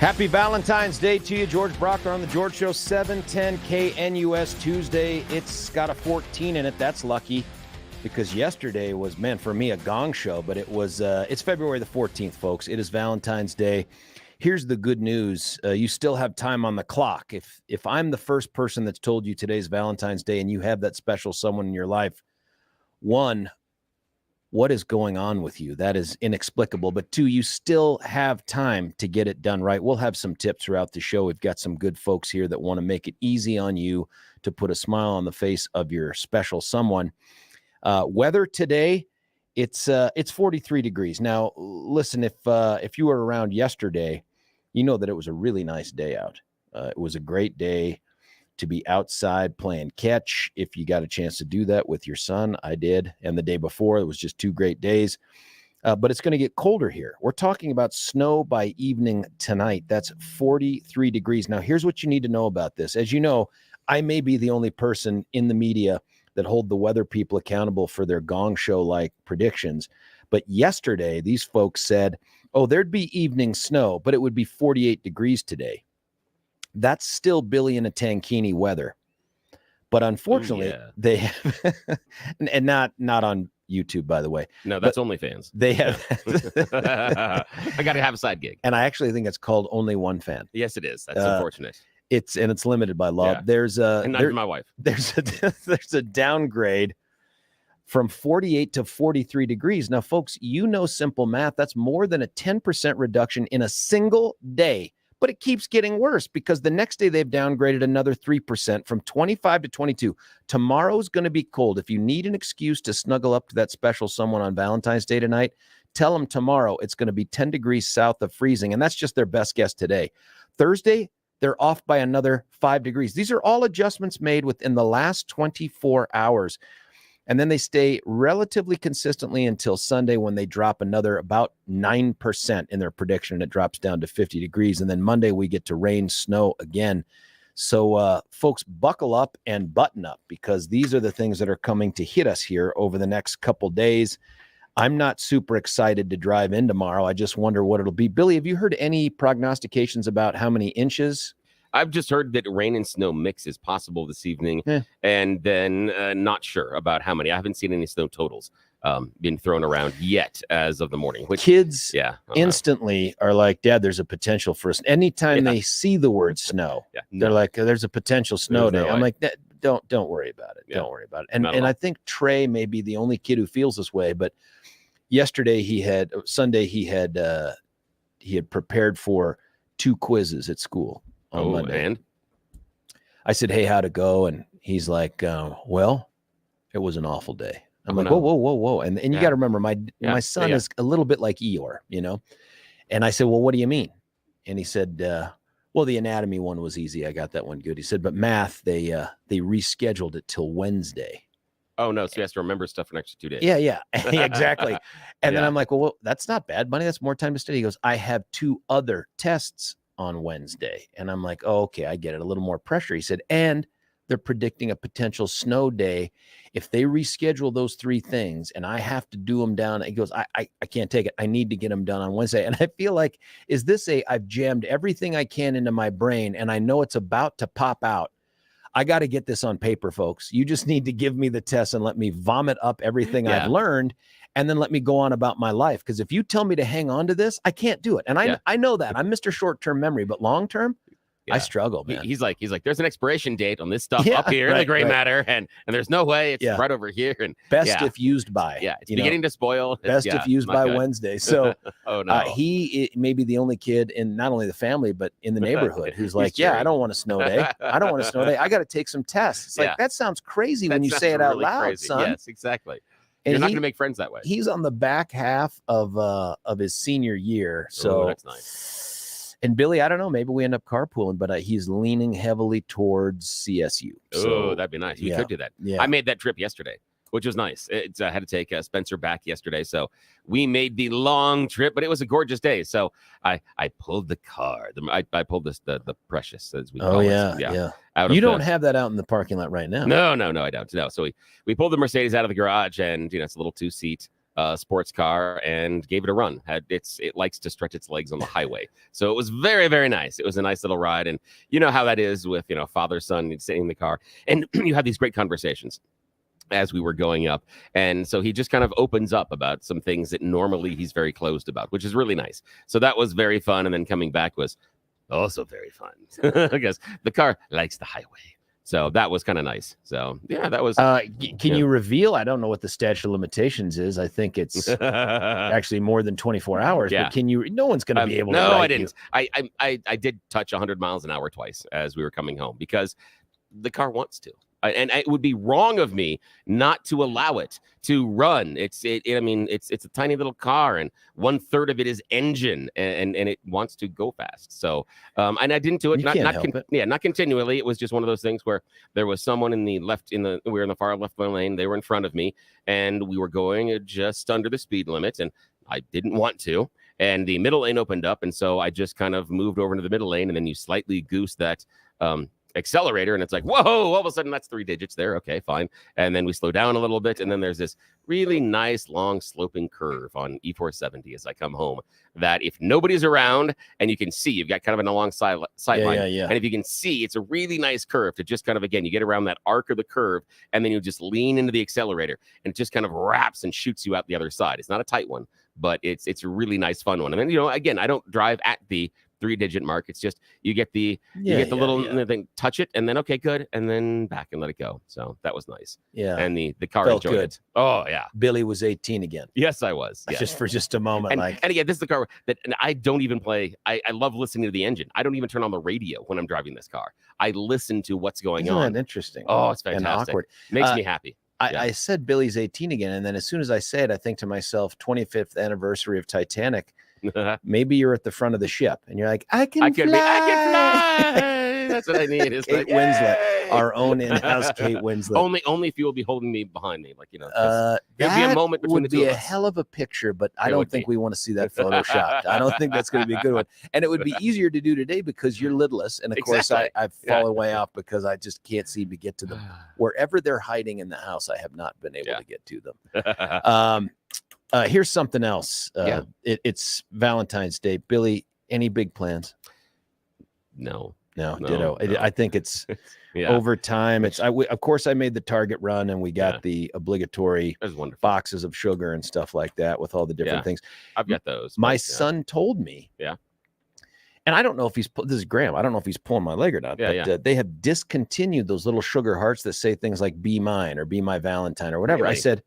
Happy Valentine's Day to you. George Brockler on the George Show, 710 KNUS Tuesday. It's got a 14 in it. That's lucky because yesterday was, man, for me, a gong show, but it's February the 14th, folks. It is Valentine's Day. Here's the good news. You still have time on the clock. If I'm the first person that's told you today's Valentine's Day and you have that special someone in your life, one, what is going on with you? That is inexplicable. But two, you still have time to get it done right. We'll have some tips throughout the show. We've got some good folks here that want to make it easy on you to put a smile on the face of your special someone. Weather today, it's 43 degrees. Now, listen, if you were around yesterday, you know that it was a really nice day out. It was a great day to be outside playing catch. If you got a chance to do that with your son, I did. And the day before, it was just 2 great days. But it's going to get colder here. We're talking about snow by evening tonight. That's 43 degrees. Now, here's what you need to know about this. As you know, I may be the only person in the media that hold the weather people accountable for their gong show-like predictions. But yesterday, these folks said, oh, there'd be evening snow, but it would be 48 degrees today. That's still Billy and a Tankini weather. But unfortunately, they have, and not on YouTube, by the way. No, that's OnlyFans. They have. I got to have a side gig. And I actually think it's called Only One Fan. Yes, it is. That's unfortunate. It's limited by law. Yeah. And not my wife. There's a downgrade from 48 to 43 degrees. Now, folks, you know simple math. That's more than a 10% reduction in a single day. But it keeps getting worse because the next day they've downgraded another 3% from 25 to 22. Tomorrow's going to be cold. If you need an excuse to snuggle up to that special someone on Valentine's Day tonight, tell them tomorrow it's going to be 10 degrees south of freezing. And that's just their best guess today. Thursday, they're off by another 5 degrees. These are all adjustments made within the last 24 hours. And then they stay relatively consistently until Sunday when they drop another about 9% in their prediction. It drops down to 50 degrees. And then Monday we get to rain, snow again. So folks, buckle up and button up because these are the things that are coming to hit us here over the next couple days. I'm not super excited to drive in tomorrow. I just wonder what it'll be. Billy, have you heard any prognostications about how many inches? I've just heard that rain and snow mix is possible this evening, and then not sure about how many. I haven't seen any snow totals being thrown around yet as of the morning. Which kids instantly are like, Dad, there's a potential for us. Anytime they see the word snow, they're like, there's a potential snow day. I'm like, don't worry about it. Don't worry about it. And I think Trey may be the only kid who feels this way. But yesterday Sunday he had prepared for 2 quizzes at school. On Monday. And I said, hey, how'd it go? And he's like, well, it was an awful day. I'm like, whoa. And you got to remember, my son is a little bit like Eeyore, you know? And I said, well, what do you mean? And he said, well, the anatomy one was easy. I got that one good. He said, but math, they rescheduled it till Wednesday. Oh, no. So he has to remember stuff for an extra 2 days. Yeah, exactly. And then I'm like, well, that's not bad, buddy. That's more time to study. He goes, I have 2 other tests on Wednesday. And I'm like, oh, okay, I get it. A little more pressure. He said, and they're predicting a potential snow day. If they reschedule those 3 things and I have to do them down, he goes, I can't take it. I need to get them done on Wednesday. And I feel like, is this I've jammed everything I can into my brain and I know it's about to pop out. I got to get this on paper, folks. You just need to give me the test and let me vomit up everything I've learned. And then let me go on about my life. Because if you tell me to hang on to this, I can't do it. And I know that. I'm Mr. Short-term memory, but long-term, I struggle, man. He's like, there's an expiration date on this stuff up here in the gray matter, and there's no way it's right over here. And best if used by. Yeah, it's beginning to spoil. Best if used by Wednesday. So he may be the only kid in not only the family, but in the neighborhood who's like, I don't want a snow day. I don't want a snow day. I got to take some tests. It's like, that sounds crazy when you say it out loud, son. Yes, exactly. And you're not going to make friends that way. He's on the back half of his senior year. So that's nice. And Billy, I don't know, maybe we end up carpooling, but he's leaning heavily towards CSU. So that'd be nice. We could do that. Yeah. I made that trip yesterday, which was nice. I had to take Spencer back yesterday. So we made the long trip, but it was a gorgeous day. So I pulled the car. I pulled the Precious, as we call it. Yeah. You don't have that out in the parking lot right now. No, I don't. No. So we pulled the Mercedes out of the garage, and it's a little 2-seat sports car and gave it a run. It likes to stretch its legs on the highway. So it was very, very nice. It was a nice little ride. And you know how that is with, father, son sitting in the car. And you have these great conversations as we were going up. And so he just kind of opens up about some things that normally he's very closed about, which is really nice. So that was very fun. And then coming back was also very fun because the car likes the highway. So that was kind of nice. So yeah, that was. Can you reveal? I don't know what the statute of limitations is. I think it's actually more than 24 hours. Yeah. But can you? No one's going to be able to. No, write I didn't. You. I did touch 100 miles an hour twice as we were coming home because the car wants to. And it would be wrong of me not to allow it to run. It's a tiny little car, and 1/3 of it is engine, and it wants to go fast. So, and I didn't do it. Not continually. It was just one of those things where there was someone we were in the far left lane. They were in front of me, and we were going just under the speed limit, and I didn't want to. And the middle lane opened up, and so I just kind of moved over into the middle lane, and then you slightly goose that. Accelerator, and it's like, whoa, all of a sudden that's 3 digits there. Okay, fine. And then we slow down a little bit, and then there's this really nice long sloping curve on E470 as I come home that if nobody's around and you can see, you've got kind of an long sight line. And if you can see, it's a really nice curve to just kind of, again, you get around that arc of the curve, and then you just lean into the accelerator, and it just kind of wraps and shoots you out the other side. It's not a tight one, but it's a really nice, fun one. And then, again, I don't drive at the 3-digit mark. It's just you get the little thing, touch it, and then okay, good, and then back and let it go. So that was nice. Yeah, and the car felt enjoyed good. it. Oh yeah, Billy was 18 again. Yes, I was. Yes. Just for a moment. And again, this is the car that and I don't even play. I love listening to the engine. I don't even turn on the radio when I'm driving this car. I listen to what's going on. Isn't that interesting? Oh, it's fantastic. And awkward. Makes me happy. I said Billy's 18 again, and then as soon as I say it, I think to myself, 25th anniversary of Titanic. Maybe you're at the front of the ship, and you're like, I can fly. That's what I need. Is Kate Winslet, our own in-house Kate Winslet. Only if you will be holding me behind me, there'll be a moment between the two of us. Would be a hell of a picture, but I don't think we want to see that photoshopped. I don't think that's going to be a good one. And it would be easier to do today because you're lidless, and of course I've fallen way off because I just can't seem to get to them. Wherever they're hiding in the house, I have not been able to get to them. Here's something else. It's Valentine's Day. Billy, any big plans? No, ditto. I think it's over time. Of course, I made the Target run, and we got the obligatory boxes of sugar and stuff like that with all the different things. I've got those. My son told me. Yeah. And I don't know if this is Graham. I don't know if he's pulling my leg or not. But they have discontinued those little sugar hearts that say things like "Be mine" or "Be my Valentine" or whatever. Really? I said.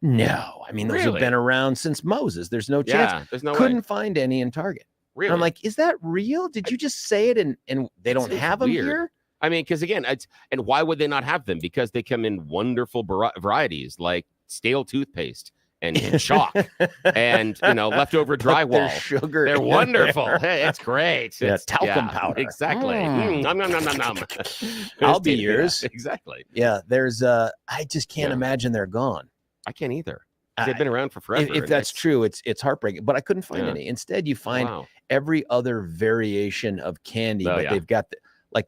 No, I mean, those have been around since Moses. There's no chance. There's no Couldn't find any in Target. Really? And I'm like, is that real? Did you just say it and they don't have them here? I mean, because again, and why would they not have them? Because they come in wonderful varieties like stale toothpaste and chalk and leftover drywall. Sugar. They're wonderful. Hey, it's great. It's talcum powder. Exactly. Nom, nom, nom, nom, nom. I'll be yours. Exactly. Yeah. There's I just can't imagine they're gone. I can't either. They've been around for forever. If that's true, it's heartbreaking. But I couldn't find any. Instead, you find every other variation of candy. But they've got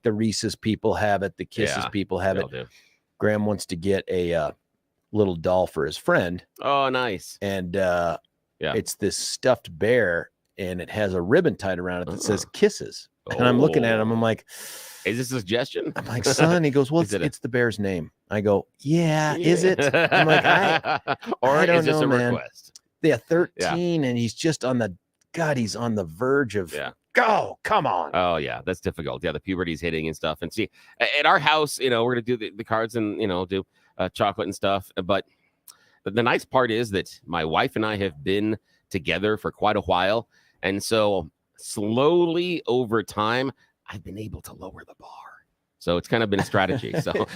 the Reese's people have it. The Kisses people have it. Do. Graham wants to get a little doll for his friend. Oh, nice. And it's this stuffed bear, and it has a ribbon tied around it that says Kisses. And I'm looking at him. I'm like, is this a suggestion? I'm like, son. He goes, well, it's the bear's name. I go, yeah. Is it? I'm like, I don't know, man. Request? 13, and he's just on the verge of. Go, come on. Oh yeah, that's difficult. Yeah, the puberty's hitting and stuff. And see, at our house, we're gonna do the cards and do chocolate and stuff. But the nice part is that my wife and I have been together for quite a while, and so slowly over time, I've been able to lower the bar. So it's kind of been a strategy.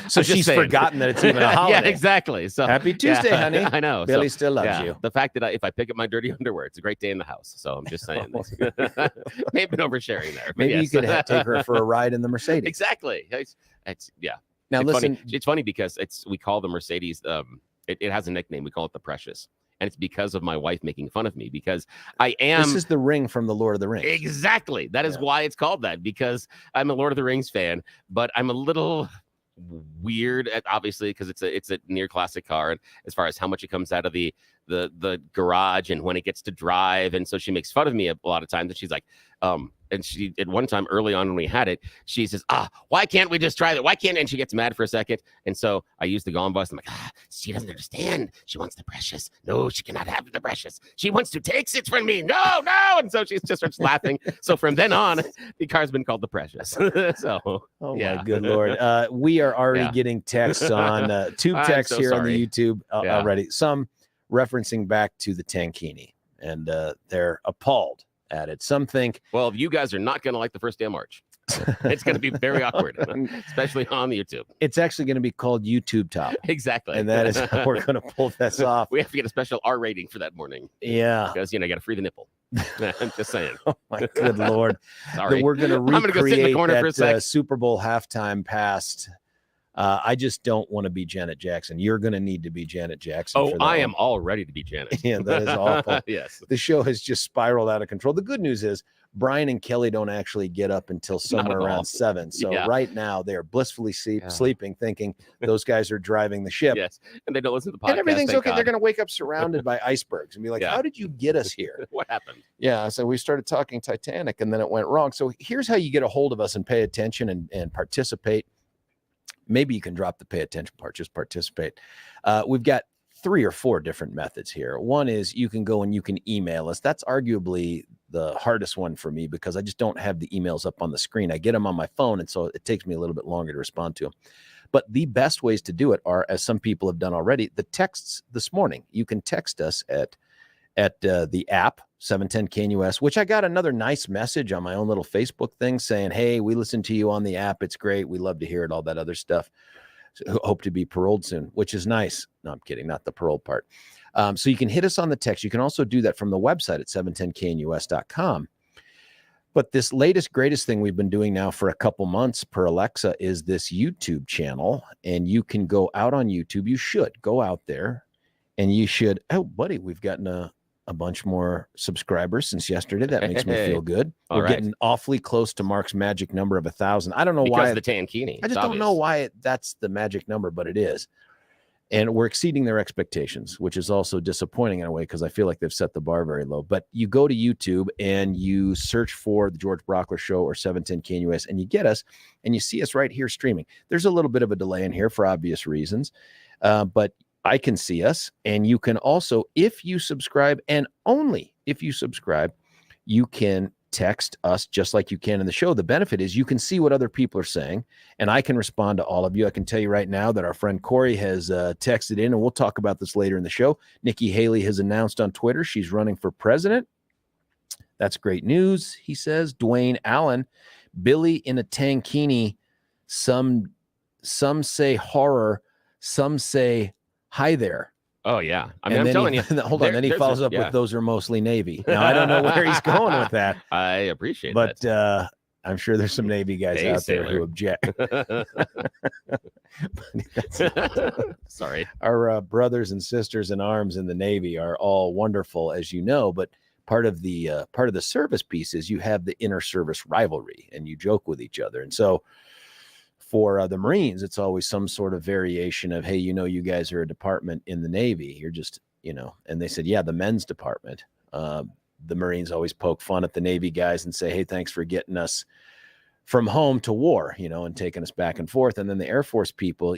So she's forgotten that it's even a holiday. Yeah, exactly. So happy Tuesday, honey. I know. Billy still loves you. The fact that if I pick up my dirty underwear, it's a great day in the house. So I'm just saying this. Maybe been oversharing there. Maybe you could take her for a ride in the Mercedes. Exactly. Now listen. It's funny because we call the Mercedes. It has a nickname. We call it the Precious. And it's because of my wife making fun of me because I am. This is the ring from the Lord of the Rings. Exactly. That is why it's called that, because I'm a Lord of the Rings fan, but I'm a little weird, obviously, because it's a near classic car, and as far as how much it comes out of the garage and when it gets to drive. And so she makes fun of me a lot of times, and she's like, and she, at one time early on when we had it, she says, why can't we just try that? Why can't? And she gets mad for a second. And so I use the Gone voice. I'm like, she doesn't understand. She wants the precious. No, she cannot have the precious. She wants to take it from me. No. And so she just starts laughing. So from then on, the car's been called the precious. So, my good Lord. We are already getting texts on tube texts here on the YouTube already. Some referencing back to the tankini, and they're appalled at it. Some think, well, you guys are not going to like the first day of March. It's going to be very awkward, especially on the YouTube. It's actually going to be called YouTube Top. Exactly. And that is how we're going to pull this off. We have to get a special R rating for that morning. Yeah. Because, you got to free the nipple. I'm just saying. Oh, my good Lord. Sorry. We're going to recreate I'm gonna go sit in the corner for a sec. Super Bowl halftime past. I just don't want to be Janet Jackson. You're going to need to be Janet Jackson. Oh, I am all ready to be Janet. Yeah, that is awful. Yes. The show has just spiraled out of control. The good news is Brian and Kelly don't actually get up until somewhere around 7. So right now they are blissfully sleeping, thinking those guys are driving the ship. Yes. And they don't listen to the podcast. And everything's okay. God. They're going to wake up surrounded by icebergs and be like, how did you get us here? What happened? Yeah. So we started talking Titanic and then it went wrong. So here's how you get a hold of us and pay attention and participate. Maybe you can drop the pay attention part, just participate. We've got 3 or 4 different methods here. One is you can go and you can email us. That's arguably the hardest one for me because I just don't have the emails up on the screen. I get them on my phone, and so it takes me a little bit longer to respond to them. But the best ways to do it are, as some people have done already, the texts this morning. You can text us at the app 710KNUS, which I got another nice message on my own little Facebook thing saying, hey, we listen to you on the app. It's great. We love to hear it, all that other stuff. So, hope to be paroled soon, which is nice. No, I'm kidding. Not the parole part. So you can hit us on the text. You can also do that from the website at 710knus.com. But this latest, greatest thing we've been doing now for a couple months per Alexa is this YouTube channel. And you can go out on YouTube. You should go out there and you should. Oh, buddy, we've gotten a bunch more subscribers since yesterday. That makes me feel good. We're getting awfully close to Mark's magic number of 1,000. I don't know why. Because of the tankini. I just don't know why that's the magic number, but it is. And we're exceeding their expectations, which is also disappointing in a way because I feel like they've set the bar very low. But you go to YouTube and you search for the George Brockler Show or 710KNUS, and you get us and you see us right here streaming. There's a little bit of a delay in here for obvious reasons, but I can see us. And you can also, if you subscribe, and only if you subscribe, you can text us just like you can in the show. The benefit is you can see what other people are saying, and I can respond to all of you. I can tell you right now that our friend Corey has texted in, and we'll talk about this later in the show. Nikki Haley has announced on Twitter she's running for president. That's great news, he says. Dwayne Allen, Billy in a tankini. Some say horror, some say hi there. Oh, yeah. I mean, I'm telling you. Hold on. Then he follows up with, those are mostly Navy. Now, I don't know where he's going with that. I appreciate that. But I'm sure there's some Navy guys out there who object. Sorry. Our brothers and sisters in arms in the Navy are all wonderful, as you know, but part of the service piece is you have the inter-service rivalry, and you joke with each other. And so for the Marines, it's always some sort of variation of, hey, you guys are a department in the Navy. You're just, and they said, yeah, the men's department. The Marines always poke fun at the Navy guys and say, hey, thanks for getting us from home to war, and taking us back and forth. And then the Air Force people,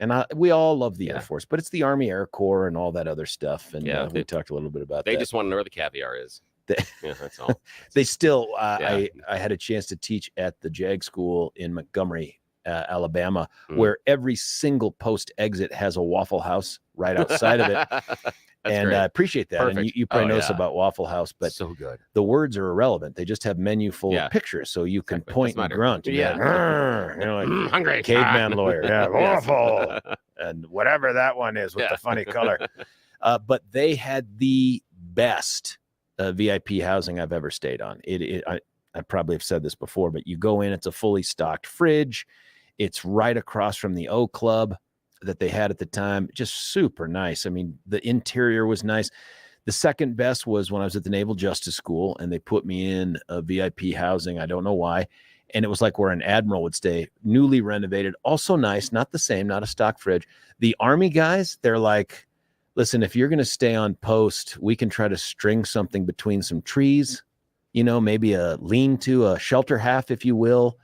and we all love the Air Force, but it's the Army Air Corps and all that other stuff. And we talked a little bit about that. They just want to know where the caviar is. That's all. They still, I had a chance to teach at the JAG school in Montgomery, Alabama, where every single post exit has a Waffle House right outside of it. And I appreciate that. Perfect. And you probably know us about Waffle House, but so good. The words are irrelevant. They just have menu full of pictures, so you can point and grunt. And like, hungry caveman lawyer. Yeah, waffle, and whatever that one is with the funny color. But they had the best VIP housing I've ever stayed on. I probably have said this before, but you go in, it's a fully stocked fridge. It's right across from the O Club that they had at the time. Just super nice. I mean, the interior was nice. The second best was when I was at the Naval Justice School, and they put me in a VIP housing. I don't know why. And it was like where an admiral would stay, newly renovated, also nice, not the same, not a stock fridge. The Army guys, they're like, listen, if you're going to stay on post, we can try to string something between some trees, maybe a lean-to, a shelter half, if you will.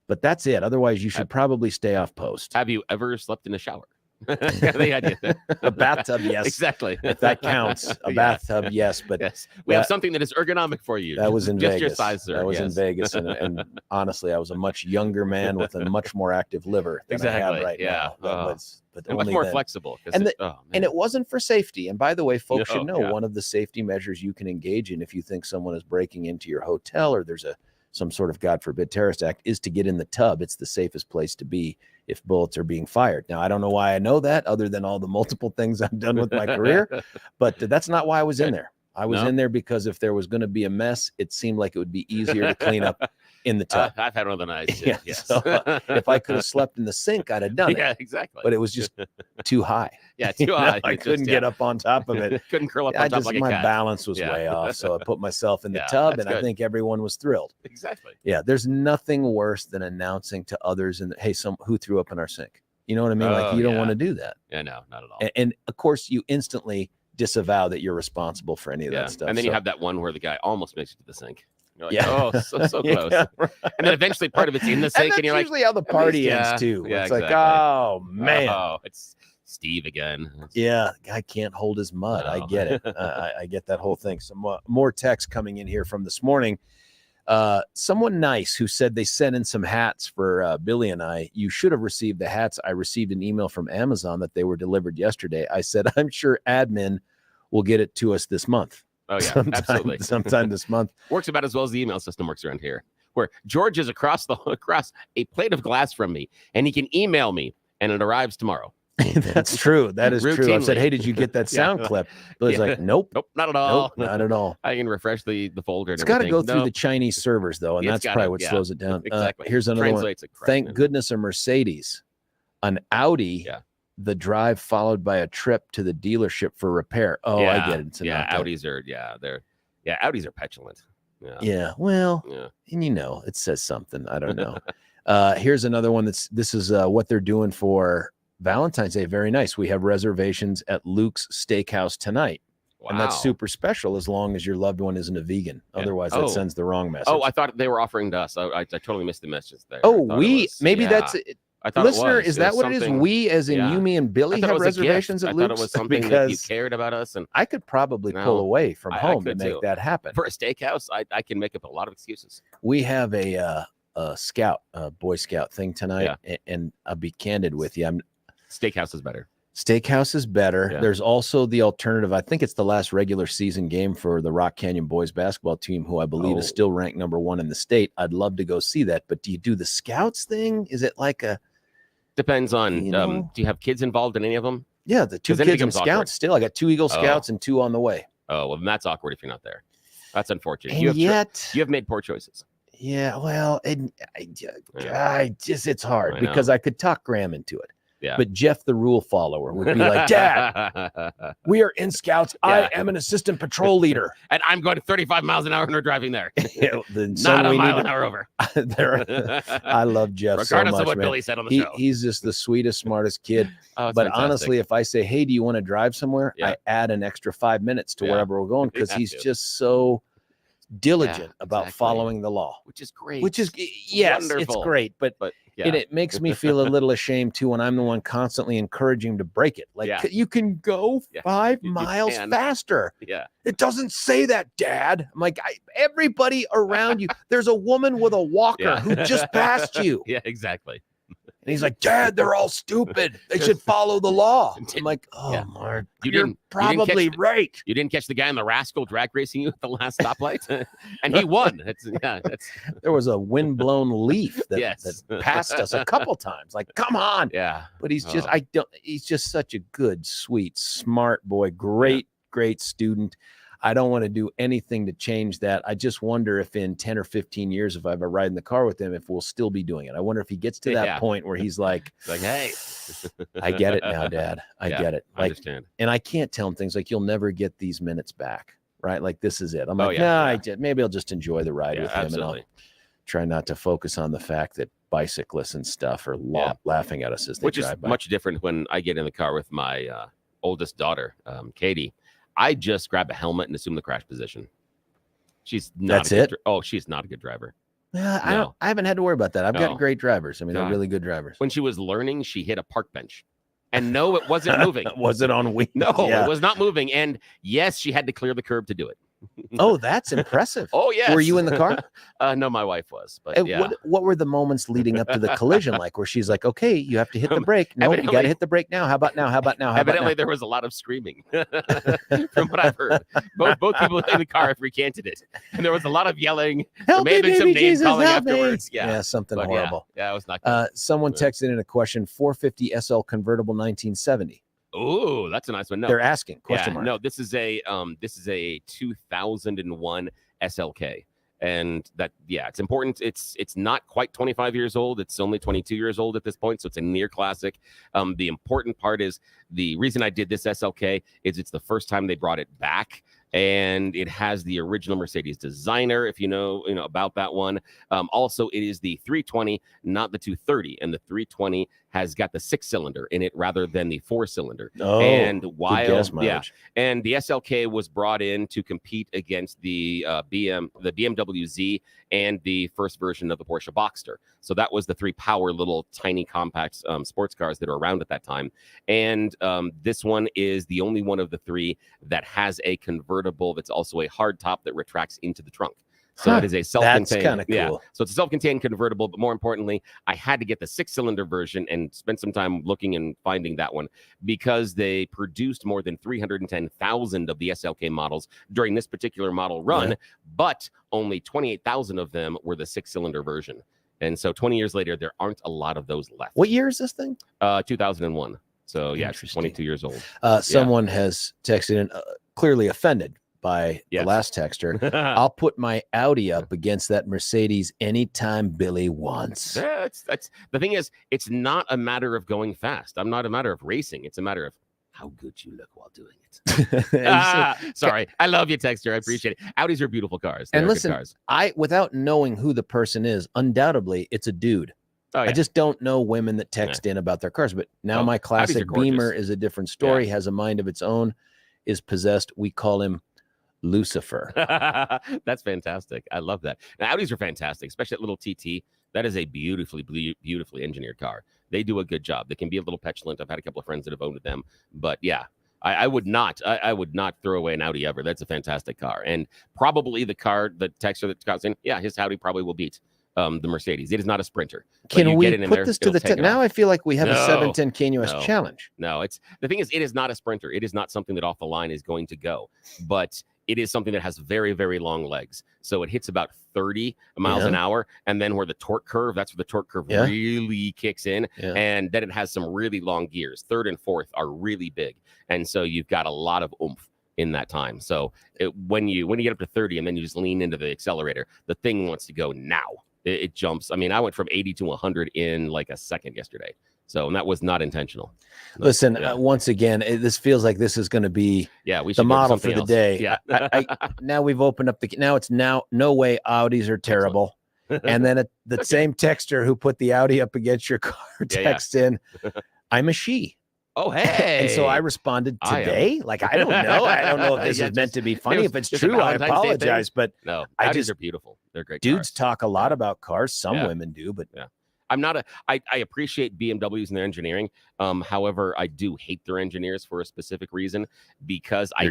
But that's it. Otherwise, you should probably stay off post. Have you ever slept in a shower? A bathtub, yes. Exactly. If that counts. A bathtub, yes. But yes. We have something that is ergonomic for you. That was in Vegas. Your size, sir. That was in Vegas. And honestly, I was a much younger man with a much more active liver than I have right now. But much more flexible. And it wasn't for safety. And by the way, folks should know one of the safety measures you can engage in if you think someone is breaking into your hotel or there's some sort of, God forbid, terrorist act, is to get in the tub. It's the safest place to be if bullets are being fired. Now, I don't know why I know that other than all the multiple things I've done with my career, but that's not why I was in there. I was in there because if there was going to be a mess, it seemed like it would be easier to clean up in the tub. I've had one of the nights. Yeah. Yes. So, if I could have slept in the sink, I'd have done it. Yeah, exactly. But it was just too high. Yeah, too high. I couldn't get up on top of it. Couldn't curl up on top like a cat. My balance was way off. So I put myself in the tub, and I think everyone was thrilled. Exactly. Yeah. There's nothing worse than announcing to others, hey, who threw up in our sink? You know what I mean? Like, you don't want to do that. Yeah, no, not at all. And of course, you instantly disavow that you're responsible for any of that stuff. And then you have that one where the guy almost makes it to the sink. You're like, oh, so close. Right. And then eventually part of it's in the sink, and you're like, usually how the party ends too. Yeah, it's like, oh man, it's Steve again. Yeah, guy can't hold his mud. I get it. I get that whole thing. Some more text coming in here from this morning. Someone nice who said they sent in some hats for Billy and I. You should have received the hats. I received an email from Amazon that they were delivered yesterday. I said, I'm sure admin will get it to us this month. Oh yeah, absolutely. Sometime this month. Works about as well as the email system works around here, where George is across a plate of glass from me, and he can email me, and it arrives tomorrow. That's true. That is true. I said, hey, did you get that sound clip? Billy's like, nope, not at all. Nope, not at all. I can refresh the folder. It's got to go through the Chinese servers though, and that's probably what slows it down. Exactly. Here's another one. Thank goodness a Mercedes, an Audi. Yeah. The drive followed by a trip to the dealership for repair. Oh, I get it. Audis are Audis are petulant. Yeah. Well, and it says something. I don't know. Here's another one. This is what they're doing for Valentine's Day. Very nice. We have reservations at Luke's Steakhouse tonight. Wow. And that's super special as long as your loved one isn't a vegan. Otherwise, that sends the wrong message. Oh, I thought they were offering to us. I totally missed the message there. Oh, that's it. I thought listener, is that what it is? We, as in you, me, and Billy, have reservations at Luke's? I thought it was something that you cared about us, and I could probably pull away from home to make that happen. For a steakhouse, I can make up a lot of excuses. We have a Boy Scout thing tonight, and I'll be candid with you. Steakhouse is better. Steakhouse is better. Yeah. There's also the alternative. I think it's the last regular season game for the Rock Canyon boys basketball team, who I believe is still ranked #1 in the state. I'd love to go see that. But do you do the Scouts thing? Is it like a... Depends on, do you have kids involved in any of them? Yeah, the 2 kids in Scouts still. I got 2 Eagle Scouts and 2 on the way. Oh, well, then that's awkward if you're not there. That's unfortunate. And you have made poor choices. Yeah, well, it's hard because I could talk Graham into it. Yeah. But Jeff, the rule follower, would be like, Dad, we are in Scouts. I am an assistant patrol leader. And I'm going 35 miles an hour when we're driving there. Not a mile an hour over. I love Jeff regardless so much, of what man. Billy said on the show. He's just the sweetest, smartest kid. But fantastic. Honestly, if I say, hey, do you want to drive somewhere? I add an extra 5 minutes to wherever we're going because he's just so diligent about following the law. Which is great. Yes, wonderful. It's great. But it makes me feel a little ashamed too when I'm the one constantly encouraging him to break it. Like you can go 5 miles faster. Yeah. It doesn't say that, Dad. I'm like, everybody around you, there's a woman with a walker who just passed you. Yeah, exactly. And he's like, Dad, they're all stupid. They should follow the law. I'm like, Mark, you're probably right. You didn't catch the guy in the Rascal drag racing you at the last stoplight? And he won. There was a windblown leaf that passed us a couple times. Like, come on. Yeah. But he's just, he's just such a good, sweet, smart boy. Great student. I don't want to do anything to change that. I just wonder if in 10 or 15 years, if I ever ride in the car with him, if we'll still be doing it. I wonder if he gets to that point where he's like, hey, I get it now, Dad. I get it. I understand. And I can't tell him things like, you'll never get these minutes back, right? Like, this is it. I'm like, maybe I'll just enjoy the ride with him. Absolutely. And try not to focus on the fact that bicyclists and stuff are laughing at us as they Which drive is by. much different when I get in the car with my oldest daughter, Katie. I just grab a helmet and assume the crash position. She's not. She's not a good driver. Yeah, I haven't had to worry about that. I've got great drivers. I mean, they're really good drivers. When she was learning, she hit a park bench. And no, it wasn't moving. Was it on wheels? No, it was not moving. And yes, she had to clear the curb to do it. Oh, that's impressive. Oh, yes. Were you in the car? No, my wife was. But yeah. What were the moments leading up to the collision like, where she's like, okay, you have to hit the brake. No, you got to hit the brake now. How about now? How about now? Evidently, there was a lot of screaming from what I've heard. Both people in the car have recanted it. And there was a lot of yelling. Help there may me, have been some baby, names Jesus, calling help me. afterwards. Yeah, something horrible. Yeah, it was not good. Someone texted in a question, 450 SL convertible 1970. Oh, that's a nice one. No, they're asking question mark. No, this is a 2001 SLK, and it's important. It's not quite 25 years old. It's only 22 years old at this point, so it's a near classic. The important part is the reason I did this SLK is it's the first time they brought it back. And it has the original Mercedes designer, if you know about that one. Also, it is the 320, not the 230, and the 320 has got the 6-cylinder in it rather than the 4-cylinder. Oh, and and the SLK was brought in to compete against the BMW Z and the first version of the Porsche Boxster. So that was the 3 power little tiny compact sports cars that are around at that time. And this one is the only one of the 3 that has a convertible that's also a hard top that retracts into the trunk. So it is a self-contained. That's kind of cool. Yeah. So it's a self-contained convertible, but more importantly, I had to get the 6-cylinder version and spend some time looking and finding that one because they produced more than 310,000 of the SLK models during this particular model run, but only 28,000 of them were the 6-cylinder version. And so 20 years later, there aren't a lot of those left. What year is this thing? 2001. So yeah, it's 22 years old. Someone has texted in, clearly offended by the last texter. I'll put my Audi up against that Mercedes anytime Billy wants. That's the thing is, it's not a matter of going fast. I'm not a matter of racing. It's a matter of how good you look while doing it. Sorry. I love you, texter. I appreciate it. Audis are beautiful cars. And listen, without knowing who the person is, undoubtedly it's a dude. Oh, yeah. I just don't know women that text in about their cars. But now my classic Beamer is a different story, has a mind of its own, is possessed. We call him Lucifer. That's fantastic. I love that. Now, Audis are fantastic, especially that little TT. That is a beautifully engineered car. They do a good job. They can be a little petulant. I've had a couple of friends that have owned them, but yeah, I would not throw away an Audi ever. That's a fantastic car, and probably the texter that comes in, his Audi probably will beat the Mercedes. It is not a sprinter. Can we put this to the test? Now I feel like we have a 710 KNUS challenge. No, the thing is, it is not a sprinter. It is not something that off the line is going to go, but it is something that has very, very long legs. So it hits about 30 miles an hour. And then where the torque curve, that's where the torque curve really kicks in. Yeah. And then it has some really long gears. 3rd and 4th are really big. And so you've got a lot of oomph in that time. So when you get up to 30 and then you just lean into the accelerator, the thing wants to go now. It jumps. I mean, I went from 80 to 100 in like a second yesterday. So that was not intentional. Listen, once again, this feels like this is going to be the model for the day. Yeah. Now we've opened up it's no way Audis are terrible. And then the same texter who put the Audi up against your car texts in, I'm a she. Oh, hey. And so I responded today. Like, I don't know. I don't know if this is meant to be funny. If it's true, I apologize. But no, Audis are beautiful. They're great dudes cars. Talk a lot about cars. Some women do, but I'm not I appreciate BMWs and their engineering. However, I do hate their engineers for a specific reason because I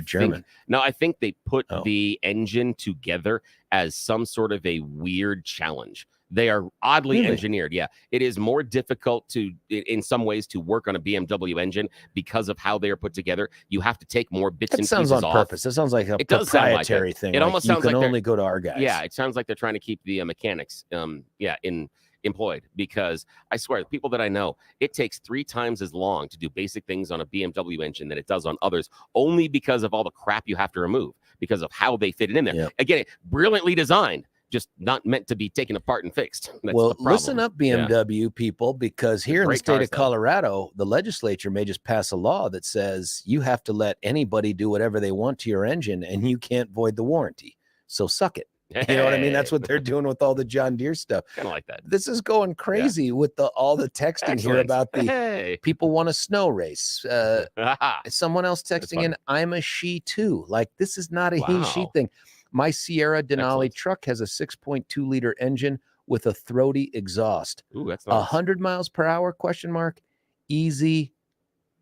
think they put the engine together as some sort of a weird challenge. They are oddly engineered. Yeah, it is more difficult in some ways to work on a BMW engine because of how they are put together. You have to take more bits and pieces off. It sounds on purpose. It sounds like a proprietary thing. It almost sounds like only go to our guys. Yeah, it sounds like they're trying to keep the mechanics employed, because I swear, the people that I know, it takes 3 times as long to do basic things on a BMW engine than it does on others, only because of all the crap you have to remove because of how they fit it in there. Yep. Again, brilliantly designed, just not meant to be taken apart and fixed. That's the problem. Listen up, BMW people, because here in the state of Colorado, the legislature may just pass a law that says you have to let anybody do whatever they want to your engine and you can't void the warranty. So suck it. You know what I mean? That's what they're doing with all the John Deere stuff. Kind of like that. This is going crazy with all the texting here about the people want a snow race. Someone else texting in, I'm a she too. Like, this is not a he, she thing. My Sierra Denali truck has a 6.2 liter engine with a throaty exhaust. Ooh, that's nice. 100 miles per hour, ? Easy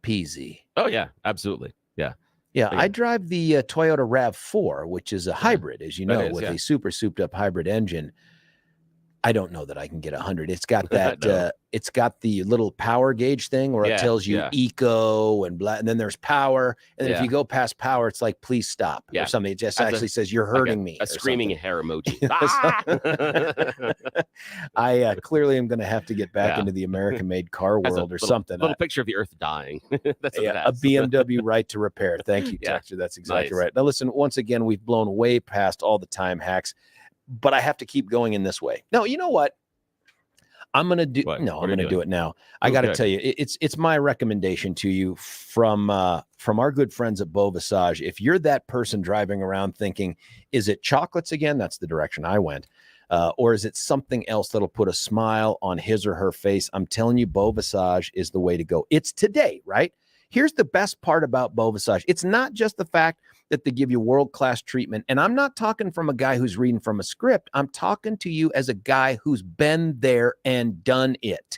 peasy. Oh, yeah, absolutely. Yeah. Yeah, I drive the Toyota RAV4, which is a hybrid, as you know, with a super souped up hybrid engine. I don't know that I can get 100. It's got that. No. It's got the little power gauge thing where it tells you eco and blah, and then there's power. And then if you go past power, it's like, please stop or something. It just actually says you're hurting me. A screaming hair emoji. I clearly am going to have to get back into the American-made car world or something. A little picture of the Earth dying. That's what a BMW right to repair. Thank you, Texture. That's exactly right. Now listen. Once again, we've blown way past all the time hacks. But I have to keep going in this way. No, you know what? I'm going to do. What? No, I'm going to do it now. I got to tell you, it's my recommendation to you from our good friends at Beau Visage. If you're that person driving around thinking, is it chocolates again? That's the direction I went. Or is it something else that'll put a smile on his or her face? I'm telling you, Beau Visage is the way to go. It's today, right? Here's the best part about Beau Visage. It's not just the fact that they give you world-class treatment. And I'm not talking from a guy who's reading from a script. I'm talking to you as a guy who's been there and done it.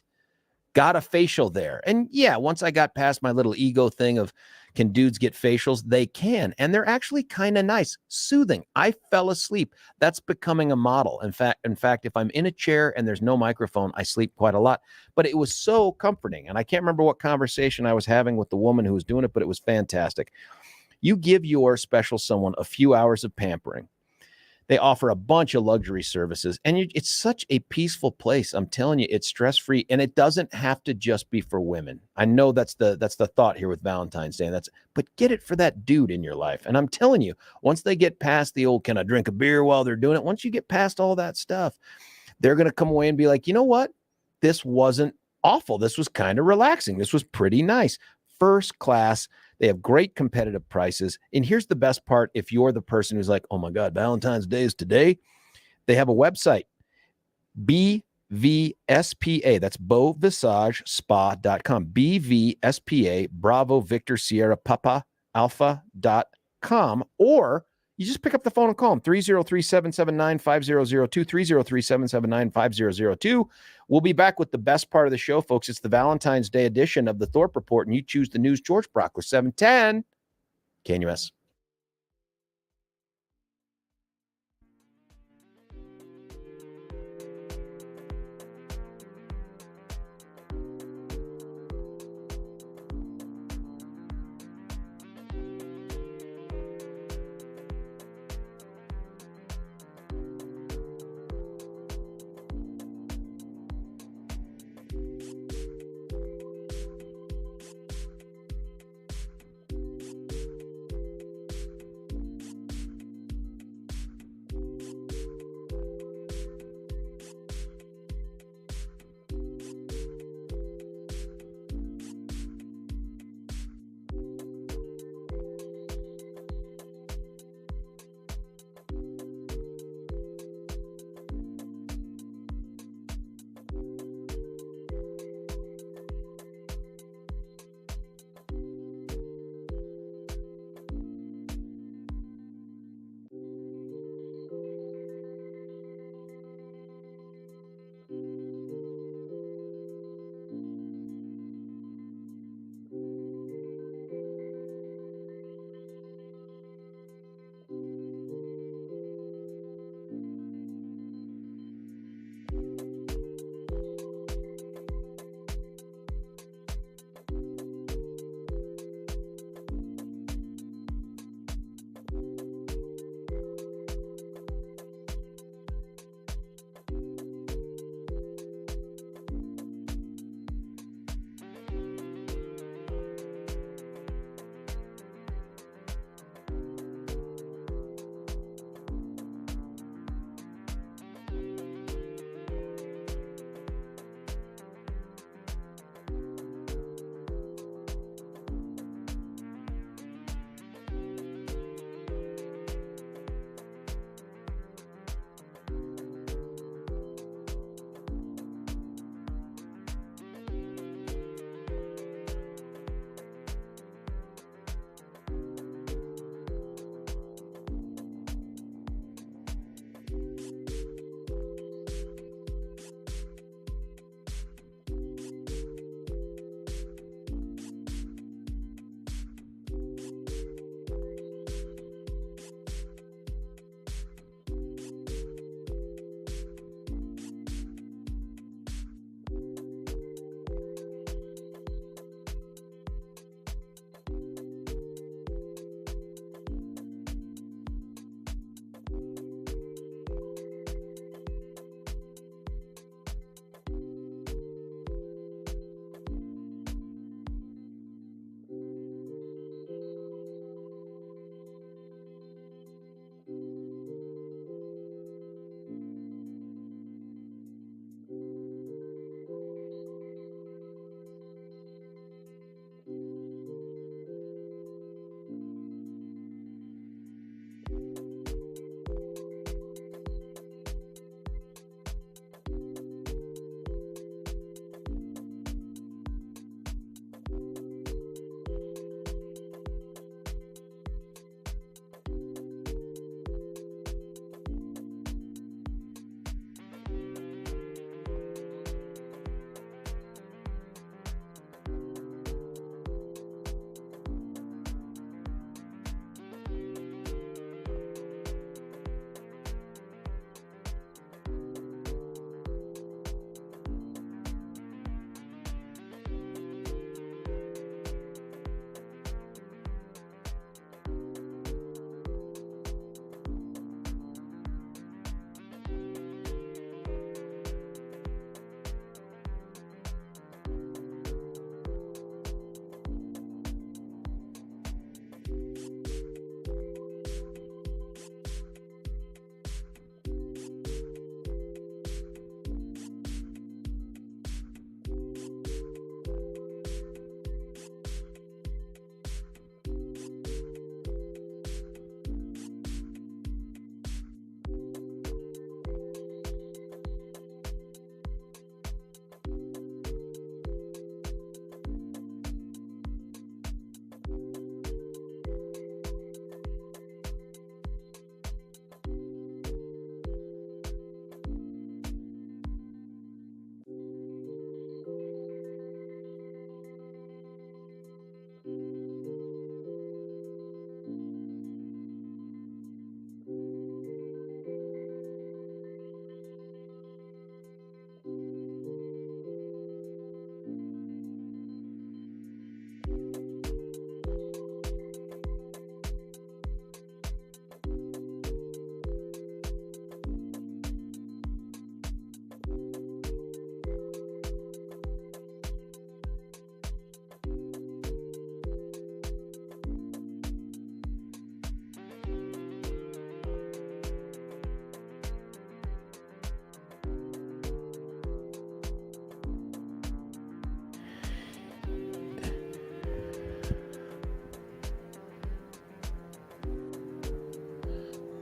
Got a facial there. And yeah, once I got past my little ego thing of, can dudes get facials? They can. And they're actually kind of nice, soothing. I fell asleep. That's becoming a model. In fact, if I'm in a chair and there's no microphone, I sleep quite a lot. But it was so comforting. And I can't remember what conversation I was having with the woman who was doing it, but it was fantastic. You give your special someone a few hours of pampering. They offer a bunch of luxury services, and it's such a peaceful place. I'm telling you, it's stress-free, and it doesn't have to just be for women. I know that's the thought here with Valentine's Day, but get it for that dude in your life. And I'm telling you, once they get past the old, can I drink a beer while they're doing it? Once you get past all that stuff, they're going to come away and be like, you know what? This wasn't awful. This was kind of relaxing. This was pretty nice. First class. They have great competitive prices. And here's the best part. If you're the person who's like, oh my God, Valentine's Day is today. They have a website, BVSPA. That's beauvisagespa.com. BVSPA, Bravo, Victor, Sierra, Papa, Alpha.com. Or you just pick up the phone and call them, 303-779-5002, 303-779-5002. We'll be back with the best part of the show, folks. It's the Valentine's Day edition of the Thorpe Report, and you choose the news. George Brockler, 710 KNUS.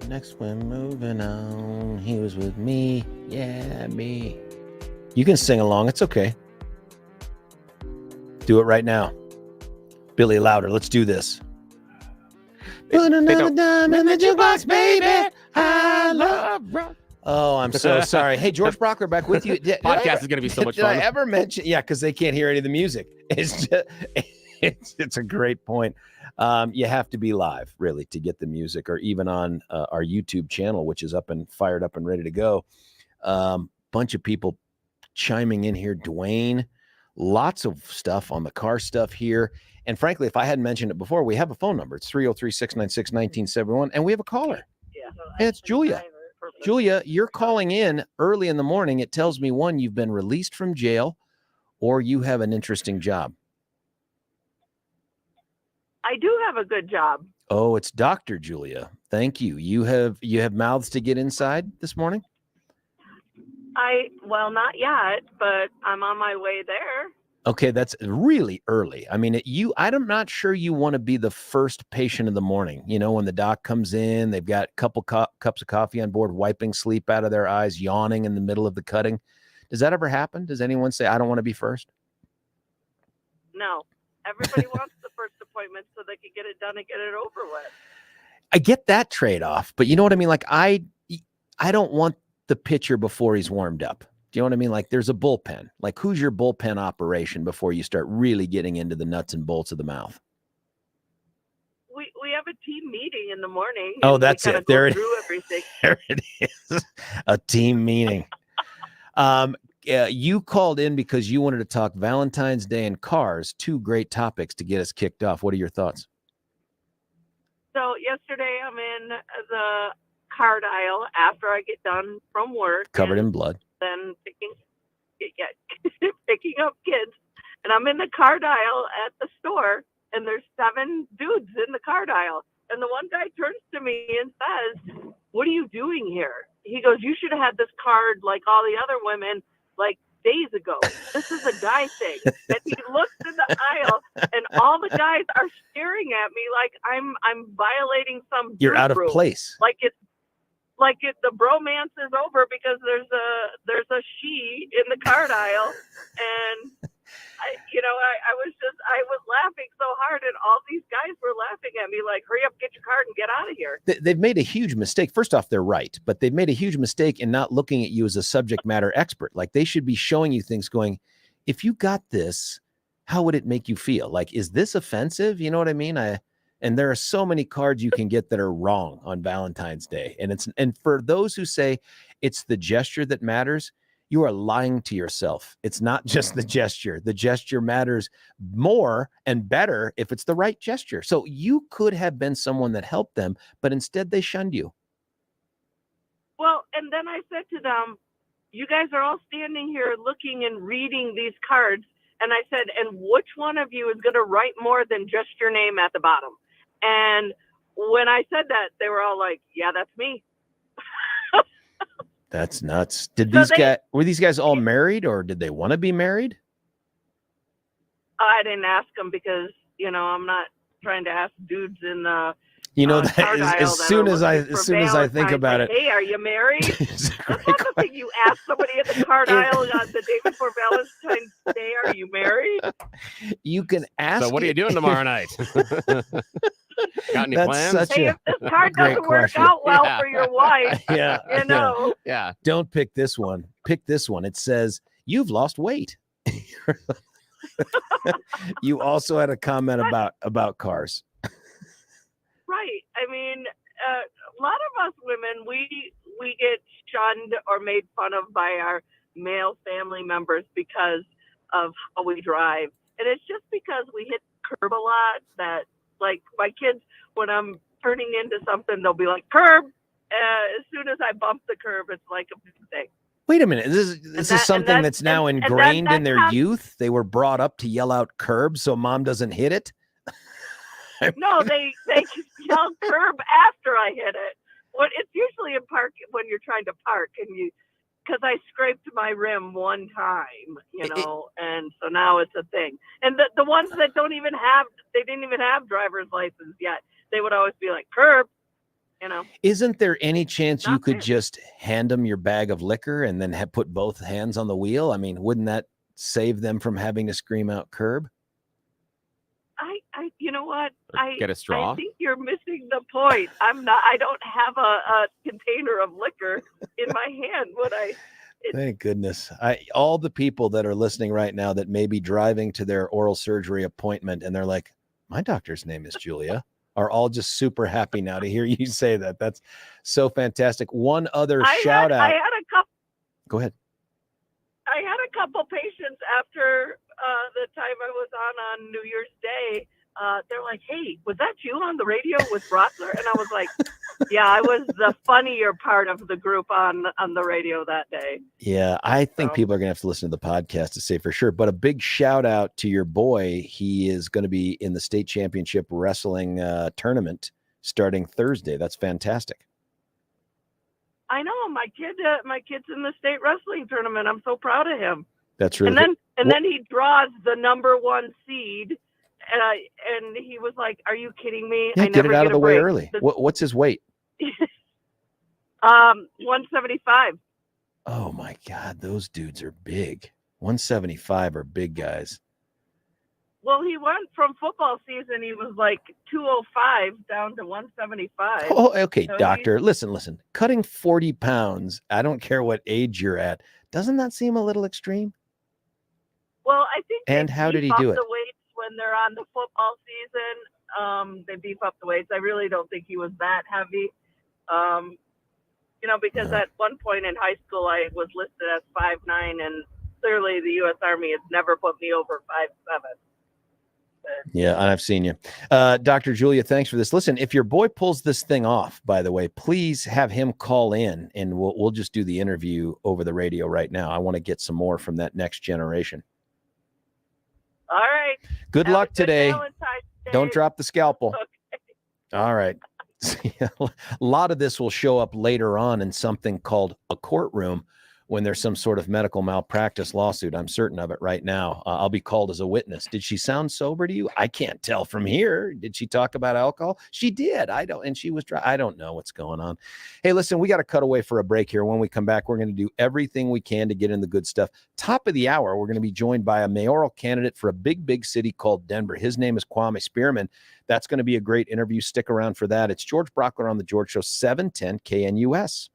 Next one, moving on. He was with me. Yeah, me. You can sing along. It's okay. Do it right now. Billy Louder. Let's do this. Put another dime in the jukebox, baby. I love rock. Oh, I'm so sorry. Hey, George Brockler back with you. Podcast is going to be so much fun. Did I ever mention? Yeah, because they can't hear any of the music. It's just, it's a great point. You have to be live, really, to get the music, or even on our YouTube channel, which is up and fired up and ready to go. Bunch of people chiming in here. Dwayne, lots of stuff on the car stuff here. And frankly, if I hadn't mentioned it before, we have a phone number. It's 303-696-1971, and we have a caller. Yeah. Hey, it's Julia. Julia, you're calling in early in the morning. It tells me, one, you've been released from jail, or you have an interesting job. I do have a good job. Oh, it's Dr. Julia. Thank you. You have mouths to get inside this morning? Well, not yet, but I'm on my way there. Okay, that's really early. I mean, I'm not sure you want to be the first patient of the morning. You know, when the doc comes in, they've got a couple cups of coffee on board, wiping sleep out of their eyes, yawning in the middle of the cutting. Does that ever happen? Does anyone say, I don't want to be first? No. Everybody wants the first appointment so they can get it done and get it over with. I get that trade-off, but you know what I mean? Like, I don't want the pitcher before he's warmed up. Do you know what I mean? Like, there's a bullpen. Like, who's your bullpen operation before you start really getting into the nuts and bolts of the mouth? We have a team meeting in the morning. Oh, that's it. There it through everything. There it is. A team meeting. You called in because you wanted to talk Valentine's Day and cars, two great topics to get us kicked off. What are your thoughts? So yesterday I'm in the card aisle after I get done from work. Covered in blood. Then picking up kids. And I'm in the card aisle at the store, and there's 7 dudes in the card aisle. And the one guy turns to me and says, "What are you doing here?" He goes, "You should have had this card like all the other women like days ago. This is a guy thing." And he looks in the aisle, and all the guys are staring at me like I'm violating some You're out of rule. place. Like the bromance is over because there's a she in the card aisle, and I was laughing so hard, and all these guys were laughing at me like, "Hurry up, get your card and get out of here." They've made a huge mistake. First off, they're right, but they've made a huge mistake in not looking at you as a subject matter expert. Like, they should be showing you things going, if you got this, how would it make you feel? Like, is this offensive? You know what I mean? And there are so many cards you can get that are wrong on Valentine's Day. And for those who say it's the gesture that matters, you are lying to yourself. It's not just the gesture. The gesture matters more and better if it's the right gesture. So you could have been someone that helped them, but instead they shunned you. Well, and then I said to them, "You guys are all standing here looking and reading these cards." And I said, "And which one of you is going to write more than just your name at the bottom?" And when I said that, they were all like, "Yeah, that's me." That's nuts. Were these guys all married, or did they want to be married? I didn't ask them because, I'm not trying to ask dudes in the as soon as I think about it. Hey, are you married? That's not the thing you ask somebody at the card aisle on the day before Valentine's Day. Are you married? You can ask. So what are you doing tomorrow night? Got any plans? Hey, if this card doesn't work out well for your wife, Yeah. Don't pick this one. Pick this one. It says, "You've lost weight." You also had a comment about cars. Right. I mean, a lot of us women, we get shunned or made fun of by our male family members because of how we drive. And it's just because we hit curb a lot that, like, my kids, when I'm turning into something, they'll be like, "Curb." As soon as I bump the curb, it's like a big thing. Wait a minute. This is something that's now ingrained in their youth. They were brought up to yell out "curb" so mom doesn't hit it. No, they yell "curb" after I hit it. It's usually in park when you're trying to park, and because I scraped my rim one time, and so now it's a thing. And the ones that didn't even have driver's license yet, they would always be like, "Curb." Isn't there any chance you could fair. just hand them your bag of liquor and then put both hands on the wheel? I mean, wouldn't that save them from having to scream out curb? You know what? Get a straw. I think you're missing the point. I don't have a container of liquor in my hand. Thank goodness. All the people that are listening right now that may be driving to their oral surgery appointment and they're like, my doctor's name is Julia, are all just super happy now to hear you say that. That's so fantastic. One other shout out. I had a couple. Go ahead. I had a couple patients after the time I was on New Year's Day. They're like, hey, was that you on the radio with Rottler? And I was like, yeah, I was the funnier part of the group on the radio that day. Yeah, I think people are going to have to listen to the podcast to say for sure. But a big shout out to your boy. He is going to be in the state championship wrestling tournament starting Thursday. That's fantastic. I know my kid's in the state wrestling tournament. I'm so proud of him. That's really and then he draws the number 1 seed. And he was like, "Are you kidding me? Yeah, get it out of the way early." What's his weight? 175. Oh my God, those dudes are big. 175 are big guys. Well, he went from football season. He was like 205 down to 175. Oh, okay, so doctor. Listen. Cutting 40 pounds. I don't care what age you're at. Doesn't that seem a little extreme? Well, I think. And how did he do it? The weights when they're on the football season, they beef up the weights. I really don't think he was that heavy. Because at one point in high school, I was listed as 5'9", and clearly the U.S. Army has never put me over 5'7". Yeah, and I've seen you. Dr. Julia, thanks for this. Listen, if your boy pulls this thing off, by the way, please have him call in, and we'll just do the interview over the radio right now. I want to get some more from that next generation. All right. Good luck today. Don't drop the scalpel. Okay. All right. A lot of this will show up later on in something called a courtroom when there's some sort of medical malpractice lawsuit. I'm certain of it right now. I'll be called as a witness. Did she sound sober to you? I can't tell from here. Did she talk about alcohol? She did. And she was dry. I don't know what's going on. Hey, listen, we got to cut away for a break here. When we come back, we're going to do everything we can to get in the good stuff. Top of the hour, we're going to be joined by a mayoral candidate for a big city called Denver. His name is Kwame Spearman. That's going to be a great interview. Stick around for that. It's George Brockler on The George Show, 710 KNUS.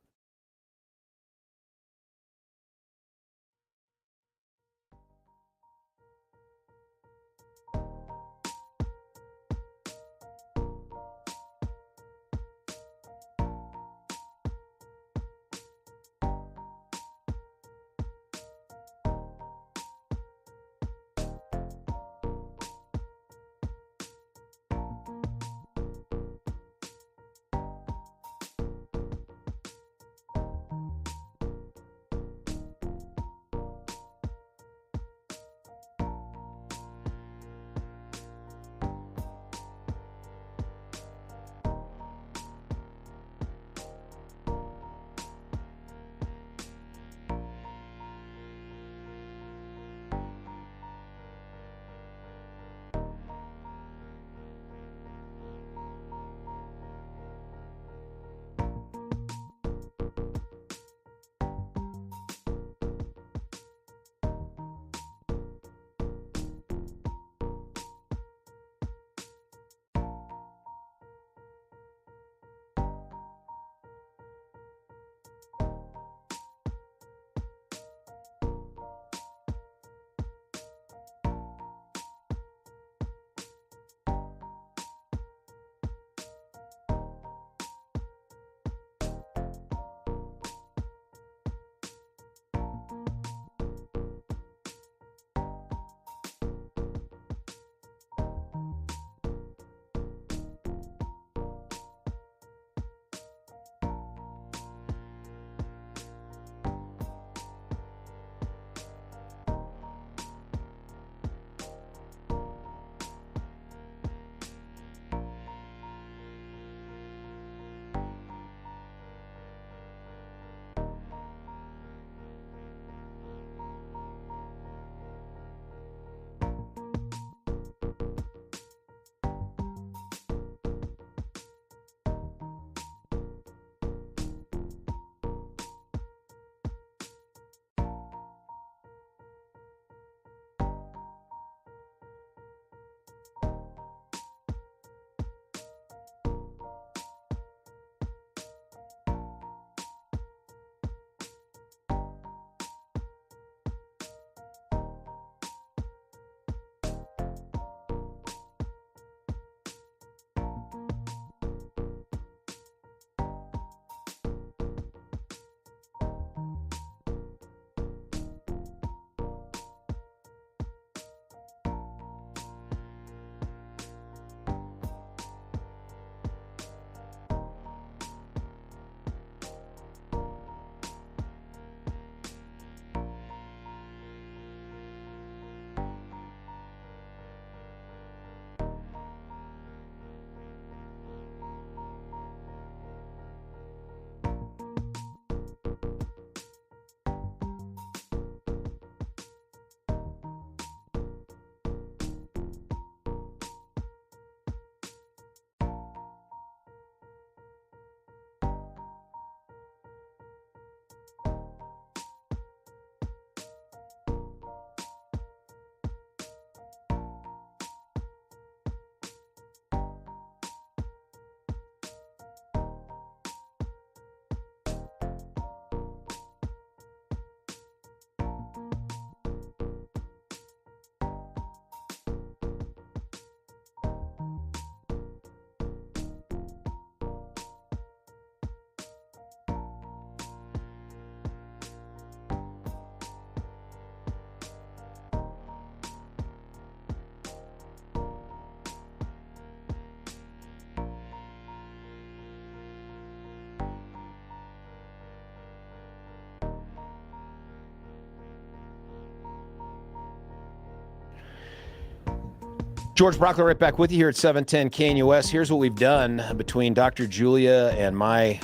George Brockler right back with you here at 710 KNUS. Here's what we've done between Dr. Julia and my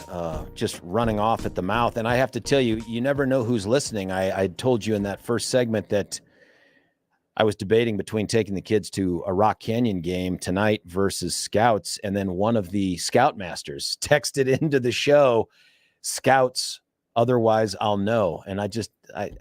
just running off at the mouth. And I have to tell you, you never know who's listening. I told you in that first segment that I was debating between taking the kids to a Rock Canyon game tonight versus Scouts. And then one of the Scoutmasters texted into the show, Scouts, otherwise I'll know. And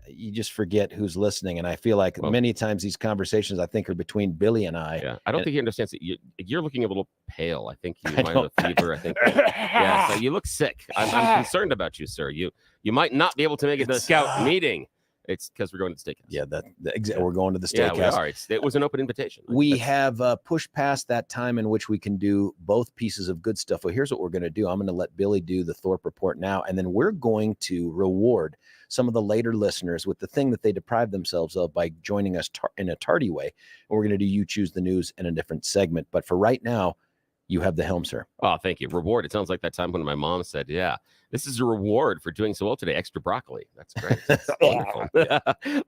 you just forget who's listening. And I feel like many times these conversations I think are between Billy and I. Yeah, I don't think he understands that you're looking a little pale. I think you might have a fever. I think. Yeah, so you look sick. I'm concerned about you, sir. You might not be able to make it to the Scout meeting. It's because we're going to the steakhouse. Yeah, we're going to the steakhouse. Yeah, we are. It was an open invitation. We have pushed past that time in which we can do both pieces of good stuff. Well, here's what we're going to do. I'm going to let Billy do the Thorpe Report now, and then we're going to reward some of the later listeners with the thing that they deprived themselves of by joining us in a tardy way. And we're going to do You Choose the News in a different segment. But for right now, you have the helm, sir. Oh, thank you. Reward. It sounds like that time when my mom said, yeah, this is a reward for doing so well today. Extra broccoli. That's great. That's wonderful.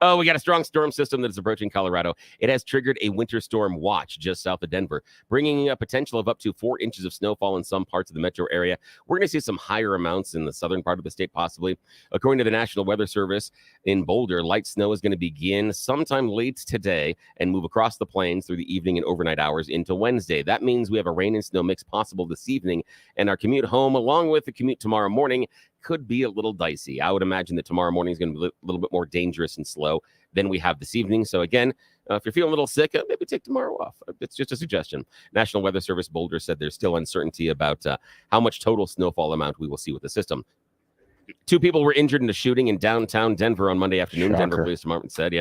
Oh, we got a strong storm system that is approaching Colorado. It has triggered a winter storm watch just south of Denver, bringing a potential of up to 4 inches of snowfall in some parts of the metro area. We're going to see some higher amounts in the southern part of the state, possibly. According to the National Weather Service, in Boulder, light snow is going to begin sometime late today and move across the plains through the evening and overnight hours into Wednesday. That means we have a rain and snow mix possible this evening, and our commute home, along with the commute tomorrow morning, could be a little dicey. I would imagine that tomorrow morning is going to be a little bit more dangerous and slow than we have this evening. So again, if you're feeling a little sick, maybe take tomorrow off. It's just a suggestion. National Weather Service Boulder said there's still uncertainty about how much total snowfall amount we will see with the system. 2 people were injured in a shooting in downtown Denver on Monday afternoon. Shocker. Denver Police Department said,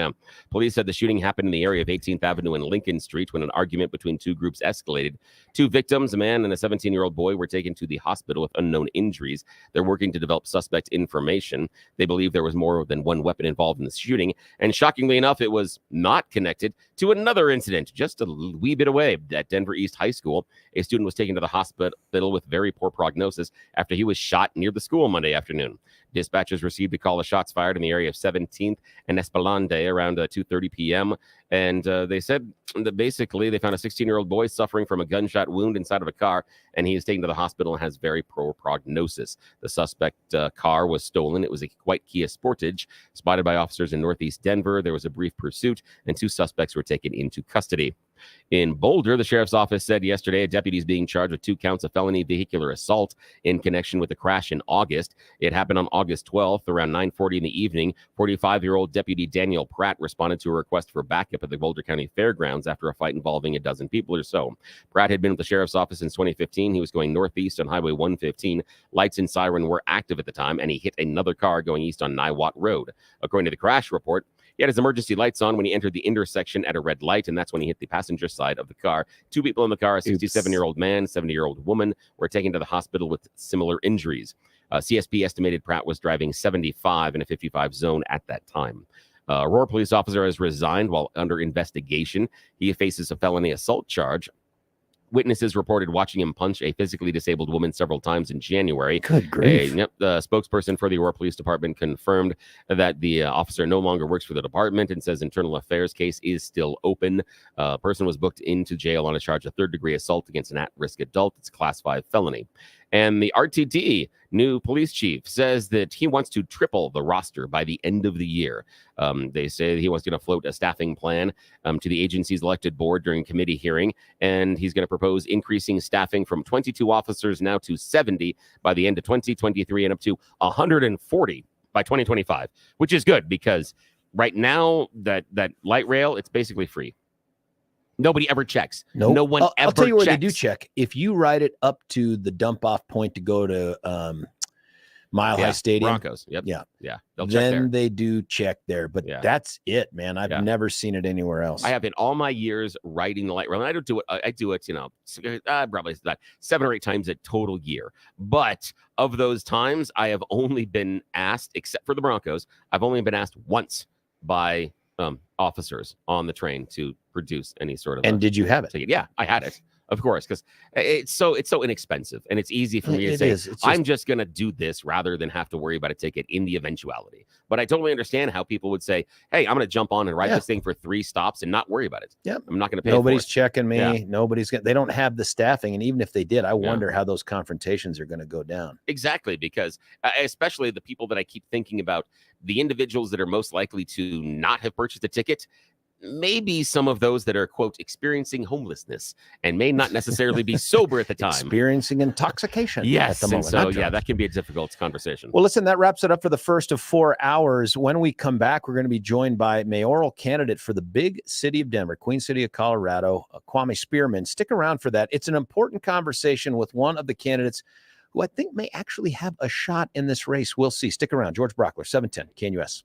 Police said the shooting happened in the area of 18th Avenue and Lincoln Street when an argument between 2 groups escalated. 2 victims, a man and a 17-year-old boy, were taken to the hospital with unknown injuries. They're working to develop suspect information. They believe there was more than one weapon involved in the shooting. And shockingly enough, it was not connected to another incident just a wee bit away at Denver East High School. A student was taken to the hospital with very poor prognosis after he was shot near the school Monday afternoon. Dispatchers received a call of shots fired in the area of 17th and Espelande around 2:30 p.m. And they said that basically they found a 16-year-old boy suffering from a gunshot wound inside of a car, and he is taken to the hospital and has very poor prognosis. The suspect car was stolen. It was a white Kia Sportage spotted by officers in northeast Denver. There was a brief pursuit, and 2 suspects were taken into custody. In Boulder, the sheriff's office said yesterday a deputy is being charged with 2 counts of felony vehicular assault in connection with the crash in August. It happened on August 12th around 9:40 in the evening. 45-year-old Deputy Daniel Pratt responded to a request for backup at the Boulder County Fairgrounds after a fight involving a dozen people or so. Pratt had been with the sheriff's office since 2015. He was going northeast on Highway 115. Lights and siren were active at the time, and he hit another car going east on Niwot Road. According to the crash report, he had his emergency lights on when he entered the intersection at a red light, and that's when he hit the passenger side of the car. 2 people in the car, a 67-year-old man, 70-year-old woman, were taken to the hospital with similar injuries. CSP estimated Pratt was driving 75 in a 55 zone at that time. Aurora police officer has resigned while under investigation. He faces a felony assault charge. Witnesses reported watching him punch a physically disabled woman several times in January. Good grief. The spokesperson for the Aurora Police Department confirmed that the officer no longer works for the department and says internal affairs case is still open. A person was booked into jail on a charge of 3rd-degree assault against an at-risk adult. It's a Class 5 felony. And the RTD, new police chief, says that he wants to triple the roster by the end of the year. They say he wants to float a staffing plan to the agency's elected board during committee hearing, and he's going to propose increasing staffing from 22 officers now to 70 by the end of 2023 and up to 140 by 2025, which is good because right now that light rail, it's basically free. Nobody ever checks. Nope. No one ever I'll tell you where checks. they do check. If you ride it up to the dump off point to go to Mile High Stadium. Broncos. Yep. Yeah. They'll check there. Then they do check there. But that's it, man. I've never seen it anywhere else. I have in all my years riding the light rail. And I don't do it. I do it, probably about 7 or 8 times a total year. But of those times, I have only been asked, except for the Broncos, I've only been asked once by officers on the train to produce any sort of. And did you have it? ticket. Yeah, I had it. Of course, because it's so inexpensive, and it's easy for me to say, I'm just going to do this rather than have to worry about a ticket in the eventuality. But I totally understand how people would say, hey, I'm going to jump on and ride this thing for 3 stops and not worry about it. Yep. I'm not going to pay Nobody's for it. checking me. Yeah. They don't have the staffing. And even if they did, I wonder how those confrontations are going to go down. Exactly, because especially the people that I keep thinking about, the individuals that are most likely to not have purchased a ticket, maybe some of those that are, quote, experiencing homelessness and may not necessarily be sober at the time. Experiencing intoxication at the moment. And so, that can be a difficult conversation. Well, listen, that wraps it up for the first of 4 hours. When we come back, we're going to be joined by mayoral candidate for the big city of Denver, Queen City of Colorado, Kwame Spearman. Stick around for that. It's an important conversation with one of the candidates who I think may actually have a shot in this race. We'll see. Stick around. George Brockler, 710 KNUS.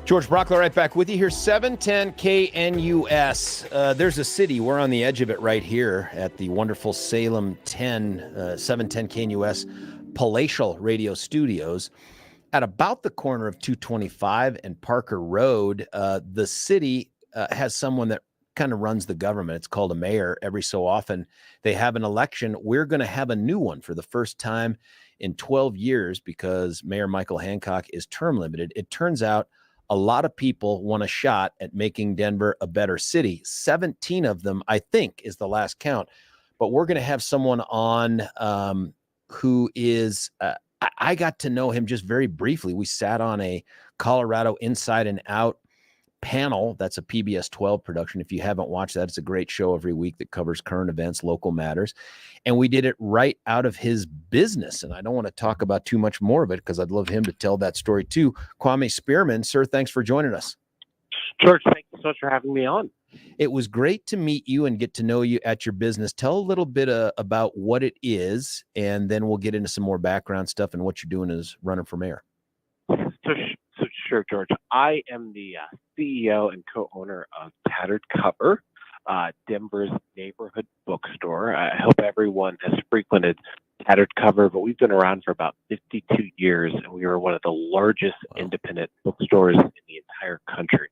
George Brockler right back with you here, 710 KNUS. There's a city, we're on the edge of it right here at the wonderful Salem 710 KNUS Palatial Radio Studios. At about the corner of 225 and Parker Road, the city has someone that kind of runs the government. It's called a mayor. Every so often they have an election. We're going to have a new one for the first time in 12 years because Mayor Michael Hancock is term limited. It turns out a lot of people want a shot at making Denver a better city. 17 of them, I think, is the last count. But we're going to have someone on who is, I got to know him just very briefly. We sat on a Colorado Inside and Out panel. That's a PBS 12 production. If you haven't watched that, it's a great show every week that covers current events, local matters. And we did it right out of his business. And I don't want to talk about too much more of it because I'd love him to tell that story too. Kwame Spearman, sir, thanks for joining us. George, thank you so much for having me on. It was great to meet you and get to know you at your business. Tell a little bit about what it is, and then we'll get into some more background stuff and what you're doing as running for mayor. So sure, George. I am the CEO and co-owner of Tattered Cover, Denver's neighborhood bookstore. I hope everyone has frequented Tattered Cover, but we've been around for about 52 years, and we are one of the largest independent bookstores in the entire country.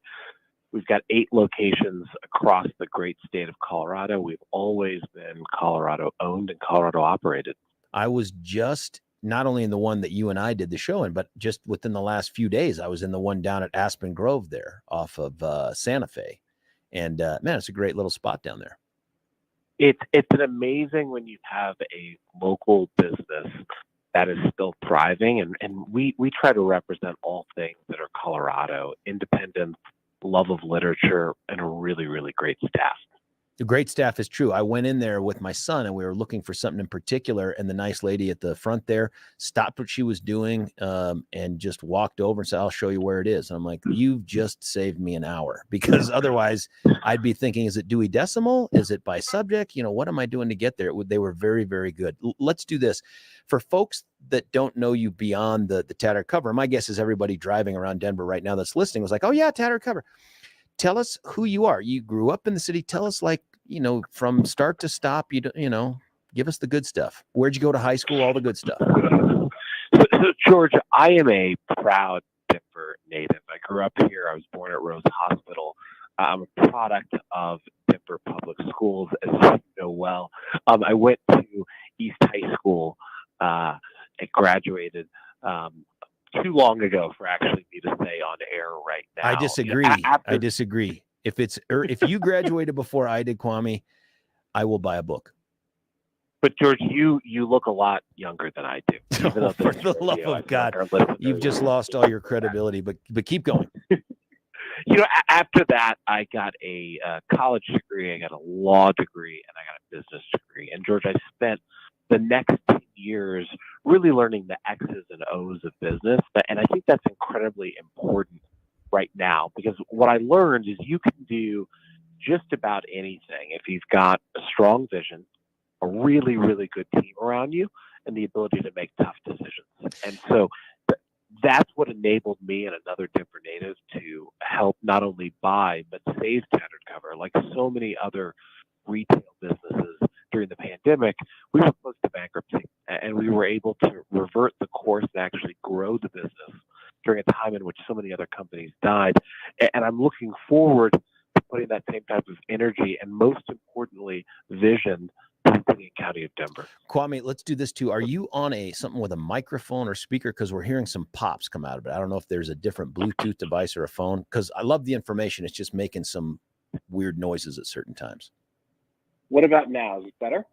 We've got 8 locations across the great state of Colorado. We've always been Colorado owned and Colorado operated. I was just not only in the one that you and I did the show in, but just within the last few days, I was in the one down at Aspen Grove there off of Santa Fe. And man, it's a great little spot down there. It's an amazing when you have a local business that is still thriving. And we try to represent all things that are Colorado, independence, love of literature, and a really, really great staff. The great staff is true. I went in there with my son and we were looking for something in particular. And the nice lady at the front there stopped what she was doing and just walked over and said, "I'll show you where it is." And I'm like, "You've just saved me an hour," because otherwise I'd be thinking, is it Dewey Decimal? Is it by subject? You know, what am I doing to get there? They were very, very good. Let's do this. For folks that don't know you beyond the Tattered Cover, my guess is everybody driving around Denver right now that's listening was like, "Oh yeah, Tattered Cover." Tell us who you are. You grew up in the city. Tell us, like, you know, from start to stop, you know, give us the good stuff. Where'd you go to high school? All the good stuff. So George, I am a proud Denver native. I grew up here. I was born at Rose Hospital. I'm a product of Denver Public Schools, as you know well. I went to East High School. I graduated too long ago for actually me to say on air right now. I disagree. I disagree. If you graduated before I did, Kwame, I will buy a book. But George, you look a lot younger than I do. Even though for the love of God, you've just lost all your credibility. But keep going. You know, after that, I got a college degree, I got a law degree, and I got a business degree. And George, I spent the next 10 years really learning the X's and O's of business. And I think that's incredibly important right now, because what I learned is you can do just about anything if you've got a strong vision, a really, really good team around you, and the ability to make tough decisions. And so that's what enabled me and another Denver native to help not only buy, but save Tattered Cover. Like so many other retail businesses during the pandemic, we were close to bankruptcy, and we were able to revert the course and actually grow the business during a time in which so many other companies died. And I'm looking forward to putting that same type of energy and, most importantly, vision to the county of Denver. Kwame, let's do this too. Are you on something with a microphone or speaker? Because we're hearing some pops come out of it. I don't know if there's a different Bluetooth device or a phone, because I love the information. It's just making some weird noises at certain times. What about now? Is it better?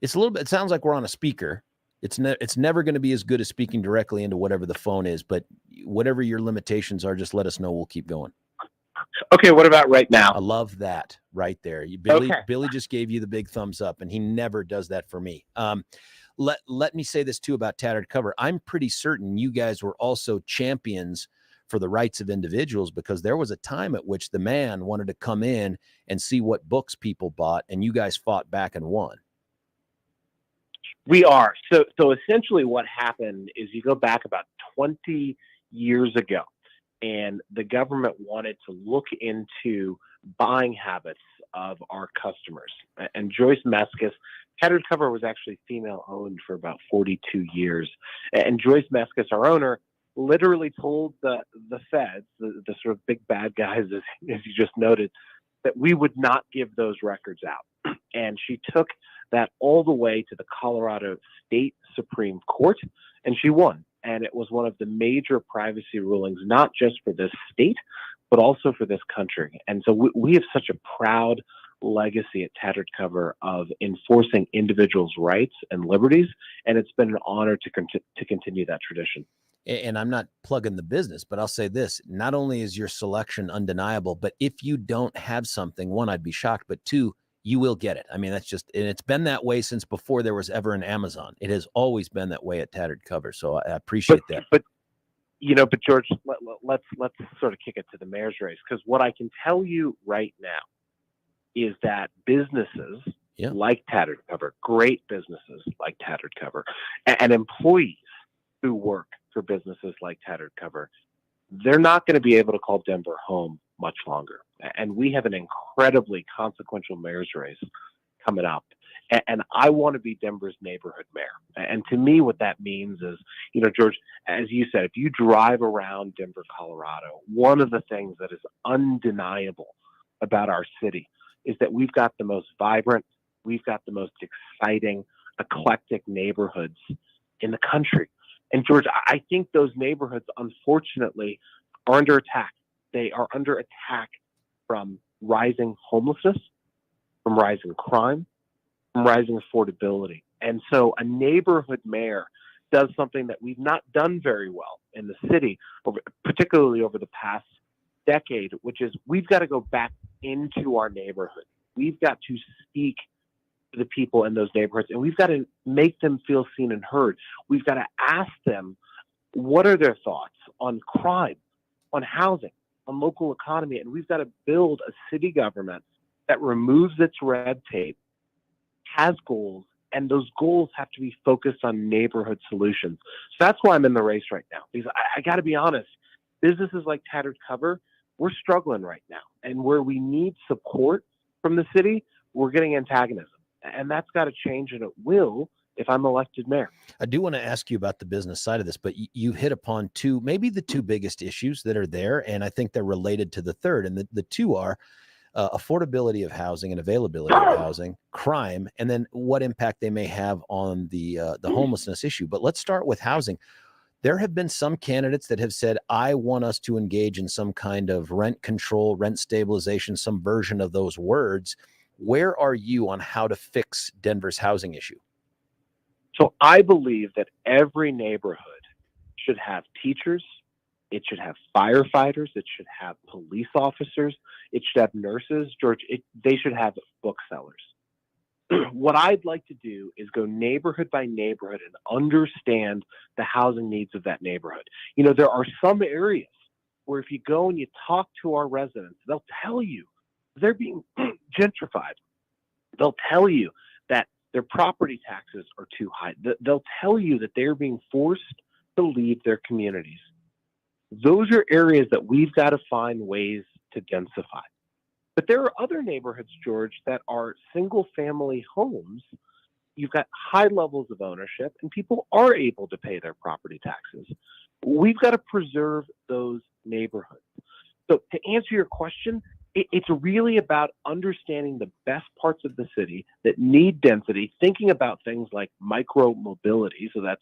It's a little bit. It sounds like we're on a speaker. It's never going to be as good as speaking directly into whatever the phone is, but whatever your limitations are, just let us know. We'll keep going. Okay, what about right now? I love that right there. Billy just gave you the big thumbs up, and he never does that for me. Let me say this too about Tattered Cover. I'm pretty certain you guys were also champions for the rights of individuals, because there was a time at which the man wanted to come in and see what books people bought, and you guys fought back and won. We are. So essentially what happened is you go back about 20 years ago, and the government wanted to look into buying habits of our customers. And Joyce Meskis, Tattered Cover was actually female-owned for about 42 years. And Joyce Meskis, our owner, literally told the feds, the sort of big bad guys, as you just noted, that we would not give those records out. And she took that all the way to the Colorado State Supreme Court, and she won. And it was one of the major privacy rulings, not just for this state, but also for this country. And so we have such a proud legacy at Tattered Cover of enforcing individuals' rights and liberties, and it's been an honor to continue that tradition. And I'm not plugging the business, but I'll say this: not only is your selection undeniable, but if you don't have something, one, I'd be shocked, but two, you will get it. I mean, that's just, and it's been that way since before there was ever an Amazon. It has always been that way at Tattered Cover. So I appreciate that. But George, let's sort of kick it to the mayor's race, because what I can tell you right now is that businesses like Tattered Cover, great businesses like Tattered Cover, and employees who work for businesses like Tattered Cover, they're not going to be able to call Denver home much longer. And we have an incredibly consequential mayor's race coming up. And I want to be Denver's neighborhood mayor. And to me, what that means is, George, as you said, if you drive around Denver, Colorado, one of the things that is undeniable about our city is that we've got the most vibrant, we've got the most exciting, eclectic neighborhoods in the country. And George, I think those neighborhoods, unfortunately, are under attack. They are under attack from rising homelessness, from rising crime, from rising affordability. And so a neighborhood mayor does something that we've not done very well in the city, particularly over the past decade, which is we've got to go back into our neighborhood. We've got to speak to the people in those neighborhoods, and we've got to make them feel seen and heard. We've got to ask them, what are their thoughts on crime, on housing, on local economy? And we've got to build a city government that removes its red tape, has goals, and those goals have to be focused on neighborhood solutions. So that's why I'm in the race right now, because I got to be honest, businesses like Tattered Cover, we're struggling right now. And where we need support from the city, we're getting antagonism. And that's got to change, and it will if I'm elected mayor. I do want to ask you about the business side of this, but you hit upon maybe the two biggest issues that are there, and I think they're related to the third. And the two are affordability of housing and availability of housing, crime, and then what impact they may have on the homelessness issue. But let's start with housing. There have been some candidates that have said, I want us to engage in some kind of rent control, rent stabilization, some version of those words. Where are you on how to fix Denver's housing issue? So I believe that every neighborhood should have teachers, it should have firefighters, it should have police officers, it should have nurses. George, they should have booksellers. What I'd like to do is go neighborhood by neighborhood and understand the housing needs of that neighborhood. There are some areas where if you go and you talk to our residents, they'll tell you they're being gentrified. They'll tell you that their property taxes are too high. They'll tell you that they're being forced to leave their communities. Those are areas that we've got to find ways to densify. But there are other neighborhoods, George, that are single-family homes. You've got high levels of ownership, and people are able to pay their property taxes. We've got to preserve those neighborhoods. So to answer your question, it's really about understanding the best parts of the city that need density, thinking about things like micro-mobility, so that's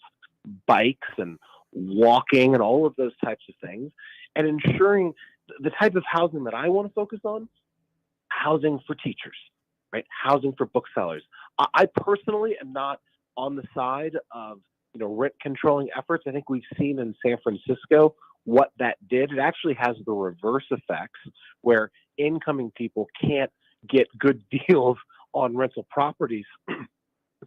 bikes and walking and all of those types of things, and ensuring the type of housing that I want to focus on, housing for teachers, right? Housing for booksellers. I personally am not on the side of rent controlling efforts. I think we've seen in San Francisco what that did. It actually has the reverse effects where incoming people can't get good deals on rental properties.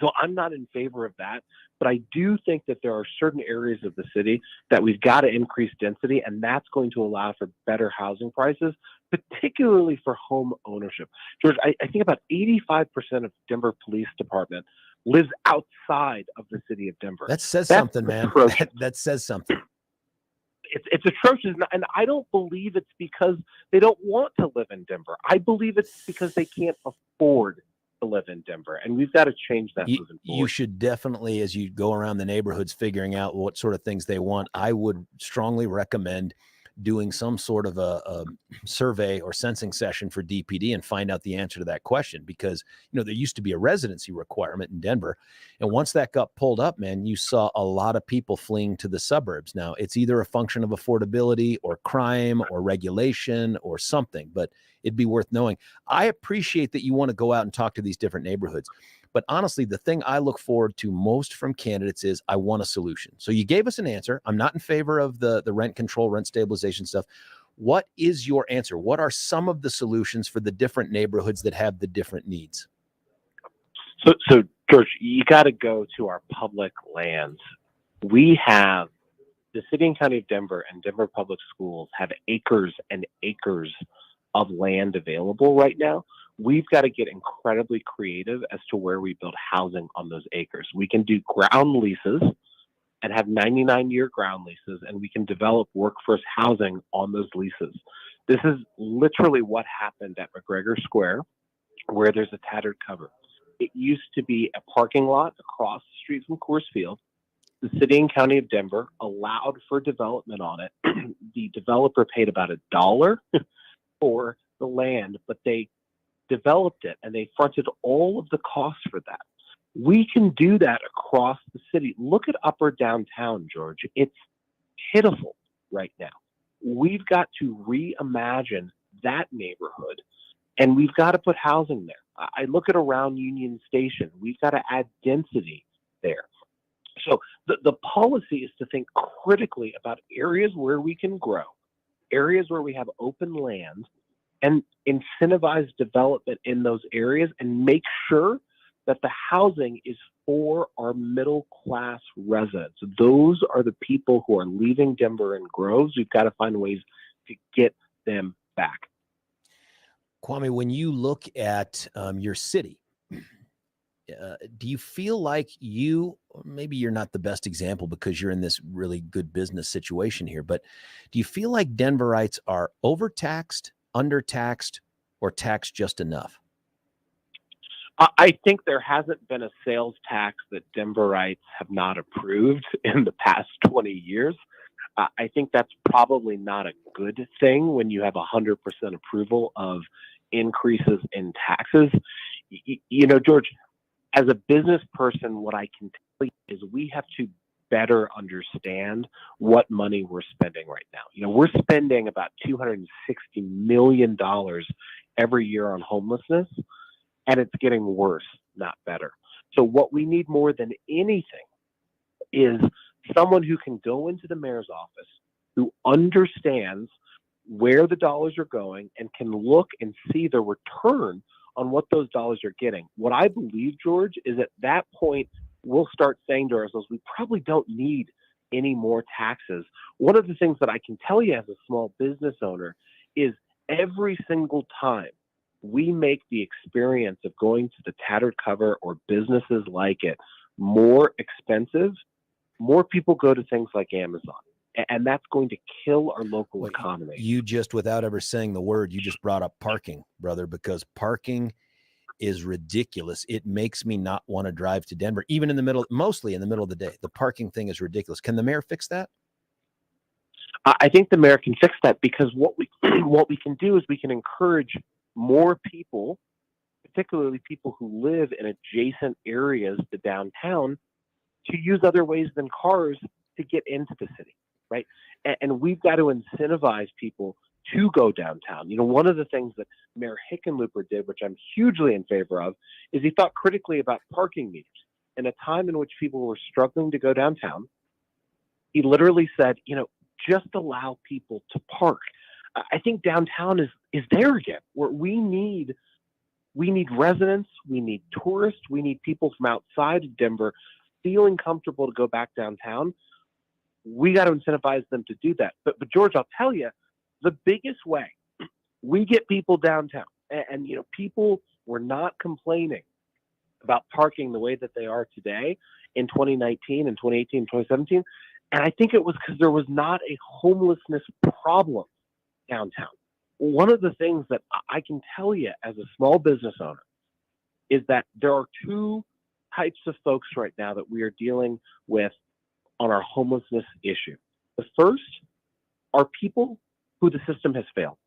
So I'm not in favor of that, but I do think that there are certain areas of the city that we've got to increase density, and that's going to allow for better housing prices, particularly for home ownership. George, I think about 85% of Denver Police Department lives outside of the city of Denver. That says something, man. That says something. It's atrocious, and I don't believe it's because they don't want to live in Denver. I believe it's because they can't afford to live in Denver, and we've got to change that moving forward. You should definitely, as you go around the neighborhoods figuring out what sort of things they want, I would strongly recommend doing some sort of a survey or sensing session for DPD and find out the answer to that question, because there used to be a residency requirement in Denver, and once that got pulled up, man, you saw a lot of people fleeing to the suburbs. Now it's either a function of affordability or crime or regulation or something, but it'd be worth knowing. I appreciate that you want to go out and talk to these different neighborhoods. But honestly, the thing I look forward to most from candidates is I want a solution. So you gave us an answer. I'm not in favor of the rent control, rent stabilization stuff. What is your answer? What are some of the solutions for the different neighborhoods that have the different needs? So George, you got to go to our public lands. We have the city and county of Denver and Denver Public Schools have acres and acres of land available right now. We've got to get incredibly creative as to where we build housing on those acres. We can do ground leases and have 99-year ground leases, and we can develop workforce housing on those leases. This is literally what happened at McGregor Square, where there's a Tattered Cover. It used to be a parking lot across the street from Coors Field. The city and county of Denver allowed for development on it. The developer paid about $1 for the land, but they developed it and they fronted all of the costs for that. We can do that across the city. Look at upper downtown, George. It's pitiful right now. We've got to reimagine that neighborhood, and we've got to put housing there. I look at around Union Station. We've got to add density there. So the policy is to think critically about areas where we can grow, areas where we have open land, and incentivize development in those areas and make sure that the housing is for our middle class residents. Those are the people who are leaving Denver in groves. We've got to find ways to get them back. Kwame, when you look at your city, do you feel like maybe you're not the best example because you're in this really good business situation here, but do you feel like Denverites are overtaxed, undertaxed, or taxed just enough? I think there hasn't been a sales tax that Denverites have not approved in the past 20 years. I think that's probably not a good thing when you have 100% approval of increases in taxes. George, as a business person, what I can tell you is we have to better understand what money we're spending right now. We're spending about $260 million every year on homelessness, and it's getting worse, not better. So what we need more than anything is someone who can go into the mayor's office, who understands where the dollars are going and can look and see the return on what those dollars are getting. What I believe, George, is at that point, we'll start saying to ourselves, we probably don't need any more taxes. One of the things that I can tell you as a small business owner is every single time we make the experience of going to the Tattered Cover or businesses like it more expensive, more people go to things like Amazon. And that's going to kill our local economy. You just, without ever saying the word, you just brought up parking, brother, because parking is ridiculous. It makes me not want to drive to Denver, even mostly in the middle of the day. The parking thing is ridiculous. Can the mayor fix that? I think the mayor can fix that, because what we can do is we can encourage more people, particularly people who live in adjacent areas to downtown, to use other ways than cars to get into the city. Right. And we've got to incentivize people to go downtown. One of the things that Mayor Hickenlooper did, which I'm hugely in favor of, is he thought critically about parking meters. In a time in which people were struggling to go downtown, he literally said, just allow people to park. I think downtown is there again, where we need residents, we need tourists, we need people from outside of Denver feeling comfortable to go back downtown. We got to incentivize them to do that. But George, I'll tell you, the biggest way we get people downtown, and people were not complaining about parking the way that they are today in 2019 and 2018, 2017. And I think it was because there was not a homelessness problem downtown. One of the things that I can tell you as a small business owner is that there are two types of folks right now that we are dealing with on our homelessness issue. The first are people who the system has failed.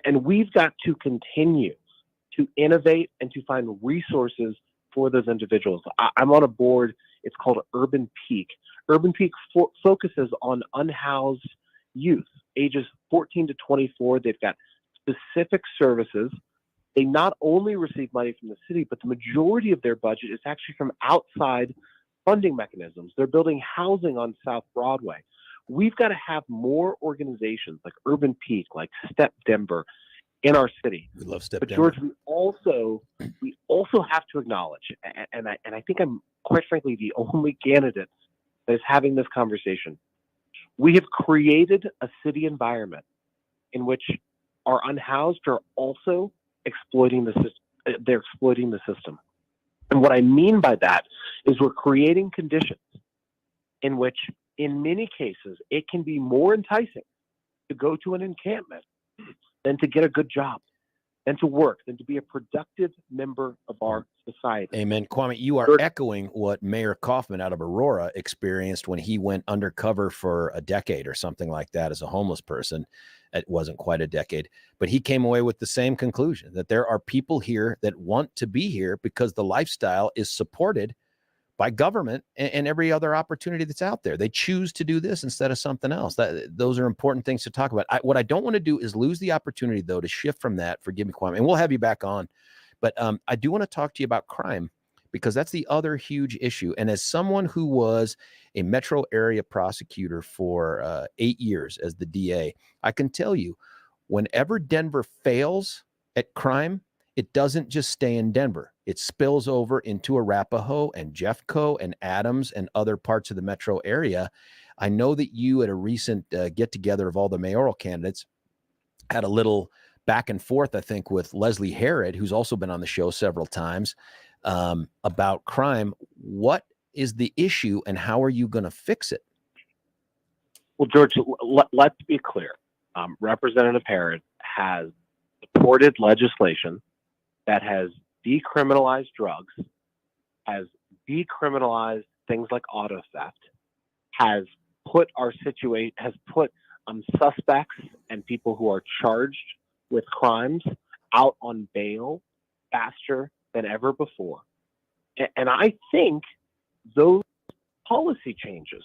And we've got to continue to innovate and to find resources for those individuals. I'm on a board, it's called Urban Peak. Urban Peak focuses on unhoused youth, ages 14 to 24. They've got specific services. They not only receive money from the city, but the majority of their budget is actually from outside funding mechanisms. They're building housing on South Broadway. We've got to have more organizations like Urban Peak, like Step Denver in our city. We love Step Denver. George, we also have to acknowledge, and I think I'm quite frankly the only candidate that is having this conversation. We have created a city environment in which our unhoused are also exploiting the system. They're exploiting the system. And what I mean by that is we're creating conditions in which, in many cases, it can be more enticing to go to an encampment than to get a good job, than to work, than to be a productive member of our society. Amen. Kwame, you are echoing what Mayor Kaufman out of Aurora experienced when he went undercover for a decade or something like that as a homeless person. It wasn't quite a decade, but he came away with the same conclusion, that there are people here that want to be here because the lifestyle is supported by government and every other opportunity that's out there. They choose to do this instead of something else. Those are important things to talk about. What I don't want to do is lose the opportunity, though, to shift from that. Forgive me, Kwame, and we'll have you back on. But I do want to talk to you about crime, because that's the other huge issue. And as someone who was a metro area prosecutor for 8 years as the DA, I can tell you, whenever Denver fails at crime, it doesn't just stay in Denver. It spills over into Arapahoe and Jeffco and Adams and other parts of the metro area. I know that you, at a recent get-together of all the mayoral candidates, had a little back and forth, I think, with Leslie Herod, who's also been on the show several times, about crime. What is the issue, and how are you going to fix it? Well, George, let's be clear. Representative Herod has supported legislation that has decriminalized drugs, has decriminalized things like auto theft, has put suspects and people who are charged with crimes out on bail faster than ever before. And I think those policy changes,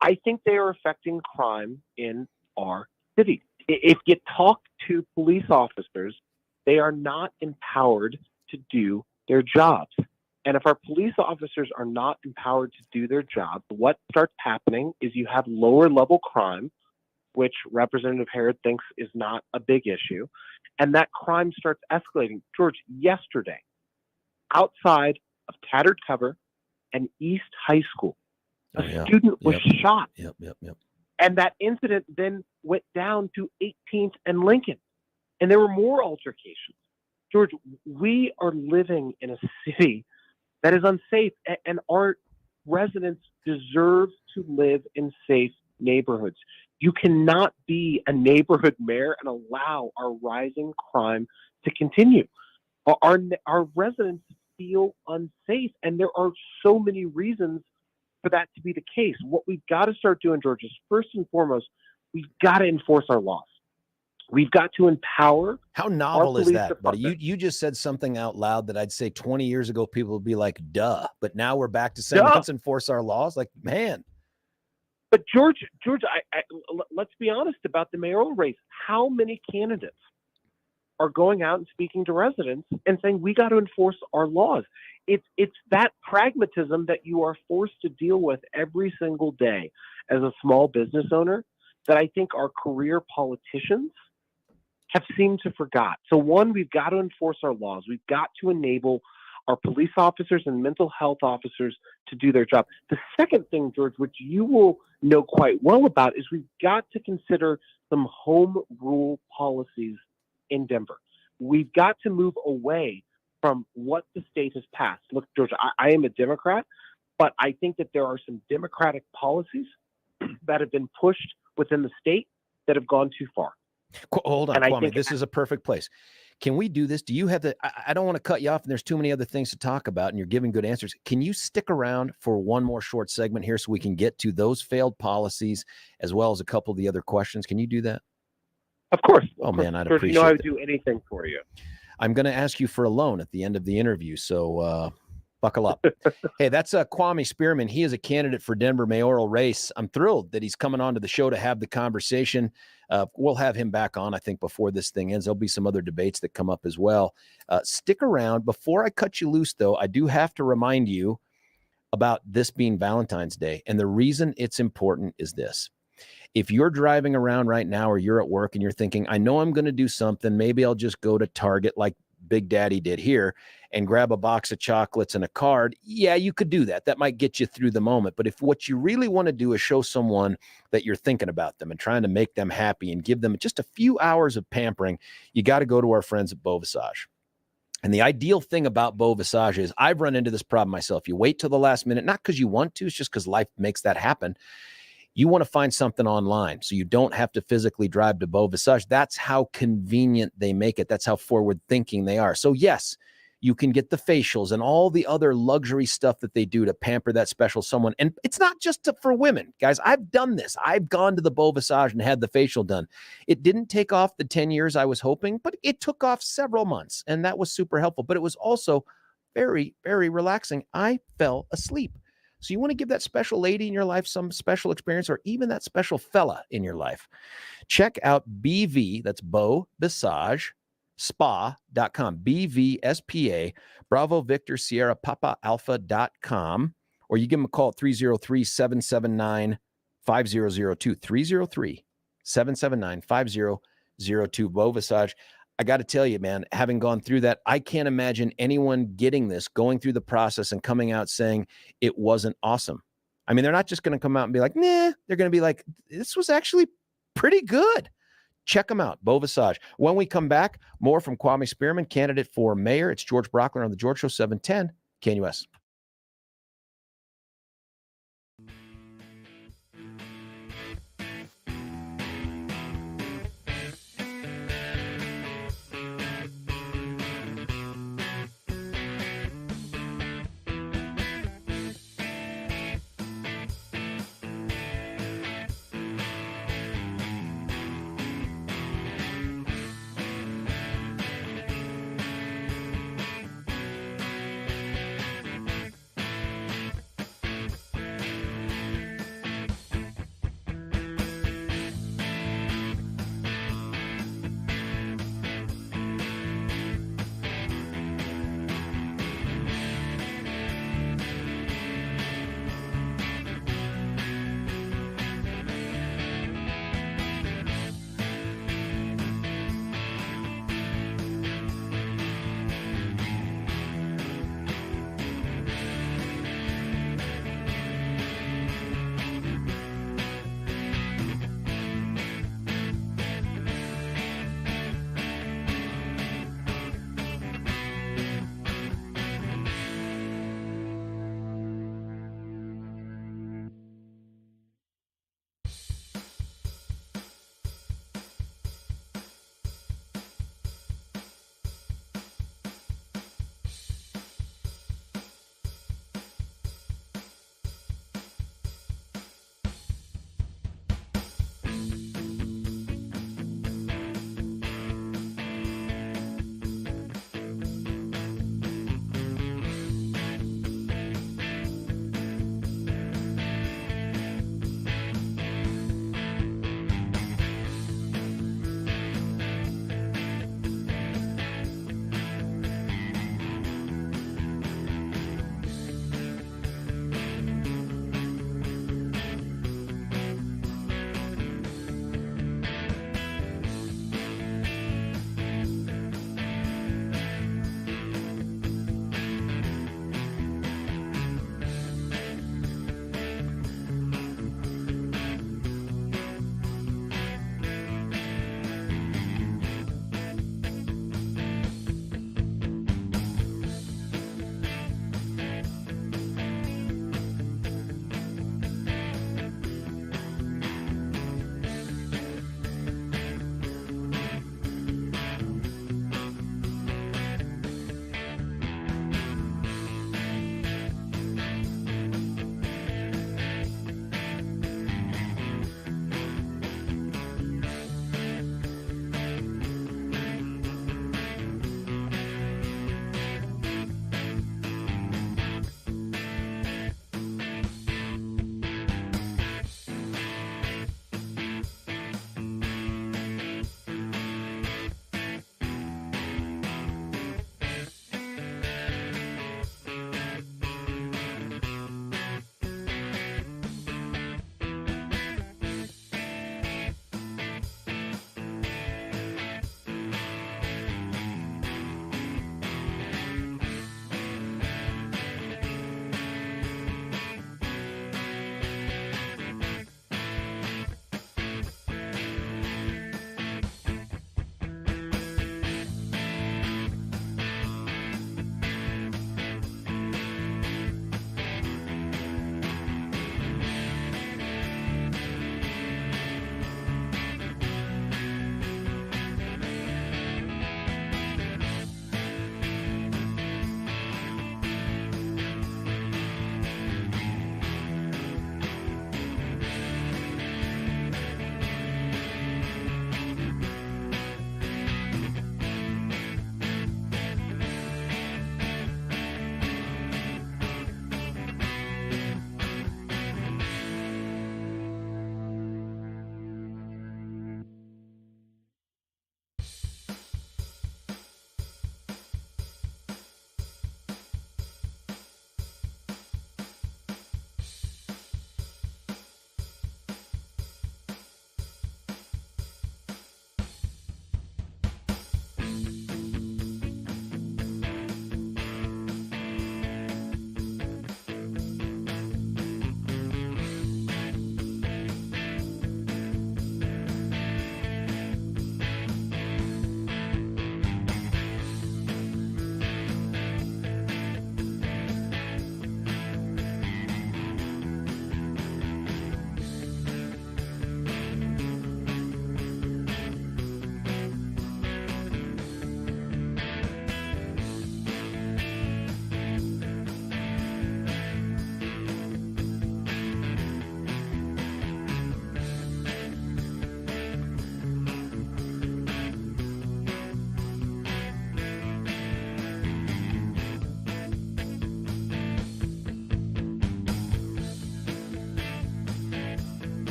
I think they are affecting crime in our city. If you talk to police officers, they are not empowered to do their jobs. And if our police officers are not empowered to do their job, what starts happening is you have lower level crime, which Representative Herod thinks is not a big issue. And that crime starts escalating. George, yesterday, outside of Tattered Cover and East High School, a student was shot. And that incident then went down to 18th and Lincoln. And there were more altercations. George, we are living in a city that is unsafe, and our residents deserve to live in safe neighborhoods. You cannot be a neighborhood mayor and allow our rising crime to continue. Our residents feel unsafe, and there are so many reasons for that to be the case. What we've got to start doing, George, is first and foremost, we've got to enforce our laws. We've got to empower. How novel is that, buddy? You just said something out loud that I'd say 20 years ago people would be like, duh. But now we're back to saying, let's enforce our laws. Like, man. But George, let's be honest about the mayoral race. How many candidates are going out and speaking to residents and saying, we got to enforce our laws? It's that pragmatism that you are forced to deal with every single day as a small business owner that I think our career politicians have seemed to forgot. So one, we've got to enforce our laws. We've got to enable our police officers and mental health officers to do their job. The second thing, George, which you will know quite well about, is we've got to consider some home rule policies in Denver. We've got to move away from what the state has passed. Look, George, I am a Democrat, But I think that there are some Democratic policies that have been pushed within the state that have gone too far. Hold on, Kwame. This is a perfect place. Can we do this? Do you have the, I don't want to cut you off, and there's too many other things to talk about, and you're giving good answers. Can you stick around for one more short segment here so we can get to those failed policies as well as a couple of the other questions? Can you do that? Of course. Oh, man, I'd George, appreciate it. You know I would do anything for you. I'm going to ask you for a loan at the end of the interview, so buckle up. Hey, that's Kwame Spearman. He is a candidate for Denver mayoral race. I'm thrilled that he's coming on to the show to have the conversation. We'll have him back on, I think, before this thing ends. There'll be some other debates that come up as well. Stick around. Before I cut you loose, though, I do have to remind you about this being Valentine's Day. And the reason it's important is this. If you're driving around right now or you're at work and you're thinking, I know I'm going to do something, maybe I'll just go to Target like Big Daddy did here and grab a box of chocolates and a card. Yeah, you could do that. That might get you through the moment. But if what you really want to do is show someone that you're thinking about them and trying to make them happy and give them just a few hours of pampering, you got to go to our friends at Beau Visage. And the ideal thing about Beau Visage is I've run into this problem myself. You wait till the last minute, not because you want to, it's just because life makes that happen. You want to find something online so you don't have to physically drive to Beau Visage. That's how convenient they make it. That's how forward thinking they are. So yes, you can get the facials and all the other luxury stuff that they do to pamper that special someone. And it's not just for women, guys. I've done this. I've gone to the Beau Visage and had the facial done. It didn't take off the 10 years I was hoping, but it took off several months, and that was super helpful. But it was also very, very relaxing. I fell asleep. So you want to give that special lady in your life some special experience, or even that special fella in your life. Check out BV, that's Beau Visage Spa.com, BVSPA, Bravo Victor Sierra Papa Alpha.com, or you give them a call at 303-779-5002, 303-779-5002, Beau Visage. I got to tell you, man, having gone through that, I can't imagine anyone getting this, going through the process and coming out saying it wasn't awesome. I mean, they're not just going to come out and be like, nah, they're going to be like, this was actually pretty good. Check them out, Beau Visage. When we come back, more from Kwame Spearman, candidate for mayor. It's George Brockler on The George Show, 710 KNUS.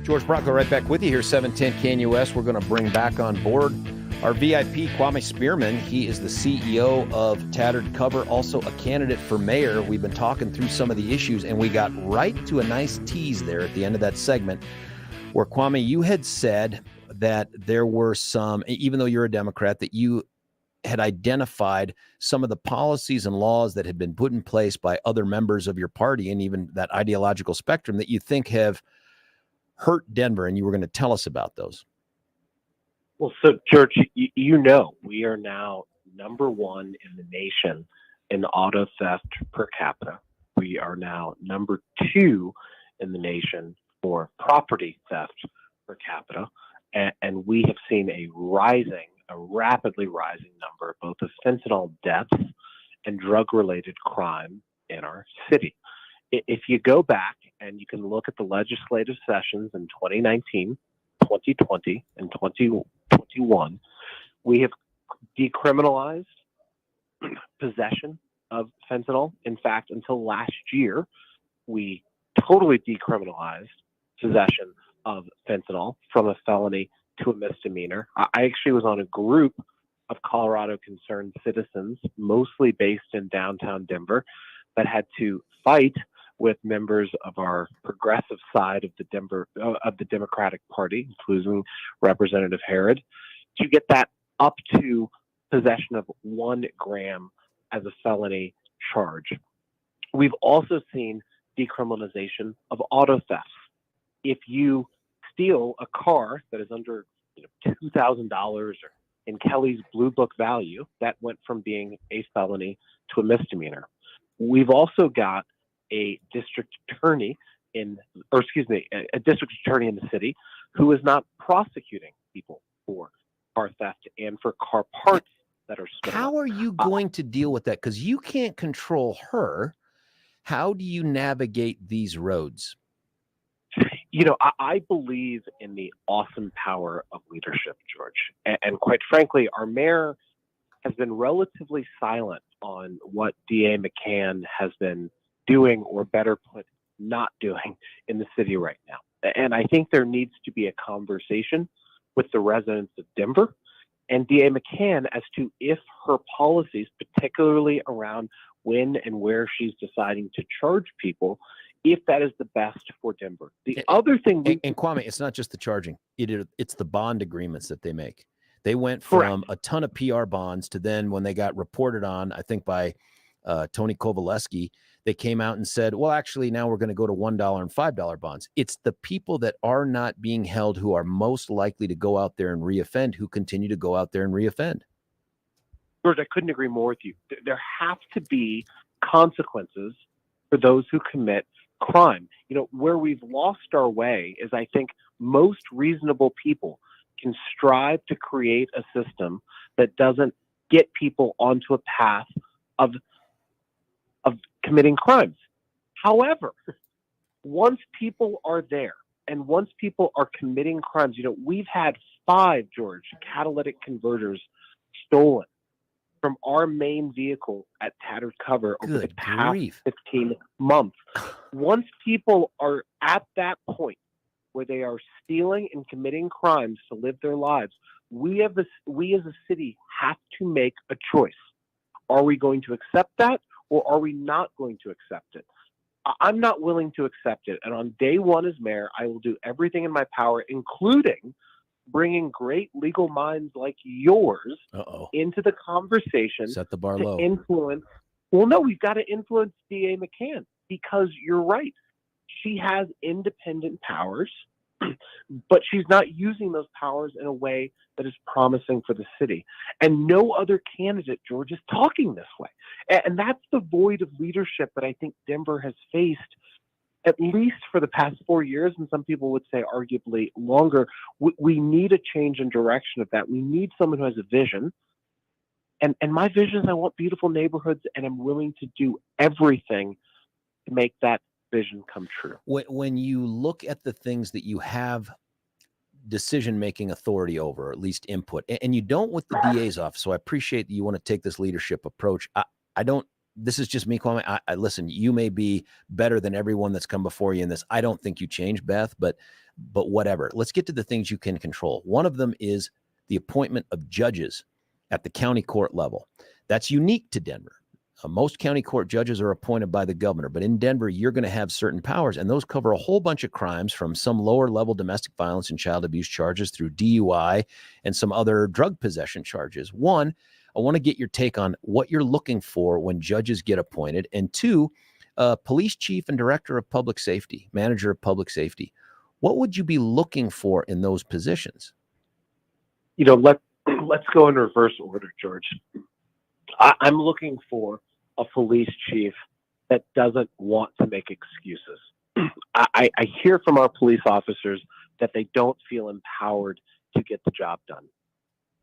George Bronco right back with you here, 710 KNUS. We're going to bring back on board our VIP, Kwame Spearman. He is the CEO of Tattered Cover, also a candidate for mayor. We've been talking through some of the issues, and we got right to a nice tease there at the end of that segment where, Kwame, you had said that there were some, even though you're a Democrat, that you had identified some of the policies and laws that had been put in place by other members of your party and even that ideological spectrum that you think have hurt Denver, and you were going to tell us about those. Well, so George, you know, we are now number one in the nation in auto theft per capita. We are now number two in the nation for property theft per capita. And we have seen a rapidly rising number both of fentanyl deaths and drug-related crime in our city. If you go back and you can look at the legislative sessions in 2019, 2020, and 2021, we have decriminalized possession of fentanyl. In fact, until last year, we totally decriminalized possession of fentanyl from a felony to a misdemeanor. I actually was on a group of Colorado concerned citizens, mostly based in downtown Denver, that had to fight with members of our progressive side of the Democratic Party, including Representative Herod, to get that up to possession of 1 gram as a felony charge. We've also seen decriminalization of auto theft. If you steal a car that is under $2,000 or in Kelly's Blue Book value, that went from being a felony to a misdemeanor. We've also got a district attorney in the city who is not prosecuting people for car theft and for car parts that are stolen. How are you going to deal with that? Because you can't control her. How do you navigate these roads? You know, I believe in the awesome power of leadership, George. And quite frankly, our mayor has been relatively silent on what DA McCann has been doing, or better put, not doing in the city right now. And I think there needs to be a conversation with the residents of Denver and DA McCann as to if her policies, particularly around when and where she's deciding to charge people, if that is the best for Denver. The other thing... And Kwame, it's not just the charging. It's the bond agreements that they make. They went from a ton of PR bonds to then when they got reported on, I think by Tony Kovaleski, they came out and said, well, actually, now we're going to go to $1 and $5 bonds. It's the people that are not being held who are most likely to go out there and reoffend who continue to go out there and reoffend. George, I couldn't agree more with you. There have to be consequences for those who commit crime. You know, where we've lost our way is, I think, most reasonable people can strive to create a system that doesn't get people onto a path of committing crimes. However, once people are there and once people are committing crimes, you know, we've had 5, George, catalytic converters stolen from our main vehicle at Tattered Cover over the past 15 months. Once people are at that point where they are stealing and committing crimes to live their lives, we as a city have to make a choice. Are we going to accept that, or are we not going to accept it? I'm not willing to accept it. And on day one as mayor, I will do everything in my power, including bringing great legal minds like yours into the conversation. Set the bar low. Influence. Well, no, we've got to influence DA McCann, because you're right. She has independent powers, but she's not using those powers in a way that is promising for the city. And no other candidate, George, is talking this way. And that's the void of leadership that I think Denver has faced, at least for the past 4 years, and some people would say arguably longer. We need a change in direction of that. We need someone who has a vision. And my vision is I want beautiful neighborhoods, and I'm willing to do everything to make that vision come true. When you look at the things that you have decision-making authority over, or at least input, and you don't with the DA's office, so I appreciate that you want to take this leadership approach. I don't this is just me, Kwame. I listen, you may be better than everyone that's come before you in this. I don't think you change, Beth, but whatever. Let's get to the things you can control. One of them is the appointment of judges at the county court level. That's unique to Denver. Most county court judges are appointed by the governor, but in Denver, you're going to have certain powers, and those cover a whole bunch of crimes, from some lower level domestic violence and child abuse charges through DUI and some other drug possession charges. One, I want to get your take on what you're looking for when judges get appointed. And two, police chief and director of public safety, manager of public safety. What would you be looking for in those positions? Let's go in reverse order, George. I'm looking for a police chief that doesn't want to make excuses. I hear from our police officers that they don't feel empowered to get the job done.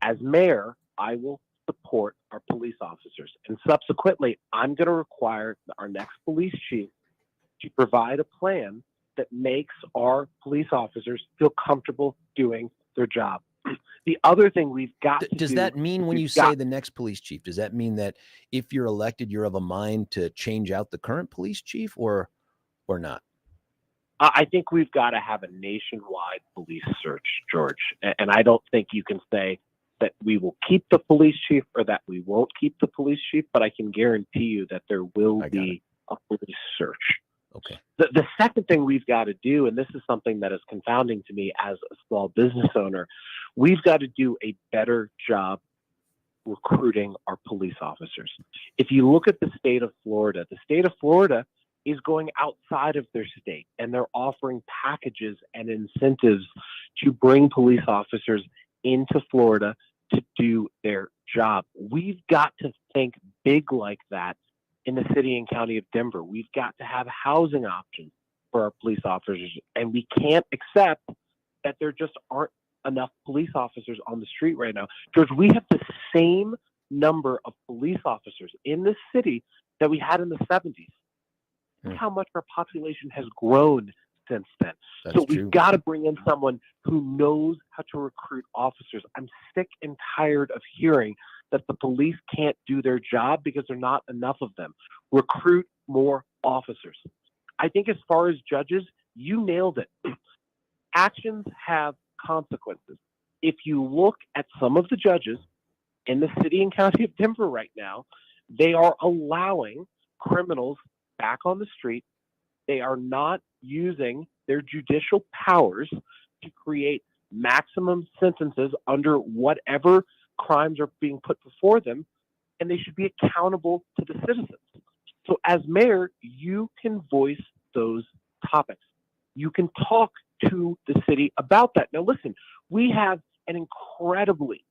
As mayor, I will support our police officers. And subsequently, I'm going to require our next police chief to provide a plan that makes our police officers feel comfortable doing their job. The other thing we've got to do... Does that mean when you say the next police chief, does that mean that if you're elected, you're of a mind to change out the current police chief or not? I think we've got to have a nationwide police search, George. And I don't think you can say that we will keep the police chief or that we won't keep the police chief, but I can guarantee you that there will be a police search. Okay. The second thing we've got to do, and this is something that is confounding to me as a small business owner, we've got to do a better job recruiting our police officers. If you look at the state of Florida is going outside of their state, and they're offering packages and incentives to bring police officers into Florida to do their job. We've got to think big like that in the city and county of Denver. We've got to have housing options for our police officers, and we can't accept that there just aren't enough police officers on the street right now. George, we have the same number of police officers in this city that we had in the 70s. Look how much our population has grown since then. That's so we've got to bring in someone who knows how to recruit officers. I'm sick and tired of hearing that the police can't do their job because there are not enough of them. Recruit more officers. I think as far as judges, you nailed it. Actions have consequences. If you look at some of the judges in the city and county of Denver right now, they are allowing criminals back on the street. They are not using their judicial powers to create maximum sentences under whatever crimes are being put before them, and they should be accountable to the citizens. So as mayor, you can voice those topics. You can talk to the city about that. Now listen, we have an incredibly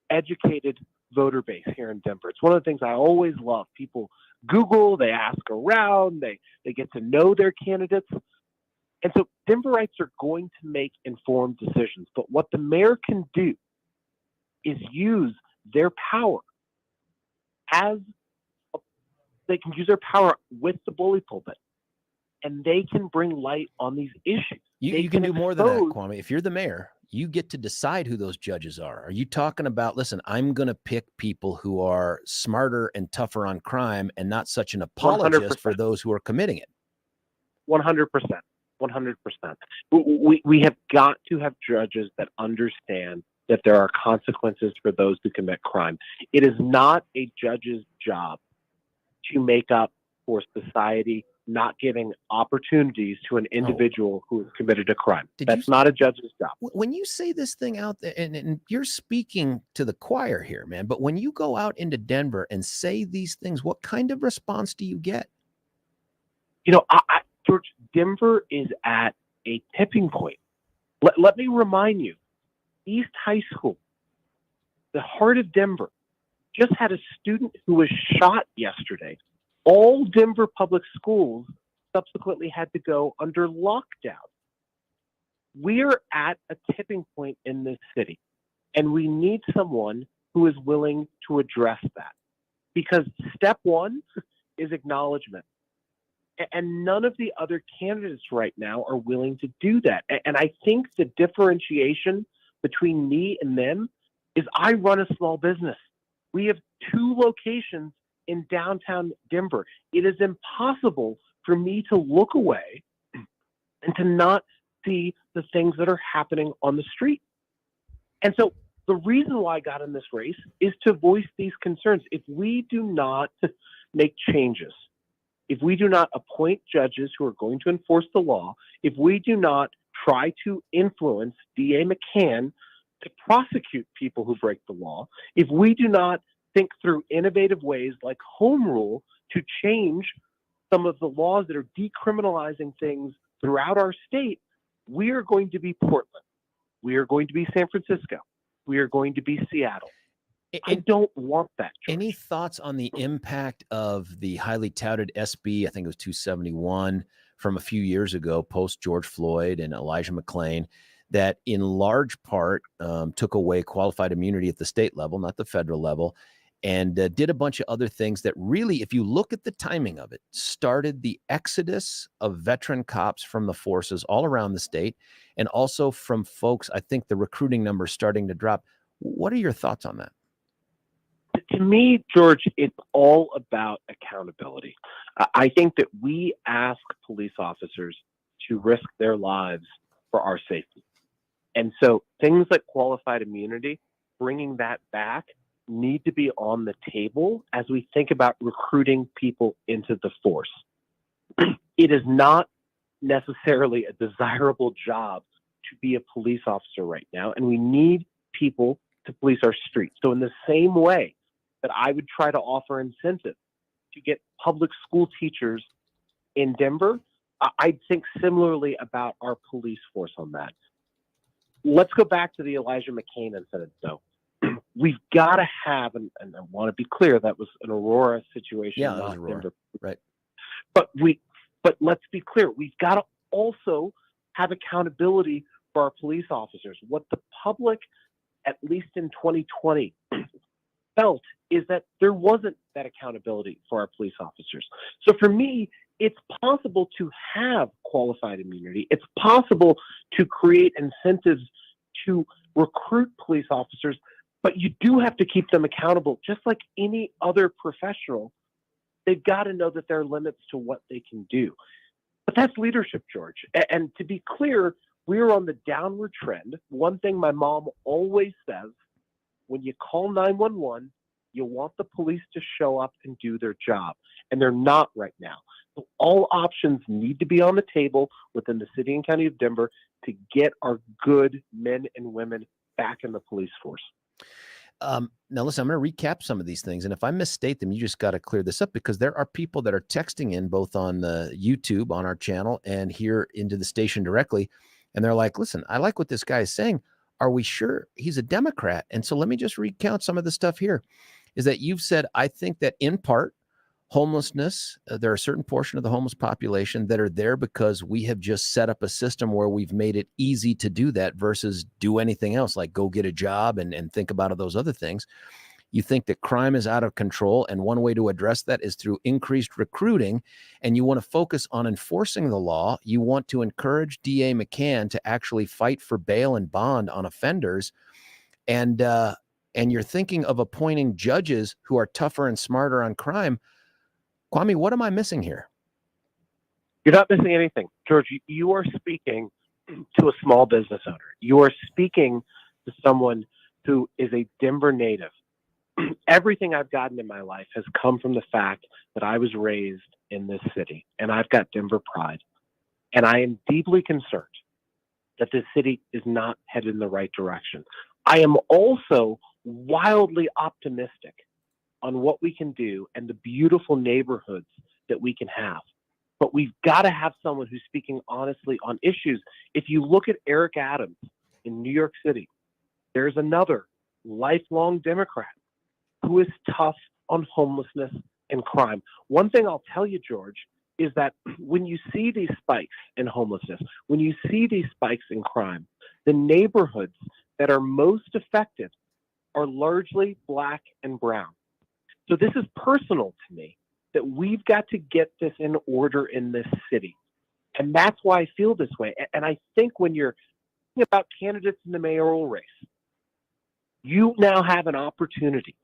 educated voter base here in Denver. It's one of the things I always love. People Google, they ask around, they get to know their candidates. And so Denverites are going to make informed decisions. But what the mayor can do is use their power they can use their power with the bully pulpit, and they can bring light on these issues. You can do more than that, Kwame. If you're the mayor, you get to decide who those judges are. Are you talking about, listen, I'm going to pick people who are smarter and tougher on crime and not such an apologist 100%. for those who are committing it? 100%. 100%. We have got to have judges that understand that there are consequences for those who commit crime. It is not a judge's job to make up for society not giving opportunities to an individual who has committed a crime. That's not a judge's job. When you say this thing out there, and you're speaking to the choir here, man, but when you go out into Denver and say these things, what kind of response do you get? George, Denver is at a tipping point. Let me remind you, East High School, the heart of Denver, just had a student who was shot yesterday. All Denver public schools subsequently had to go under lockdown. We're at a tipping point in this city, and we need someone who is willing to address that. Because step one is acknowledgement. And none of the other candidates right now are willing to do that. And I think the differentiation between me and them is I run a small business. We have 2 locations in downtown Denver. It is impossible for me to look away and to not see the things that are happening on the street. And so the reason why I got in this race is to voice these concerns. If we do not make changes, if we do not appoint judges who are going to enforce the law, if we do not try to influence DA McCann to prosecute people who break the law, if we do not think through innovative ways like home rule to change some of the laws that are decriminalizing things throughout our state, we are going to be Portland. We are going to be San Francisco. We are going to be Seattle. I don't want that, George. Any thoughts on the impact of the highly touted SB, I think it was 271, from a few years ago, post George Floyd and Elijah McClain, that in large part took away qualified immunity at the state level, not the federal level, and did a bunch of other things that really, if you look at the timing of it, started the exodus of veteran cops from the forces all around the state, and also from folks, I think the recruiting numbers starting to drop. What are your thoughts on that? To me, George, it's all about accountability. I think that we ask police officers to risk their lives for our safety. And so things like qualified immunity, bringing that back, need to be on the table as we think about recruiting people into the force. It is not necessarily a desirable job to be a police officer right now, and we need people to police our streets. So in the same way that I would try to offer incentives to get public school teachers in Denver, I think similarly about our police force on that. Let's go back to the Elijah McClain incident, though. We've got to have, and I want to be clear, that was an Aurora situation, yeah, not Aurora. Denver. Right. But let's be clear, we've got to also have accountability for our police officers. What the public, at least in 2020, felt is that there wasn't that accountability for our police officers. So for me, it's possible to have qualified immunity. It's possible to create incentives to recruit police officers, but you do have to keep them accountable. Just like any other professional, they've got to know that there are limits to what they can do. But that's leadership, George. And to be clear, we're on the downward trend. One thing my mom always says, when you call 911, you want the police to show up and do their job. And they're not right now. So all options need to be on the table within the city and county of Denver to get our good men and women back in the police force. Now, listen, I'm going to recap some of these things. And if I misstate them, you just got to clear this up, because there are people that are texting in both on the YouTube on our channel and here into the station directly. And they're like, listen, I like what this guy is saying. Are we sure he's a Democrat? And so let me just recount some of the stuff here. Is that you've said, I think that in part, homelessness, there are a certain portion of the homeless population that are there because we have just set up a system where we've made it easy to do that versus do anything else, like go get a job and think about those other things. You think that crime is out of control, and one way to address that is through increased recruiting, and you want to focus on enforcing the law. You want to encourage DA McCann to actually fight for bail and bond on offenders, and you're thinking of appointing judges who are tougher and smarter on crime. Kwame, what am I missing here? You're not missing anything. George, you are speaking to a small business owner. You are speaking to someone who is a Denver native. Everything I've gotten in my life has come from the fact that I was raised in this city, and I've got Denver pride. And I am deeply concerned that this city is not headed in the right direction. I am also wildly optimistic on what we can do and the beautiful neighborhoods that we can have. But we've got to have someone who's speaking honestly on issues. If you look at Eric Adams in New York City, there's another lifelong Democrat who is tough on homelessness and crime. One thing I'll tell you, George, is that when you see these spikes in homelessness, when you see these spikes in crime, the neighborhoods that are most affected are largely Black and brown. So this is personal to me, that we've got to get this in order in this city. And that's why I feel this way. And I think when you're thinking about candidates in the mayoral race, You now have an opportunity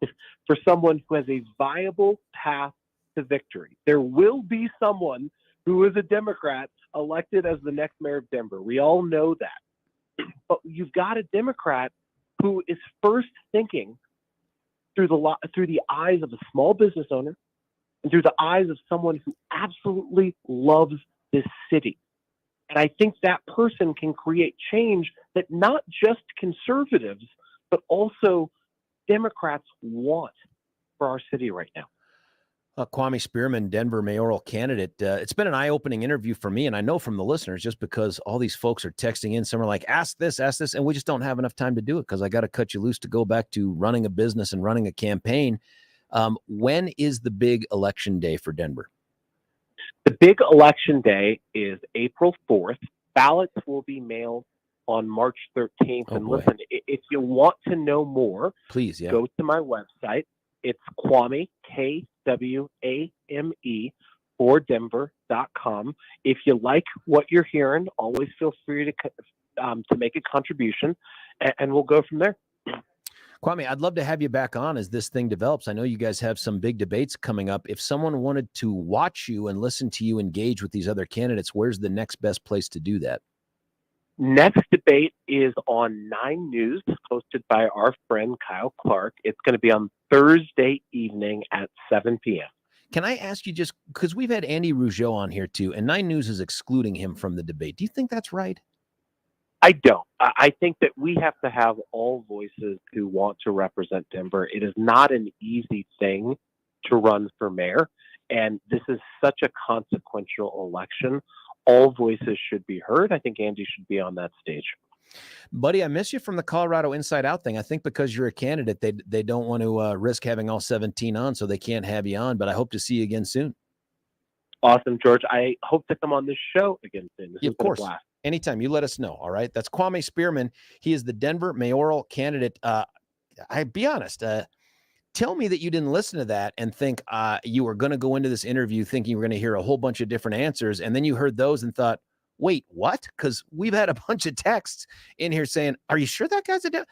for someone who has a viable path to victory. There will be someone who is a Democrat elected as the next mayor of Denver. We all know that. But you've got a Democrat who is first thinking through the eyes of a small business owner and through the eyes of someone who absolutely loves this city. And I think that person can create change that not just conservatives, but also Democrats want for our city right now. Kwame Spearman, Denver mayoral candidate. It's been an eye-opening interview for me, and I know from the listeners, just because all these folks are texting in. Some are like, ask this, and we just don't have enough time to do it because I got to cut you loose to go back to running a business and running a campaign. When is the big election day for Denver? The big election day is April 4th. Ballots will be mailed on March 13th. Oh, and boy. Listen, if you want to know more, please, go to my website. It's Kwame, Kwame, for Denver.com. If you like what you're hearing, always feel free to make a contribution, and we'll go from there. Kwame, I'd love to have you back on as this thing develops. I know you guys have some big debates coming up. If someone wanted to watch you and listen to you engage with these other candidates, where's the next best place to do that? Next debate is on 9 News, hosted by our friend Kyle Clark. It's going to be on Thursday evening at 7 p.m. Can I ask you, just because we've had Andy Rougeau on here too, and 9 News is excluding him from the debate. Do you think that's right? I don't. I think that we have to have all voices who want to represent Denver. It is not an easy thing to run for mayor, and this is such a consequential election. All voices should be heard. I think Andy should be on that stage. Buddy, I miss you from the Colorado Inside Out thing. I think because you're a candidate, they don't want to risk having all 17 on, so they can't have you on, but I hope to see you again soon. Awesome, George. I hope to come on this show again soon. This of course. Anytime, you let us know, all right? That's Kwame Spearman. He is the Denver mayoral candidate. I'd be honest, tell me that you didn't listen to that and think you were going to go into this interview thinking you were going to hear a whole bunch of different answers, and then you heard those and thought, wait, what? Because we've had a bunch of texts in here saying, are you sure that guy's a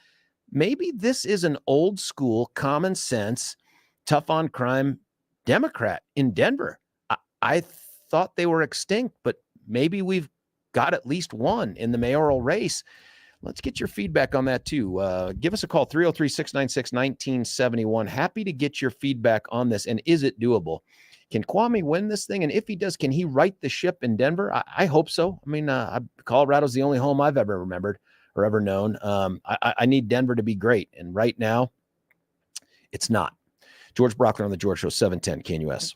maybe this is an old school, common sense, tough on crime Democrat in Denver. I thought they were extinct, but maybe we've got at least one in the mayoral race. Let's get your feedback on that too. Give us a call, 303-696-1971. Happy to get your feedback on this. And is it doable? Can Kwame win this thing? And if he does, can he right the ship in Denver? I hope so. I mean, Colorado's the only home I've ever remembered or ever known. I need Denver to be great. And right now, it's not. George Brockler on The George Show, 710 KNUS.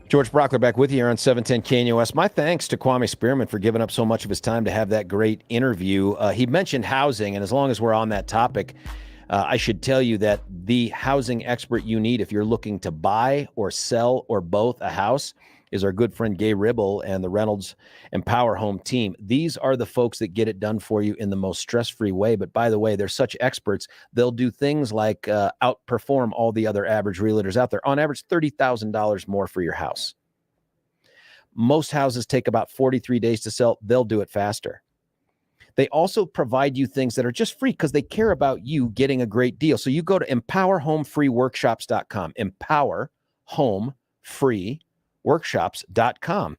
George Brockler back with you here on 710 KNUS. My thanks to Kwame Spearman for giving up so much of his time to have that great interview. He mentioned housing, and as long as we're on that topic, I should tell you that the housing expert you need if you're looking to buy or sell or both a house is our good friend Gay Ribble and the Reynolds Empower Home team. These are the folks that get it done for you in the most stress-free way. But by the way, they're such experts. They'll do things like outperform all the other average realtors out there. On average, $30,000 more for your house. Most houses take about 43 days to sell. They'll do it faster. They also provide you things that are just free because they care about you getting a great deal. So you go to empowerhomefreeworkshops.com, empowerhomefreeworkshops.com,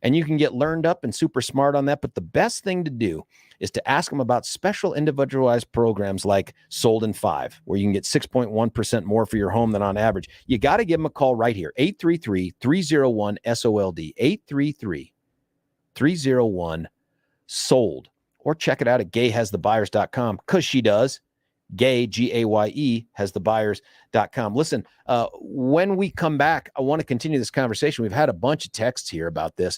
and you can get learned up and super smart on that. But the best thing to do is to ask them about special individualized programs like Sold in 5, where you can get 6.1% more for your home than on average. You got to give them a call right here, 833-301-SOLD, 833-301-SOLD. Or check it out at gayhasthebuyers.com, because she does. Gay, G-A-Y-E, hasthebuyers.com. Listen, when we come back, I want to continue this conversation. We've had a bunch of texts here about this.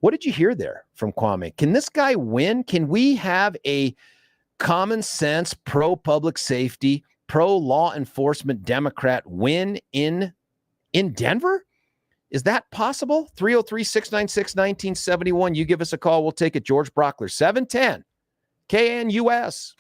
What did you hear there from Kwame? Can this guy win? Can we have a common sense, pro-public safety, pro-law enforcement Democrat win in Denver? Is that possible? 303-696-1971. You give us a call. We'll take it. George Brockler, 710 KNUS.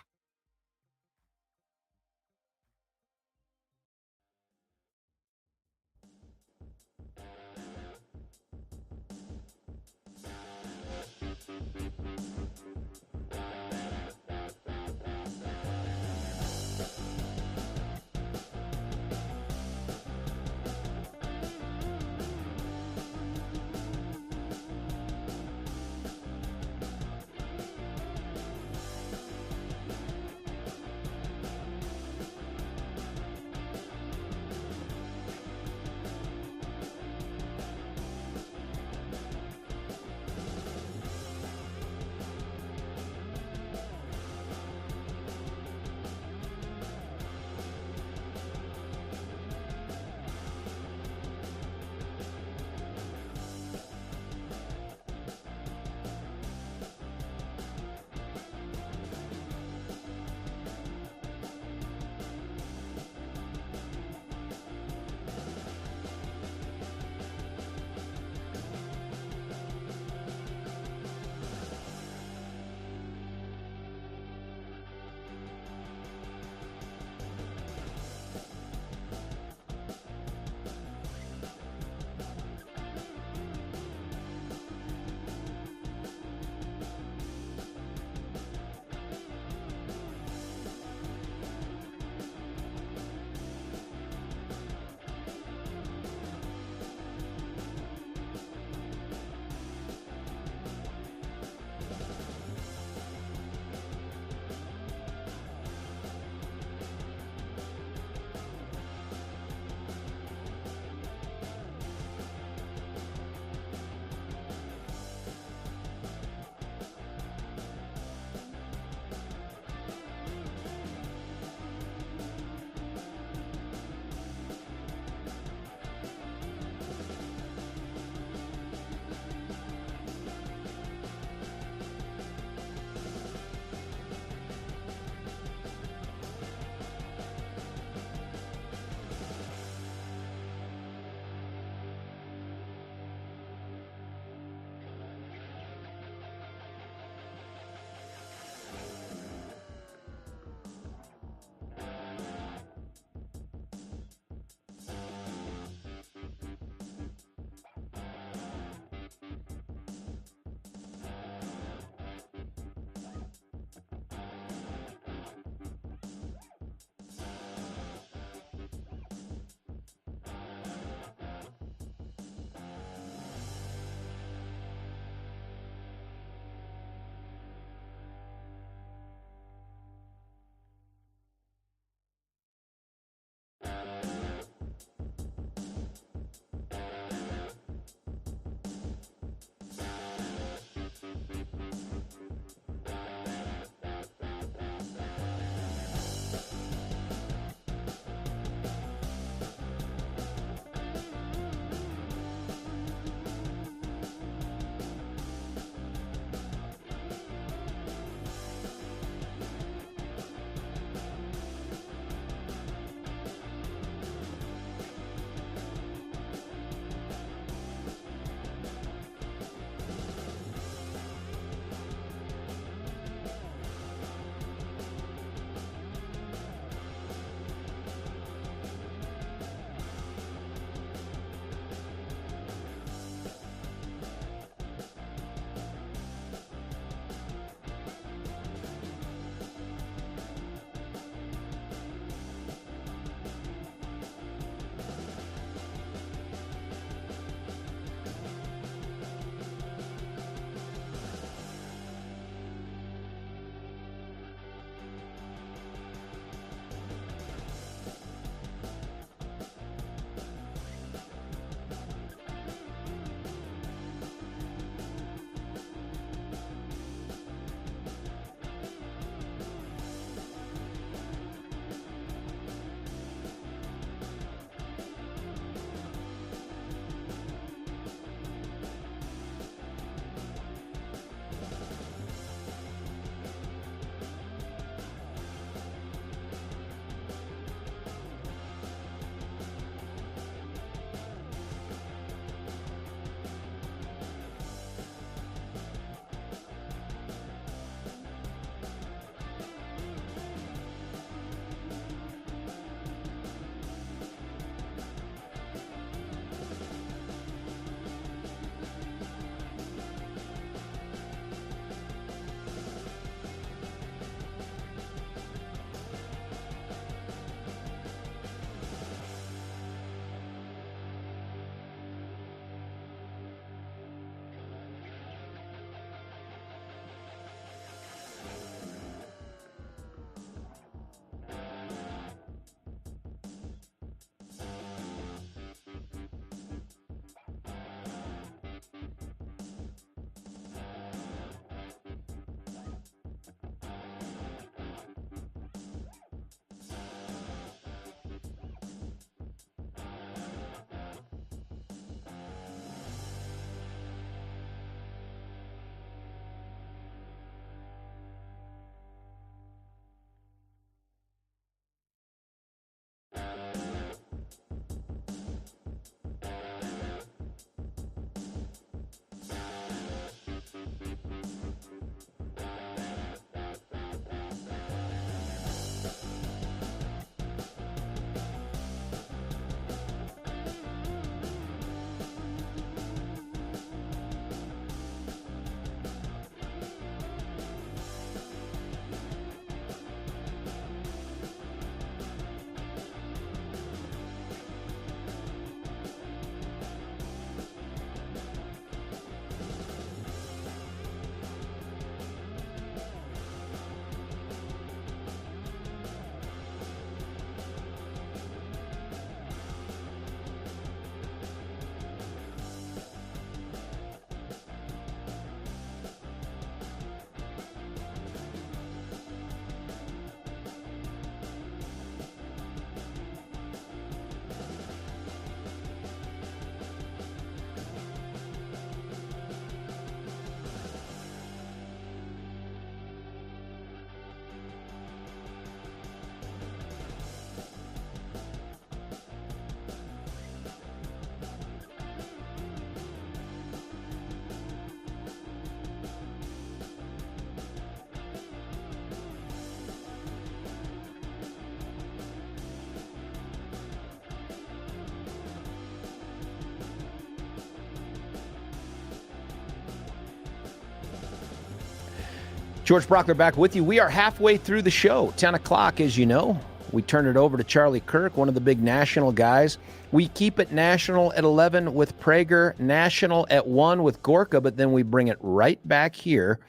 George Brockler back with you. We are halfway through the show. 10 o'clock, as you know. We turn it over to Charlie Kirk, one of the big national guys. We keep it national at 11 with Prager, national at 1 with Gorka, but then we bring it right back here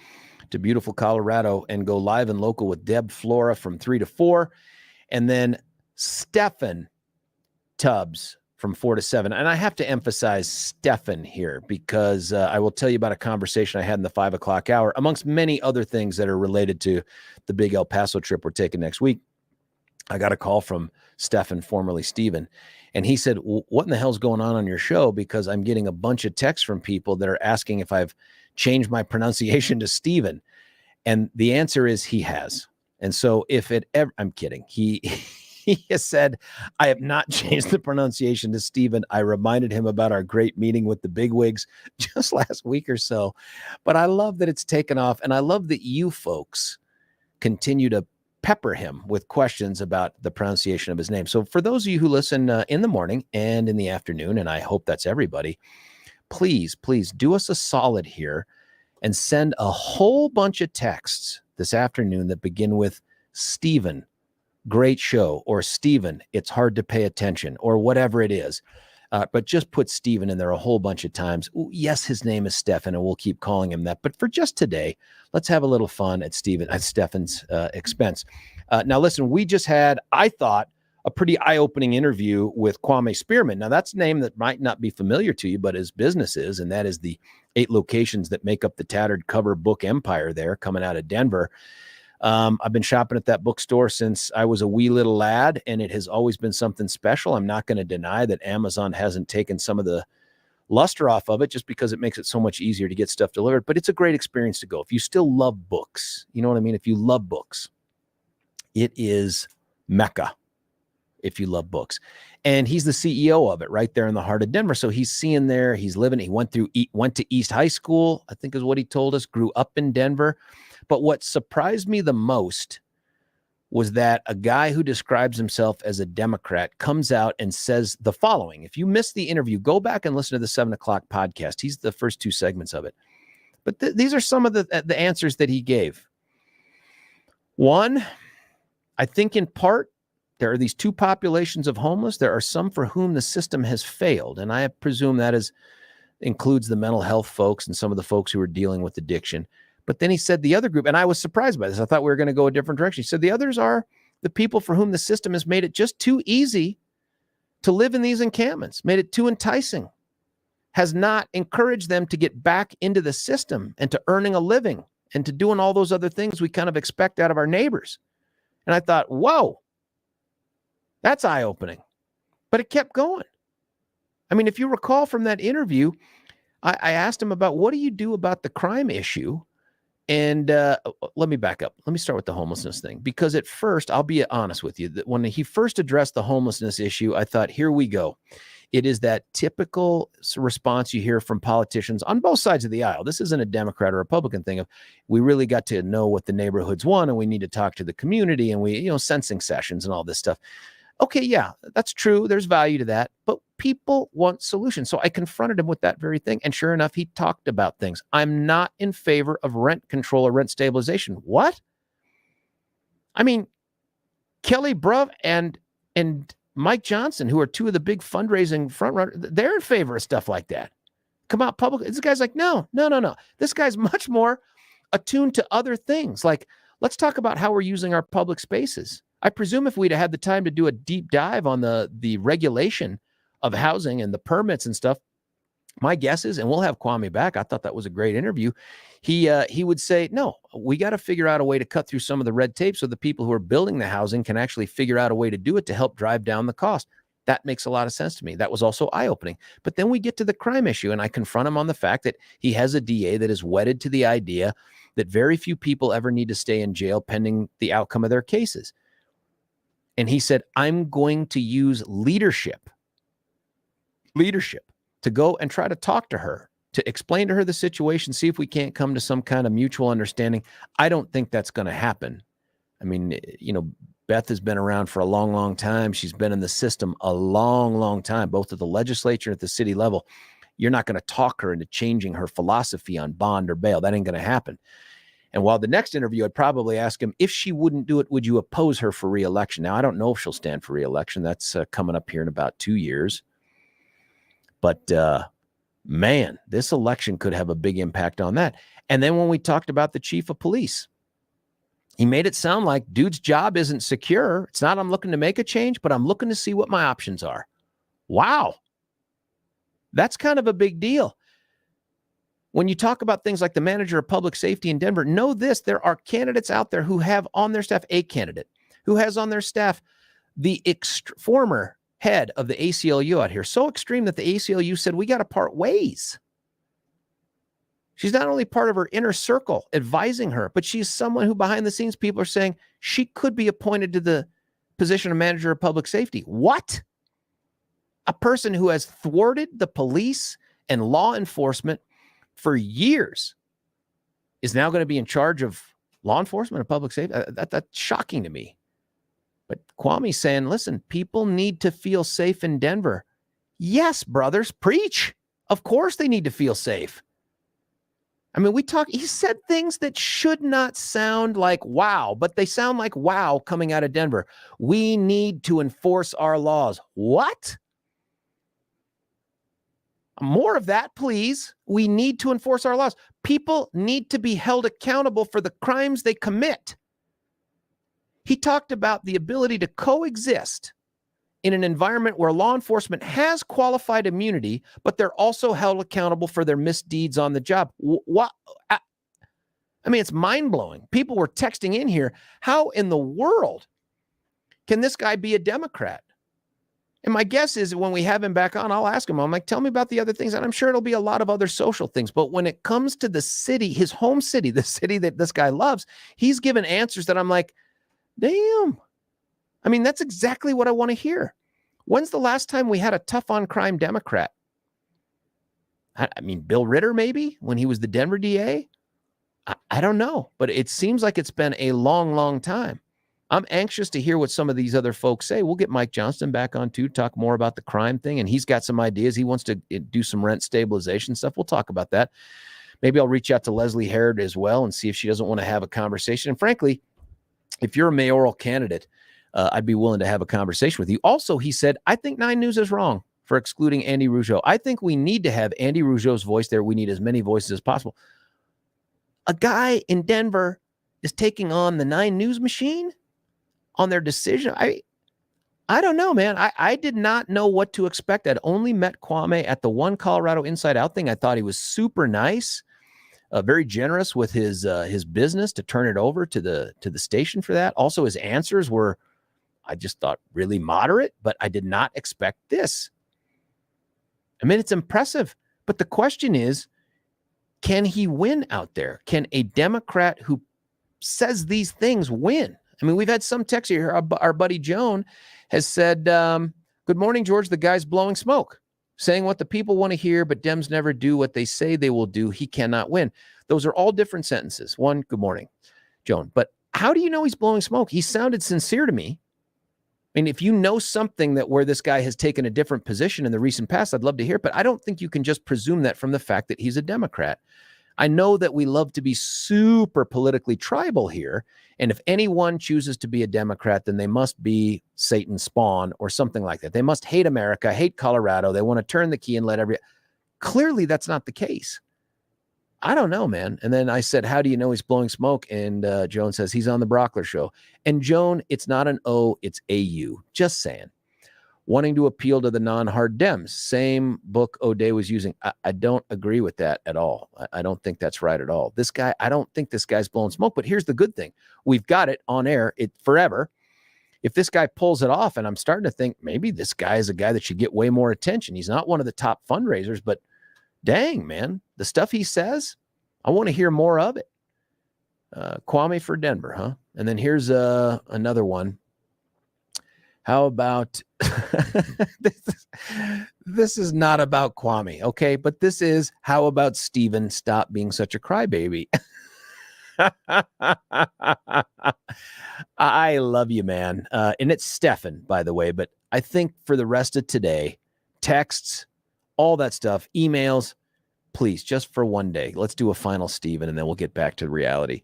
to beautiful Colorado and go live and local with Deb Flora from 3 to 4. And then Stefan Tubbs from 4 to 7. And I have to emphasize Stefan here because I will tell you about a conversation I had in the 5 o'clock hour, amongst many other things that are related to the big El Paso trip we're taking next week. I got a call from Stefan, formerly Steven, and he said, what in the hell's going on your show? Because I'm getting a bunch of texts from people that are asking if I've changed my pronunciation to Steven. And the answer is he has. And so if it ever, I'm kidding. He has said, I have not changed the pronunciation to Steven. I reminded him about our great meeting with the bigwigs just last week or so. But I love that it's taken off. And I love that you folks continue to pepper him with questions about the pronunciation of his name. So for those of you who listen in the morning and in the afternoon, and I hope that's everybody, please do us a solid here and send a whole bunch of texts this afternoon that begin with Steven, great show, or Steven, it's hard to pay attention, or whatever it is. But just put Steven in there a whole bunch of times. Ooh, yes, his name is Stefan, and we'll keep calling him that. But for just today, let's have a little fun at Stefan's expense. Now, listen, we just had, I thought, a pretty eye-opening interview with Kwame Spearman. Now, that's a name that might not be familiar to you, but his business is, and that is the 8 locations that make up the Tattered Cover Book empire there coming out of Denver. I've been shopping at that bookstore since I was a wee little lad, and it has always been something special. I'm not going to deny that Amazon hasn't taken some of the luster off of it just because it makes it so much easier to get stuff delivered. But it's a great experience to go. If you still love books, you know what I mean? If you love books, it is Mecca. If you love books. And he's the CEO of it right there in the heart of Denver. So he's seeing there, he's living, he went to East High School, I think is what he told us, grew up in Denver. But what surprised me the most was that a guy who describes himself as a Democrat comes out and says the following. If you missed the interview, go back and listen to the 7 o'clock podcast. He's the first 2 segments of it. But these are some of the answers that he gave. One, I think in part, there are these 2 populations of homeless. There are some for whom the system has failed. And I presume that includes the mental health folks and some of the folks who are dealing with addiction. But then he said the other group, and I was surprised by this. I thought we were going to go a different direction. He said the others are the people for whom the system has made it just too easy to live in these encampments, made it too enticing, has not encouraged them to get back into the system and to earning a living and to doing all those other things we kind of expect out of our neighbors. And I thought, whoa, that's eye-opening. But it kept going. I mean, if you recall from that interview, I asked him about what do you do about the crime issue? And let me back up. Let me start with the homelessness thing. Because at first, I'll be honest with you, that when he first addressed the homelessness issue, I thought, here we go. It is that typical response you hear from politicians on both sides of the aisle. This isn't a Democrat or Republican thing of we really got to know what the neighborhoods want and we need to talk to the community and we, sensing sessions and all this stuff. Okay, yeah, that's true. There's value to that. But people want solutions. So I confronted him with that very thing. And sure enough, he talked about things. I'm not in favor of rent control or rent stabilization. What? I mean, Kelly Bruff and Mike Johnson, who are 2 of the big fundraising front runners, they're in favor of stuff like that. Come out publicly. This guy's like, no. This guy's much more attuned to other things. Like, let's talk about how we're using our public spaces. I presume if we'd had the time to do a deep dive on the regulation of housing and the permits and stuff, my guess is, and we'll have Kwame back. I thought that was a great interview. He would say, no, we got to figure out a way to cut through some of the red tape so the people who are building the housing can actually figure out a way to do it to help drive down the cost. That makes a lot of sense to me. That was also eye-opening. But then we get to the crime issue, and I confront him on the fact that he has a DA that is wedded to the idea that very few people ever need to stay in jail pending the outcome of their cases. And he said, I'm going to use leadership to go and try to talk to her, to explain to her the situation, see if we can't come to some kind of mutual understanding. I don't think that's going to happen. I mean, Beth has been around for a long, long time. She's been in the system a long, long time, both at the legislature and at the city level. You're not going to talk her into changing her philosophy on bond or bail. That ain't going to happen. And while the next interview, I'd probably ask him, if she wouldn't do it, would you oppose her for re-election? Now, I don't know if she'll stand for re-election. That's coming up here in about 2 years. But man, this election could have a big impact on that. And then when we talked about the chief of police, he made it sound like dude's job isn't secure. It's not I'm looking to make a change, but I'm looking to see what my options are. Wow. That's kind of a big deal. When you talk about things like the manager of public safety in Denver, know this, there are candidates out there who have on their staff, a candidate who has on their staff the former head of the ACLU out here. So extreme that the ACLU said, we got to part ways. She's not only part of her inner circle advising her, but she's someone who behind the scenes people are saying she could be appointed to the position of manager of public safety. What? A person who has thwarted the police and law enforcement for years is now going to be in charge of law enforcement and public safety. That's shocking to me. But Kwame's saying, listen, people need to feel safe in Denver. Yes, brothers, preach. Of course they need to feel safe. I mean, he said things that should not sound like wow, but they sound like wow coming out of Denver. We need to enforce our laws. What? More of that, please. We need to enforce our laws. People need to be held accountable for the crimes they commit. He talked about the ability to coexist in an environment where law enforcement has qualified immunity, but they're also held accountable for their misdeeds on the job. What? I mean, it's mind-blowing. People were texting in here, how in the world can this guy be a Democrat? And my guess is when we have him back on, I'll ask him, I'm like, tell me about the other things. And I'm sure it'll be a lot of other social things. But when it comes to the city, his home city, the city that this guy loves, he's given answers that I'm like, damn. I mean, that's exactly what I want to hear. When's the last time we had a tough on crime Democrat? I mean, Bill Ritter, maybe, when he was the Denver DA? I don't know, but it seems like it's been a long, long time. I'm anxious to hear what some of these other folks say. We'll get Mike Johnston back on too, talk more about the crime thing, and he's got some ideas. He wants to do some rent stabilization stuff. We'll talk about that. Maybe I'll reach out to Leslie Herod as well and see if she doesn't want to have a conversation. And frankly, if you're a mayoral candidate, I'd be willing to have a conversation with you. Also, he said, I think 9 News is wrong for excluding Andy Rougeau. I think we need to have Andy Rougeau's voice there. We need as many voices as possible. A guy in Denver is taking on the 9 News machine on their decision. I don't know, man. I did not know what to expect. I'd only met Kwame at the One Colorado Inside Out thing. I thought he was super nice. Very generous with his business to turn it over to the station for that. Also, his answers were, I just thought, really moderate, but I did not expect this. I mean, it's impressive, but the question is, can he win out there? Can a Democrat who says these things win? I mean, we've had some text here. Our buddy Joan has said, good morning, George. The guy's blowing smoke, saying what the people want to hear, but Dems never do what they say they will do. He cannot win. Those are all different sentences. One, good morning, Joan. But how do you know he's blowing smoke? He sounded sincere to me. I mean, if you know something that where this guy has taken a different position in the recent past, I'd love to hear, but I don't think you can just presume that from the fact that he's a Democrat. I know that we love to be super politically tribal here. And if anyone chooses to be a Democrat, then they must be Satan's spawn or something like that. They must hate America, hate Colorado. They want to turn the key and let clearly that's not the case. I don't know, man. And then I said, how do you know he's blowing smoke? And Joan says, he's on the Brockler show. And Joan, it's not an O, it's AU. Just saying. Wanting to appeal to the non-hard Dems. Same book O'Day was using. I don't agree with that at all. I don't think that's right at all. This guy, I don't think this guy's blowing smoke, but here's the good thing. We've got it on air forever. If this guy pulls it off, and I'm starting to think maybe this guy is a guy that should get way more attention. He's not one of the top fundraisers, but dang, man, the stuff he says, I want to hear more of it. Kwame for Denver, huh? And then here's another one. How about this is not about Kwame, okay? But this is how about Steven stop being such a crybaby? I love you, man. And it's Stefan, by the way, but I think for the rest of today, texts, all that stuff, emails, please, just for one day, let's do a final Steven, and then we'll get back to reality.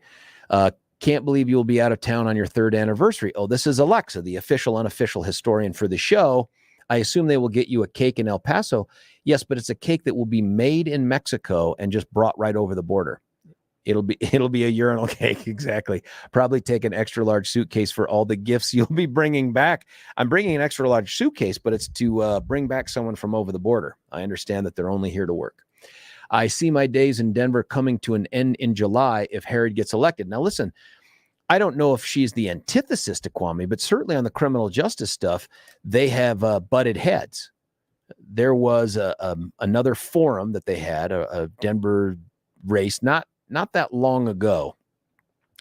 Can't believe you'll be out of town on your 3rd anniversary. Oh, this is Alexa, the official, unofficial historian for the show. I assume they will get you a cake in El Paso. Yes, but it's a cake that will be made in Mexico and just brought right over the border. It'll be a urinal cake. Exactly. Probably take an extra large suitcase for all the gifts you'll be bringing back. I'm bringing an extra large suitcase, but it's to bring back someone from over the border. I understand that they're only here to work. I see my days in Denver coming to an end in July if Herod gets elected. Now, listen, I don't know if she's the antithesis to Kwame, but certainly on the criminal justice stuff, they have butted heads. There was another forum that they had, a Denver race, not that long ago.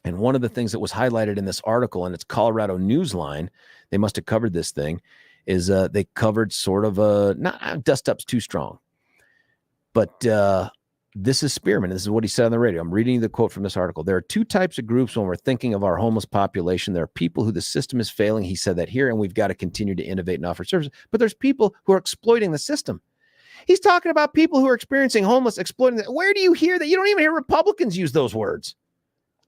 And one of the things that was highlighted in this article, and it's Colorado Newsline, they must have covered this thing, is they covered sort of not dust up's too strong. But this is Spearman. This is what he said on the radio. I'm reading the quote from this article. There are 2 types of groups when we're thinking of our homeless population. There are people who the system is failing. He said that here, and we've got to continue to innovate and offer services. But there's people who are exploiting the system. He's talking about people who are experiencing homeless, exploiting. Where do you hear that? You don't even hear Republicans use those words.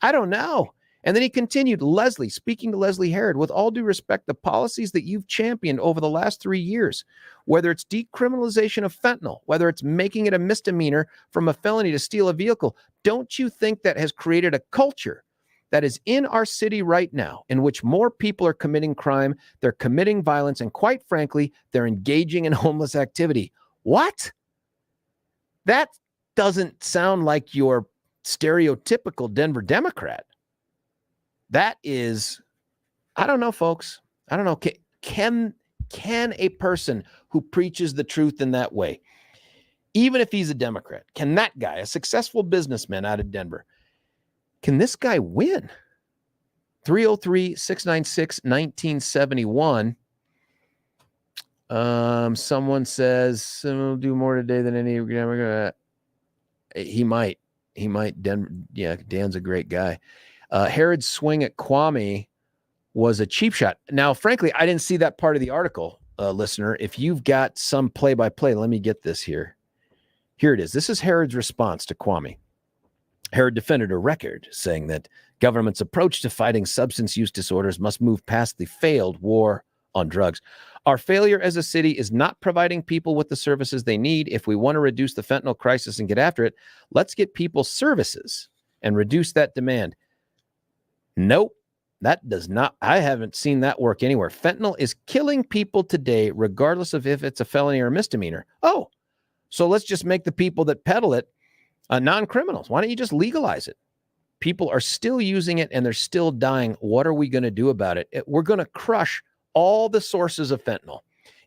I don't know. And then he continued, Leslie, speaking to Leslie Herod, with all due respect, the policies that you've championed over the last 3 years, whether it's decriminalization of fentanyl, whether it's making it a misdemeanor from a felony to steal a vehicle, don't you think that has created a culture that is in our city right now in which more people are committing crime, they're committing violence, and quite frankly, they're engaging in homeless activity? What? That doesn't sound like your stereotypical Denver Democrat. That is, I don't know, folks. I don't know. Can a person who preaches the truth in that way, even if he's a Democrat, can that guy, a successful businessman out of Denver, can this guy win? 303-696-1971. Someone says we'll do more today than any. He might. Denver. Yeah, Dan's a great guy. Herod's swing at Kwame was a cheap shot. Now, frankly, I didn't see that part of the article, listener. If you've got some play-by-play, let me get this here. Here it is. This is Herod's response to Kwame. Herod defended a record, saying that government's approach to fighting substance use disorders must move past the failed war on drugs. Our failure as a city is not providing people with the services they need. If we want to reduce the fentanyl crisis and get after it, let's get people services and reduce that demand. Nope, that does not. I haven't seen that work anywhere. Fentanyl is killing people today, regardless of if it's a felony or a misdemeanor. Oh, so let's just make the people that peddle it non-criminals. Why don't you just legalize it? People are still using it and they're still dying. What are we going to do about it? We're going to crush all the sources of fentanyl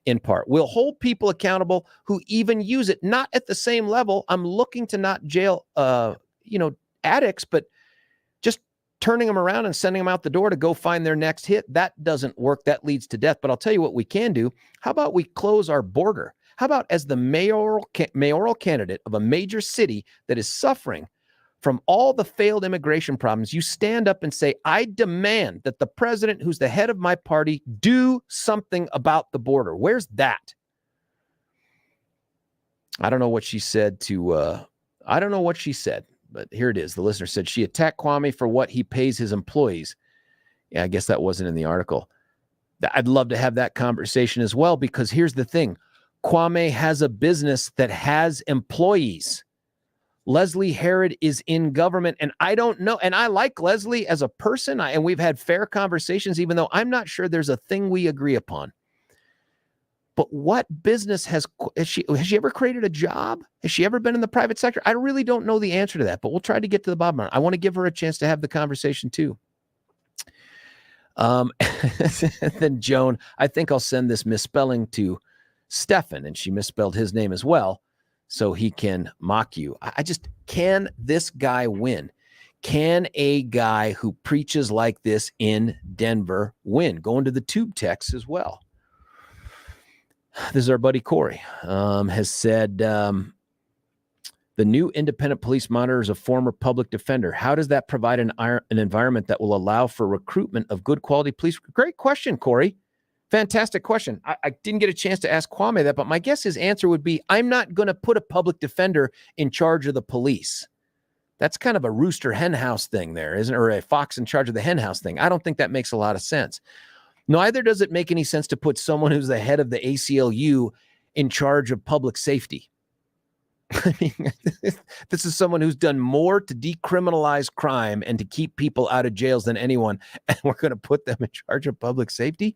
in part. We'll hold people accountable who even use it, not at the same level. I'm looking to not jail, addicts, but just turning them around and sending them out the door to go find their next hit. That doesn't work. That leads to death. But I'll tell you what we can do. How about we close our border? How about as the mayoral candidate of a major city that is suffering from all the failed immigration problems, you stand up and say, I demand that the president, who's the head of my party, do something about the border. Where's that? I don't know what she said but here it is. The listener said she attacked Kwame for what he pays his employees. Yeah, I guess that wasn't in the article. I'd love to have that conversation as well, because here's the thing. Kwame has a business that has employees. Leslie Herod is in government, and I don't know. And I like Leslie as a person, and we've had fair conversations, even though I'm not sure there's a thing we agree upon. But what business has she ever created a job? Has she ever been in the private sector? I really don't know the answer to that, but we'll try to get to the bottom of it. I want to give her a chance to have the conversation too. Then Joan, I think I'll send this misspelling to Stefan, and she misspelled his name as well, so he can mock you. Can this guy win? Can a guy who preaches like this in Denver win? Going to the tube text as well. This is our buddy Corey, has said, the new independent police monitor is a former public defender. How does that provide an environment that will allow for recruitment of good quality police? Great question, Corey. Fantastic question. I didn't get a chance to ask Kwame that, but my guess his answer would be, I'm not going to put a public defender in charge of the police. That's kind of a rooster hen house thing there, isn't it? Or a fox in charge of the hen house thing. I don't think that makes a lot of sense. Neither does it make any sense to put someone who's the head of the ACLU in charge of public safety. I mean, this is someone who's done more to decriminalize crime and to keep people out of jails than anyone, and we're going to put them in charge of public safety?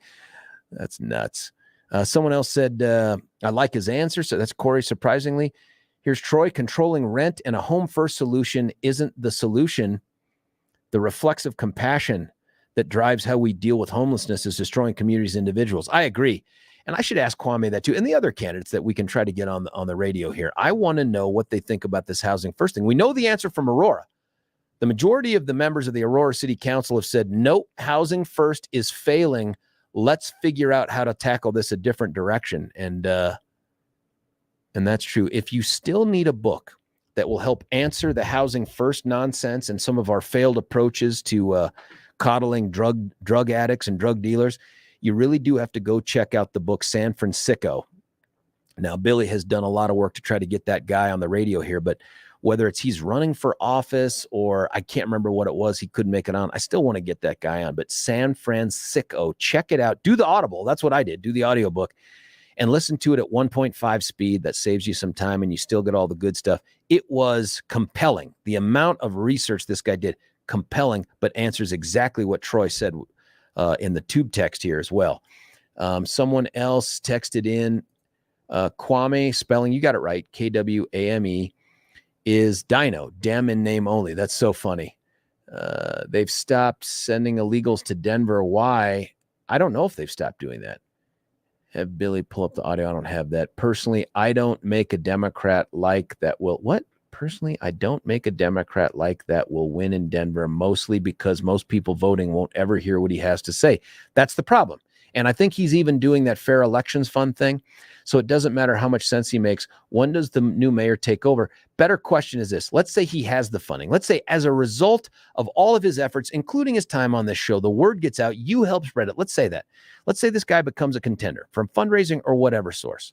That's nuts. Someone else said, I like his answer. So that's Corey, surprisingly. Here's Troy. Controlling rent and a home first solution isn't the solution. The reflexive compassion that drives how we deal with homelessness is destroying communities and individuals. I agree. And I should ask Kwame that too. And the other candidates that we can try to get on the radio here. I want to know what they think about this housing first thing. We know the answer from Aurora. The majority of the members of the Aurora City Council have said, no, housing first is failing. Let's figure out how to tackle this a different direction. And that's true. If you still need a book that will help answer the housing first nonsense and some of our failed approaches to coddling drug addicts and drug dealers, you really do have to go check out the book San Francisco. Now, Billy has done a lot of work to try to get that guy on the radio here, but whether it's he's running for office or I can't remember what it was, he couldn't make it on. I still want to get that guy on, but San Francisco, check it out. Do the Audible. That's what I did. Do the audiobook and listen to it at 1.5 speed. That saves you some time and you still get all the good stuff. It was compelling. The amount of research this guy did, compelling, but answers exactly what Troy said in the tube text here as well. Someone else texted in, Kwame, spelling, you got it right, Kwame, is Dino, damn in name only. That's so funny. They've stopped sending illegals to Denver. Why? I don't know if they've stopped doing that. Have Billy pull up the audio. I don't have that. Personally, I don't make a Democrat like that will, what? Personally, I don't make a Democrat like that will win in Denver, mostly because most people voting won't ever hear what he has to say. That's the problem. And I think he's even doing that fair elections fund thing. So it doesn't matter how much sense he makes. When does the new mayor take over? Better question is this. Let's say he has the funding. Let's say as a result of all of his efforts, including his time on this show, the word gets out, you help spread it. Let's say that. Let's say this guy becomes a contender from fundraising or whatever source.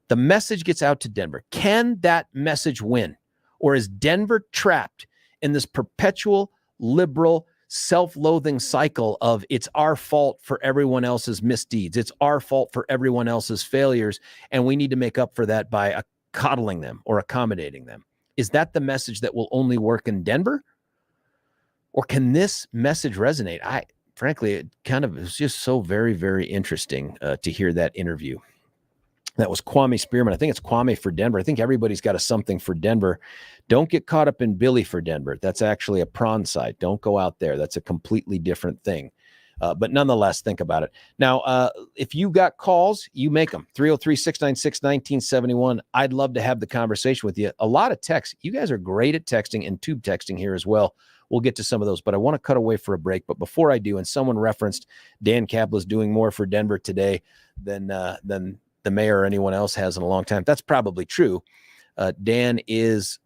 The message gets out to Denver. Can that message win? Or is Denver trapped in this perpetual liberal self-loathing cycle of it's our fault for everyone else's misdeeds. It's our fault for everyone else's failures. And we need to make up for that by coddling them or accommodating them. Is that the message that will only work in Denver? Or can this message resonate? Frankly, it kind of is just so very, very interesting to hear that interview. That was Kwame Spearman. I think it's Kwame for Denver. I think everybody's got a something for Denver. Don't get caught up in Billy for Denver. That's actually a prawn site. Don't go out there. That's a completely different thing. But nonetheless, think about it. Now, if you got calls, you make them. 303-696-1971. I'd love to have the conversation with you. A lot of texts. You guys are great at texting and tube texting here as well. We'll get to some of those, but I want to cut away for a break. But before I do, and someone referenced Dan Caplis doing more for Denver today than the mayor or anyone else has in a long time. That's probably true. Dan is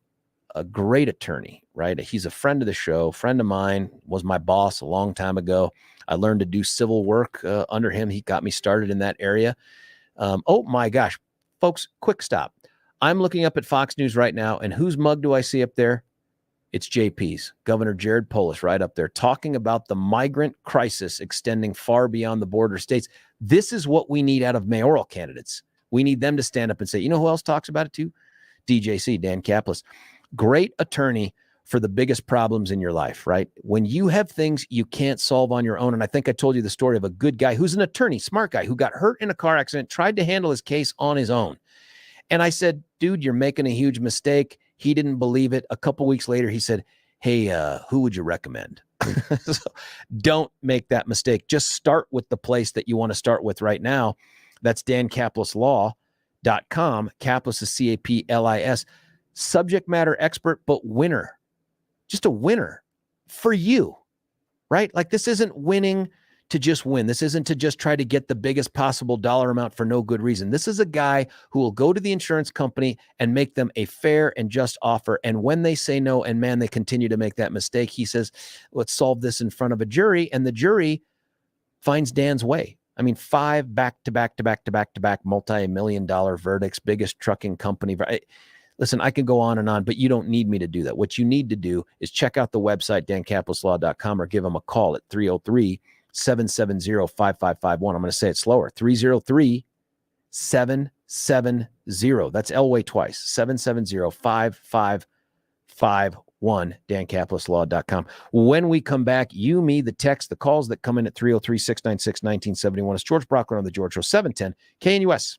a great attorney, right? He's a friend of the show, friend of mine, was my boss a long time ago. I learned to do civil work under him. He got me started in that area. Oh my gosh, folks, quick stop. I'm looking up at Fox News right now, and whose mug do I see up there? It's JP's, Governor Jared Polis, right up there, talking about the migrant crisis extending far beyond the border states. This is what we need out of mayoral candidates. We need them to stand up and say, you know who else talks about it too? DJC, Dan Caplis. Great attorney for the biggest problems in your life, right? When you have things you can't solve on your own. And I think I told you the story of a good guy who's an attorney, smart guy, who got hurt in a car accident, tried to handle his case on his own. And I said, dude, you're making a huge mistake. He didn't believe it. A couple weeks later, he said, hey, who would you recommend? So don't make that mistake. Just start with the place that you want to start with right now. That's DanCaplisLaw.com. Caplis is Caplis. Subject matter expert, but winner. Just a winner for you, right? Like this isn't winning to just win. This isn't to just try to get the biggest possible dollar amount for no good reason. This is a guy who will go to the insurance company and make them a fair and just offer. And when they say no, and man, they continue to make that mistake, he says, let's solve this in front of a jury. And the jury finds Dan's way. I mean, 5 back-to-back multi-million-dollar verdicts, biggest trucking company. Listen, I can go on and on, but you don't need me to do that. What you need to do is check out the website, dancaplisLaw.com, or give them a call at 303-770-5551. I'm going to say it slower, 303-770. That's Elway twice, 770-5551, dancaplisLaw.com. When we come back, you, me, the text, the calls that come in at 303-696-1971. It's George Brockler on The George Show, 710 KNUS.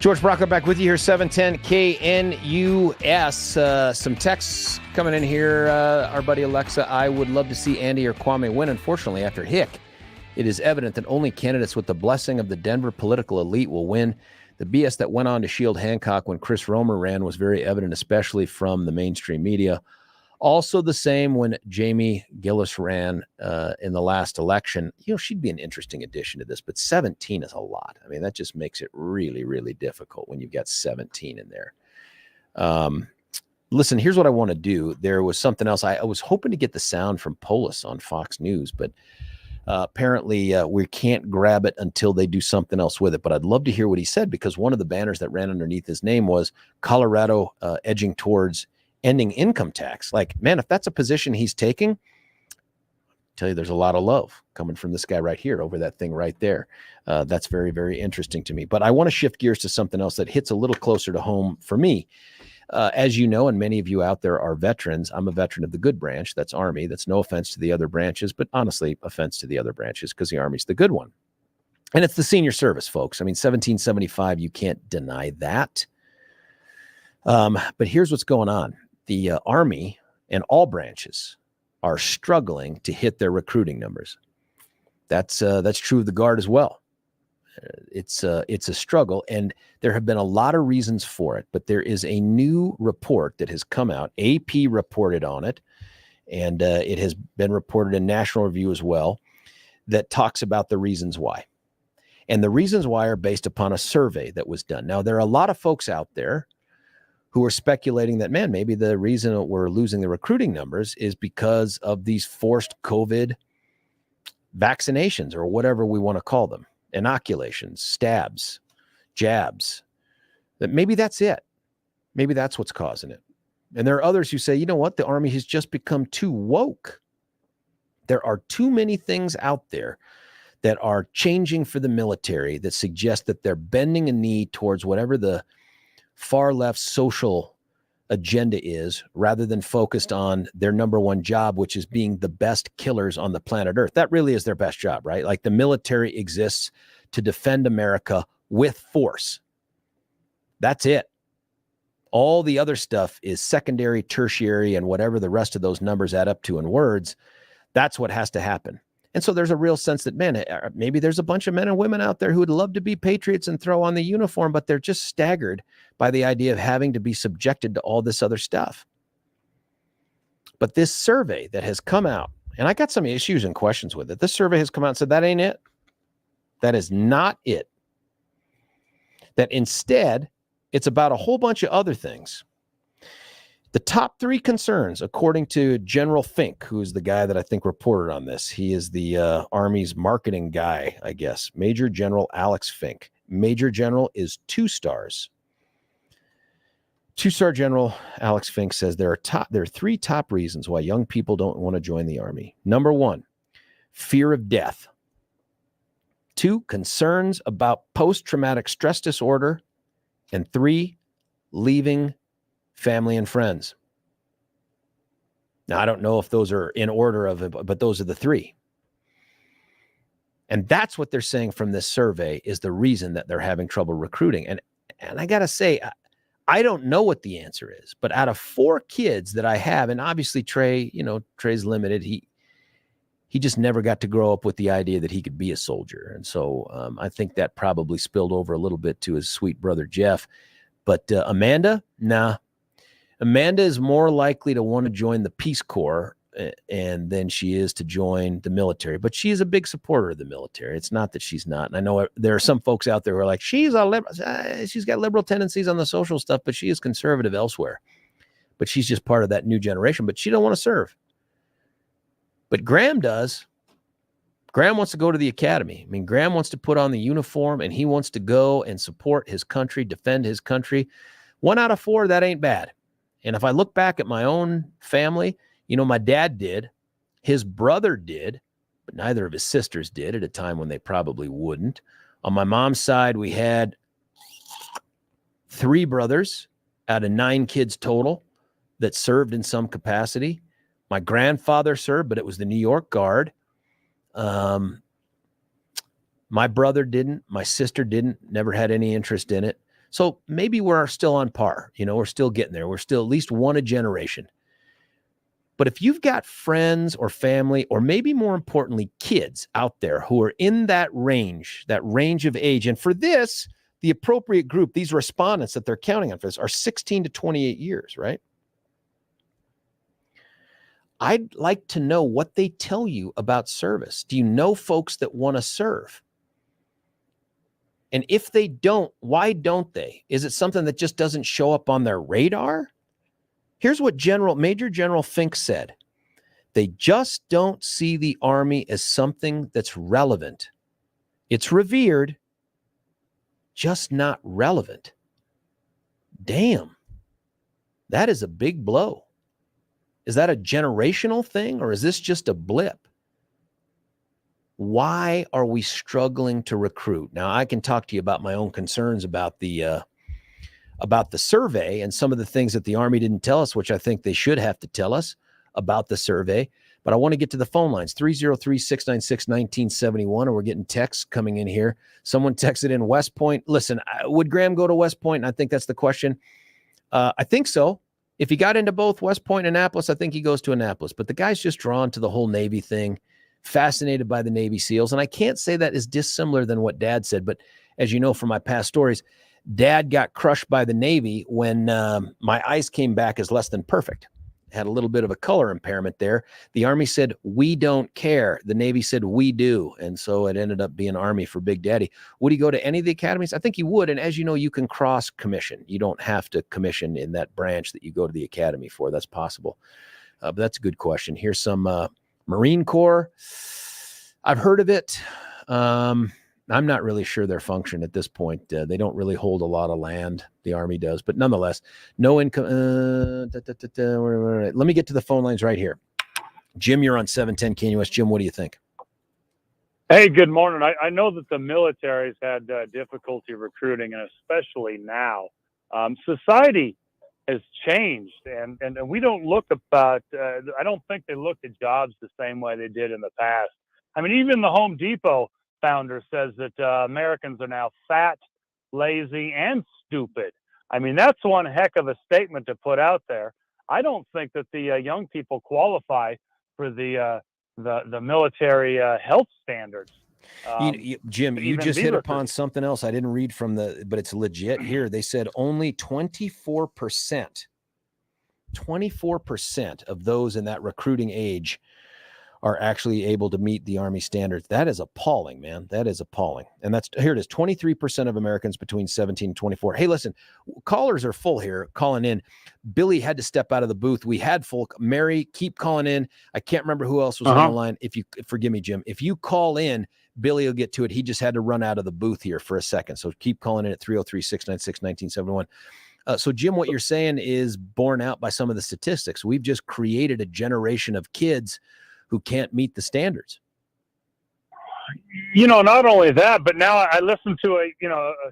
George Brocco back with you here, 710 KNUS. Some texts coming in here. Our buddy Alexa, I would love to see Andy or Kwame win. Unfortunately, after Hick, it is evident that only candidates with the blessing of the Denver political elite will win. The BS that went on to shield Hancock when Chris Romer ran was very evident, especially from the mainstream media. Also the same when Jamie Gillis ran in the last election. You know, she'd be an interesting addition to this, but 17 is a lot. I mean, that just makes it really, really difficult when you've got 17 in there. Listen, here's what I want to do. There was something else. I was hoping to get the sound from Polis on Fox News, but apparently we can't grab it until they do something else with it. But I'd love to hear what he said, because one of the banners that ran underneath his name was Colorado edging towards ending income tax. Like, man, if that's a position he's taking, I tell you, there's a lot of love coming from this guy right here over that thing right there. That's very, very interesting to me. But I want to shift gears to something else that hits a little closer to home for me. As you know, and many of you out there are veterans, I'm a veteran of the good branch. That's Army. That's no offense to the other branches, but honestly, offense to the other branches, because the Army's the good one. And it's the senior service, folks. I mean, 1775, you can't deny that. But here's what's going on. The Army and all branches are struggling to hit their recruiting numbers. That's true of the Guard as well. It's a struggle, and there have been a lot of reasons for it. But there is a new report that has come out. AP reported on it, and it has been reported in National Review as well, that talks about the reasons why. And the reasons why are based upon a survey that was done. Now, there are a lot of folks out there who are speculating that, man, maybe the reason that we're losing the recruiting numbers is because of these forced COVID vaccinations, or whatever we want to call them, inoculations, stabs, jabs, that maybe that's it. Maybe that's what's causing it. And there are others who say, you know what? The Army has just become too woke. There are too many things out there that are changing for the military that suggest that they're bending a knee towards whatever the far left social agenda is, rather than focused on their number one job, which is being the best killers on the planet Earth. That really is their best job, right? Like, the military exists to defend America with force. That's it. All the other stuff is secondary, tertiary, and whatever the rest of those numbers add up to in words. That's what has to happen. And so there's a real sense that, man, maybe there's a bunch of men and women out there who would love to be patriots and throw on the uniform, but they're just staggered by the idea of having to be subjected to all this other stuff. But this survey that has come out, and I got some issues and questions with it. This survey has come out and said, that ain't it. That is not it. That instead, it's about a whole bunch of other things. The top 3 concerns, according to General Fink, who's the guy that I think reported on this. He is the Army's marketing guy, I guess. Major General Alex Fink. Major General is 2 stars. 2-star General Alex Fink says there are 3 top reasons why young people don't want to join the Army. Number 1, fear of death. 2, concerns about post-traumatic stress disorder. And 3, leaving family and friends. Now, I don't know if those are in order of it, but those are the 3. And that's what they're saying from this survey is the reason that they're having trouble recruiting. And I got to say, I don't know what the answer is, but out of 4 kids that I have, and obviously Trey, Trey's limited. He just never got to grow up with the idea that he could be a soldier. And so I think that probably spilled over a little bit to his sweet brother, Jeff. But Amanda, nah. Amanda is more likely to want to join the Peace Corps and than she is to join the military. But she is a big supporter of the military. It's not that she's not. And I know there are some folks out there who are like, she's a liberal. She's got liberal tendencies on the social stuff, but she is conservative elsewhere. But she's just part of that new generation. But she don't want to serve. But Graham does. Graham wants to go to the academy. I mean, Graham wants to put on the uniform, and he wants to go and support his country, defend his country. 1 out of 4, that ain't bad. And if I look back at my own family, my dad did, his brother did, but neither of his sisters did at a time when they probably wouldn't. On my mom's side, we had 3 brothers out of 9 kids total that served in some capacity. My grandfather served, but it was the New York Guard. My brother didn't. My sister didn't. Never had any interest in it. So maybe we're still on par. We're still getting there. We're still at least one a generation. But if you've got friends or family, or maybe more importantly, kids out there who are in that range of age, and for this, the appropriate group, these respondents that they're counting on for this are 16 to 28 years, right? I'd like to know what they tell you about service. Do you know folks that want to serve? And if they don't, why don't they? Is it something that just doesn't show up on their radar? Here's what Major General Fink said. They just don't see the Army as something that's relevant. It's revered, just not relevant. Damn. That is a big blow. Is that a generational thing, or is this just a blip? Why are we struggling to recruit? Now, I can talk to you about my own concerns about the survey and some of the things that the Army didn't tell us, which I think they should have to tell us about the survey. But I want to get to the phone lines, 303-696-1971, and we're getting texts coming in here. Someone texted in West Point. Listen, would Graham go to West Point? And I think that's the question. I think so. If he got into both West Point and Annapolis, I think he goes to Annapolis. But the guy's just drawn to the whole Navy thing, fascinated by the Navy SEALs. And I can't say that is dissimilar than what Dad said. But as you know from my past stories, Dad got crushed by the Navy when my eyes came back as less than perfect. Had a little bit of a color impairment there. The Army said, we don't care. The Navy said, we do. And so it ended up being Army for Big Daddy. Would he go to any of the academies? I think he would. And as you know, you can cross commission. You don't have to commission in that branch that you go to the academy for. That's possible. But that's a good question. Here's some Marine Corps. I've heard of it. I'm not really sure their function at this point. They don't really hold a lot of land. The Army does, but nonetheless, no income. Let me get to the phone lines right here. Jim, you're on 710 KNUS. Jim, what do you think? Hey, good morning. I know that the military's had difficulty recruiting, and especially now. Society has changed, and we don't look about, I don't think they look at jobs the same way they did in the past. I mean, even the Home Depot founder says that Americans are now fat, lazy, and stupid. I mean, that's one heck of a statement to put out there. I don't think that the young people qualify for the military health standards. Jim, you just hit upon something else I didn't read from but it's legit here. They said only 24% of those in that recruiting age are actually able to meet the Army standards. That is appalling, man. That is appalling. And here it is, 23% of Americans between 17 and 24. Hey, listen, callers are full here calling in. Billy had to step out of the booth. We had full. Mary, keep calling in. I can't remember who else was on the line. Forgive me, Jim. If you call in, Billy will get to it. He just had to run out of the booth here for a second. So keep calling in at 303-696-1971. So, Jim, what you're saying is borne out by some of the statistics. We've just created a generation of kids who can't meet the standards. Not only that, but now I listen to a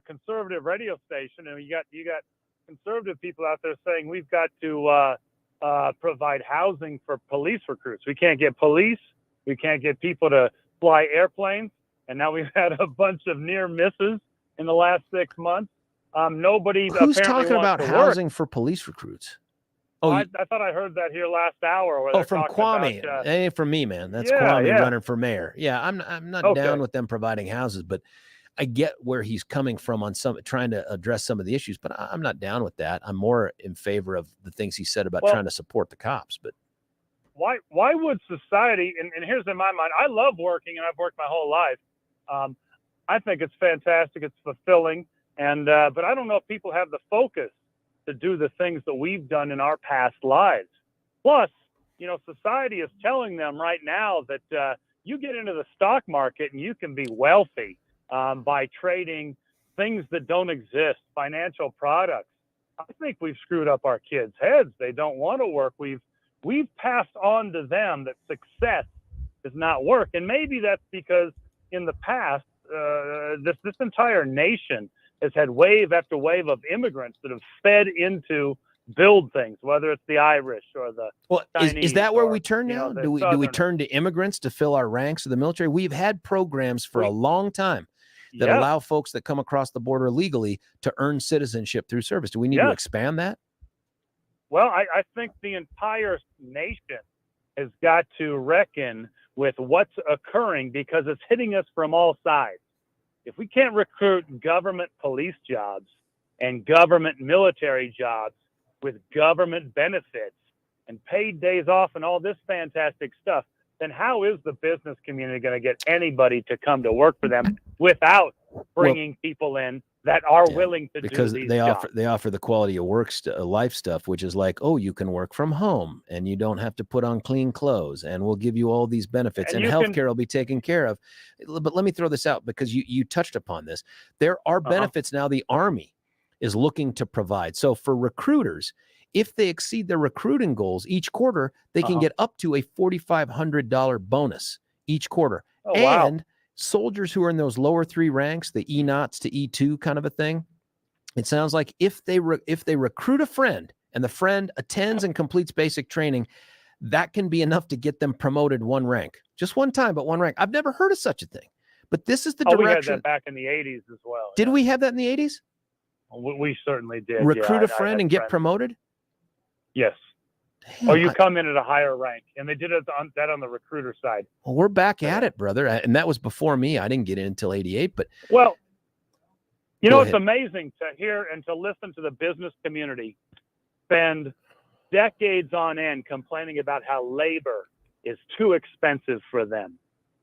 conservative radio station, and you got conservative people out there saying we've got to provide housing for police recruits. We can't get police. We can't get people to fly airplanes. And now we've had a bunch of near misses in the last 6 months. Nobody. Who's talking about housing for police recruits? Oh, I thought I heard that here last hour. From Kwame. It ain't from me, man. That's Kwame running for mayor. Yeah, I'm not down with them providing houses, but I get where he's coming from on trying to address some of the issues, but I'm not down with that. I'm more in favor of the things he said about trying to support the cops. But why would society? And here's in my mind, I love working, and I've worked my whole life. I think it's fantastic. It's fulfilling, and but I don't know if people have the focus to do the things that we've done in our past lives. Plus, society is telling them right now that you get into the stock market and you can be wealthy by trading things that don't exist, financial products. I think we've screwed up our kids' heads. They don't want to work. We've passed on to them that success does not work. And maybe that's because in the past, this entire nation has had wave after wave of immigrants that have fed into build things, whether it's the Irish or the Chinese. Is that where we turn now? Do we turn to immigrants to fill our ranks of the military? We've had programs for a long time that allow folks that come across the border legally to earn citizenship through service. Do we need to expand that? Well, I think the entire nation has got to reckon with what's occurring because it's hitting us from all sides. If we can't recruit government police jobs and government military jobs with government benefits and paid days off and all this fantastic stuff, then how is the business community going to get anybody to come to work for them without bringing people in that are willing to do these jobs? They offer the quality of work life stuff, which is like, oh, you can work from home and you don't have to put on clean clothes, and we'll give you all these benefits, and healthcare will be taken care of. But let me throw this out because you touched upon this. There are benefits now the Army is looking to provide. So for recruiters, if they exceed their recruiting goals each quarter, they can get up to a $4,500 bonus each quarter. And soldiers who are in those lower 3 ranks, the E-naughts to E2 kind of a thing, it sounds like if they recruit a friend and the friend attends and completes basic training, that can be enough to get them promoted 1 rank. Just one time, but 1 rank. I've never heard of such a thing. But this is the direction. We had that back in the 80s as well. Did we have that in the 80s? We certainly did. Recruit a friend and get promoted? Yes. Damn, or you come in at a higher rank, and they did on the recruiter side. Well, we're back at it, brother, and that was before me. I didn't get in until '88, but it's amazing to hear and to listen to the business community spend decades on end complaining about how labor is too expensive for them,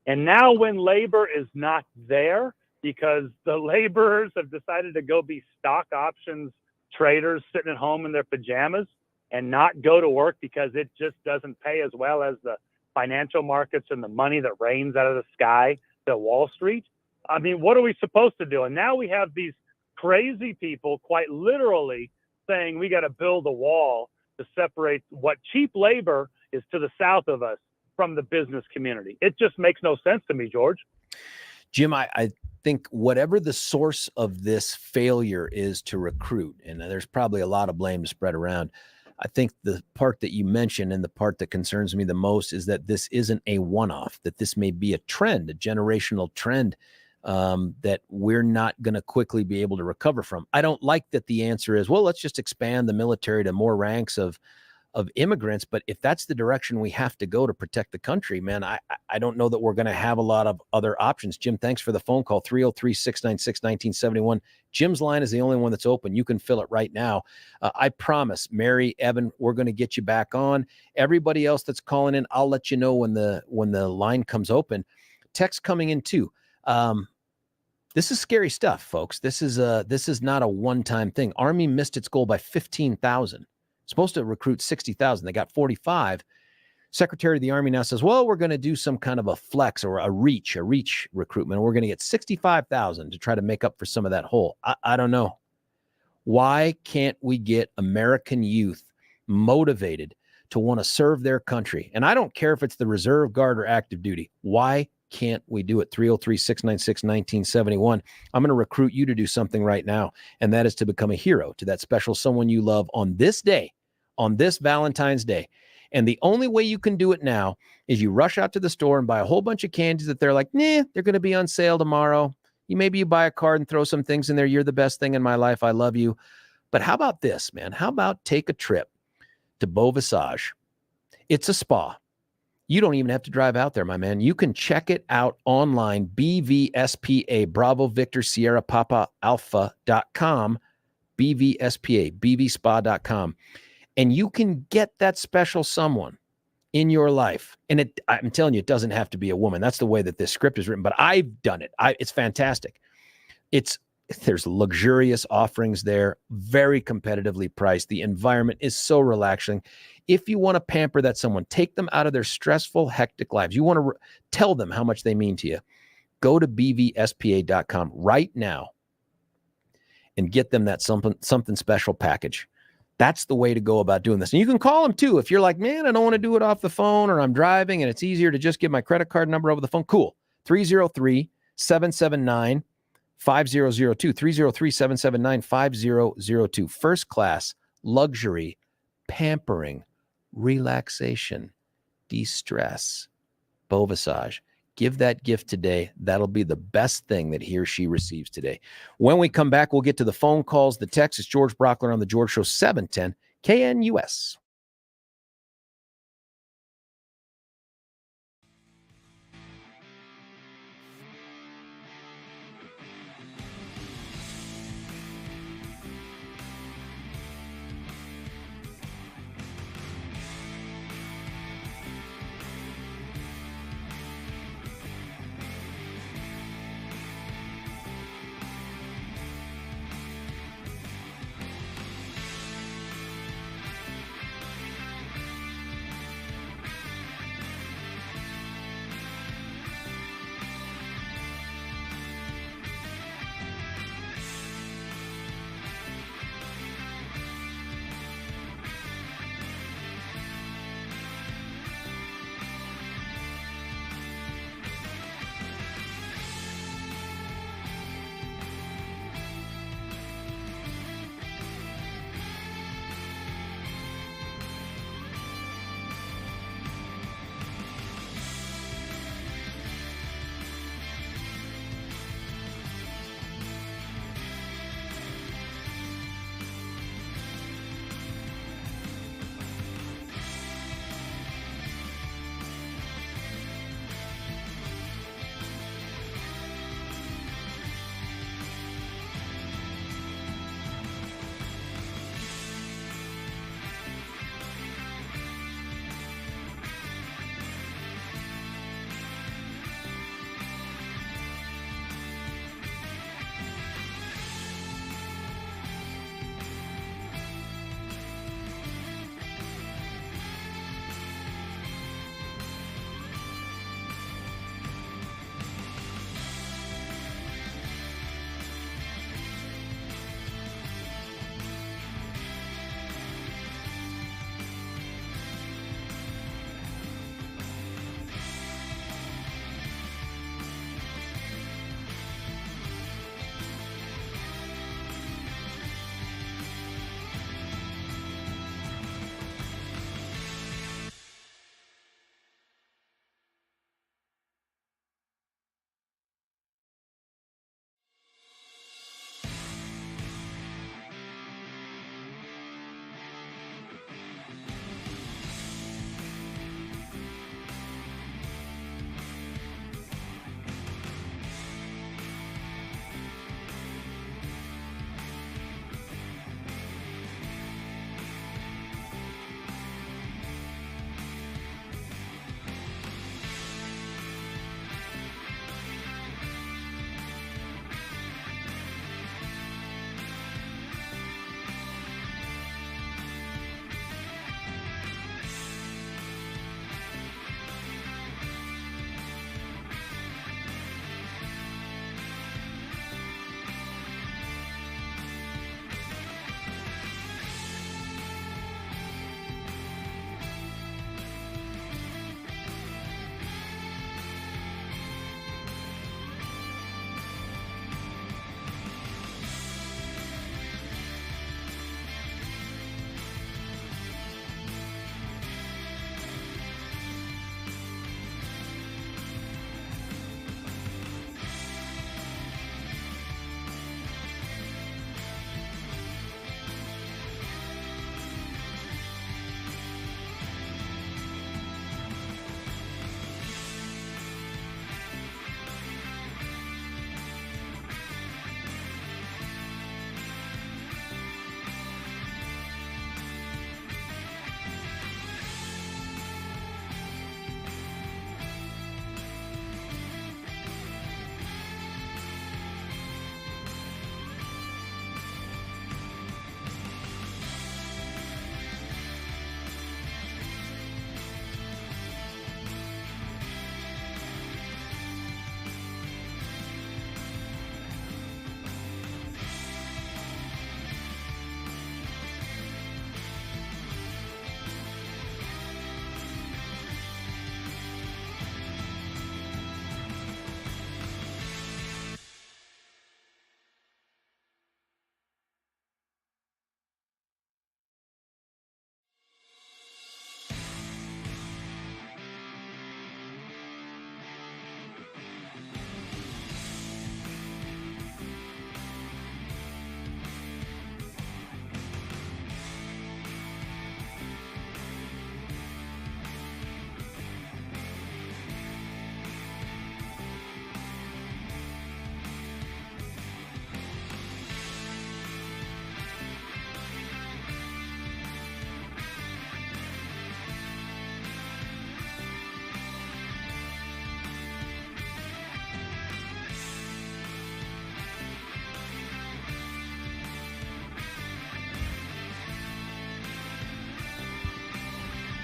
and now when labor is not there because the laborers have decided to go be stock options traders sitting at home in their pajamas and not go to work because it just doesn't pay as well as the financial markets and the money that rains out of the sky to Wall Street. I mean, what are we supposed to do? And now we have these crazy people quite literally saying we got to build a wall to separate what cheap labor is to the south of us from the business community. It just makes no sense to me, George. Jim, I think whatever the source of this failure is to recruit, and there's probably a lot of blame to spread around, I think the part that you mentioned and the part that concerns me the most is that this isn't a one-off, that this may be a trend, a generational trend that we're not going to quickly be able to recover from. I don't like that the answer is, well, let's just expand the military to more ranks of immigrants. But if that's the direction we have to go to protect the country, man, I don't know that we're going to have a lot of other options. Jim, thanks for the phone call, 303-696-1971. Jim's line is the only one that's open. You can fill it right now. I promise, Mary, Evan, we're going to get you back on. Everybody else that's calling in, I'll let you know when the line comes open. Text coming in too. This is scary stuff, folks. This is not a one-time thing. Army missed its goal by 15,000. Supposed to recruit 60,000. They got 45. Secretary of the Army now says, well, we're going to do some kind of a flex or a reach recruitment. We're going to get 65,000 to try to make up for some of that hole. I don't know. Why can't we get American youth motivated to want to serve their country? And I don't care if it's the Reserve Guard or active duty. Why can't we do it? 303-696-1971. I'm going to recruit you to do something right now, and that is to become a hero to that special someone you love on this day, on this Valentine's Day. And the only way you can do it now is you rush out to the store and buy a whole bunch of candies that they're like, they're going to be on sale tomorrow. Maybe you buy a card and throw some things in there. You're the best thing in my life. I love you. But how about this, man? How about take a trip to Beau Visage? It's a spa. You don't even have to drive out there, my man. You can check it out online, BVSPA, Bravo Victor Sierra Papa Alpha.com, BVSPA, BVSpa.com. And you can get that special someone in your life. And I'm telling you, it doesn't have to be a woman. That's the way that this script is written, but I've done it. It's fantastic. There's luxurious offerings there, very competitively priced. The environment is so relaxing. If you want to pamper that someone, take them out of their stressful, hectic lives. You want to tell them how much they mean to you. Go to bvspa.com right now and get them that something special package. That's the way to go about doing this. And you can call them too. If you're like, man, I don't want to do it off the phone, or I'm driving and it's easier to just give my credit card number over the phone. Cool. 303-779-5002. 303-779-5002. First class, luxury, pampering, relaxation, de-stress. Beau Visage. Give that gift today. That'll be the best thing that he or she receives today. When we come back, we'll get to the phone calls, the text. It's George Brockler on The George Show, 710 KNUS.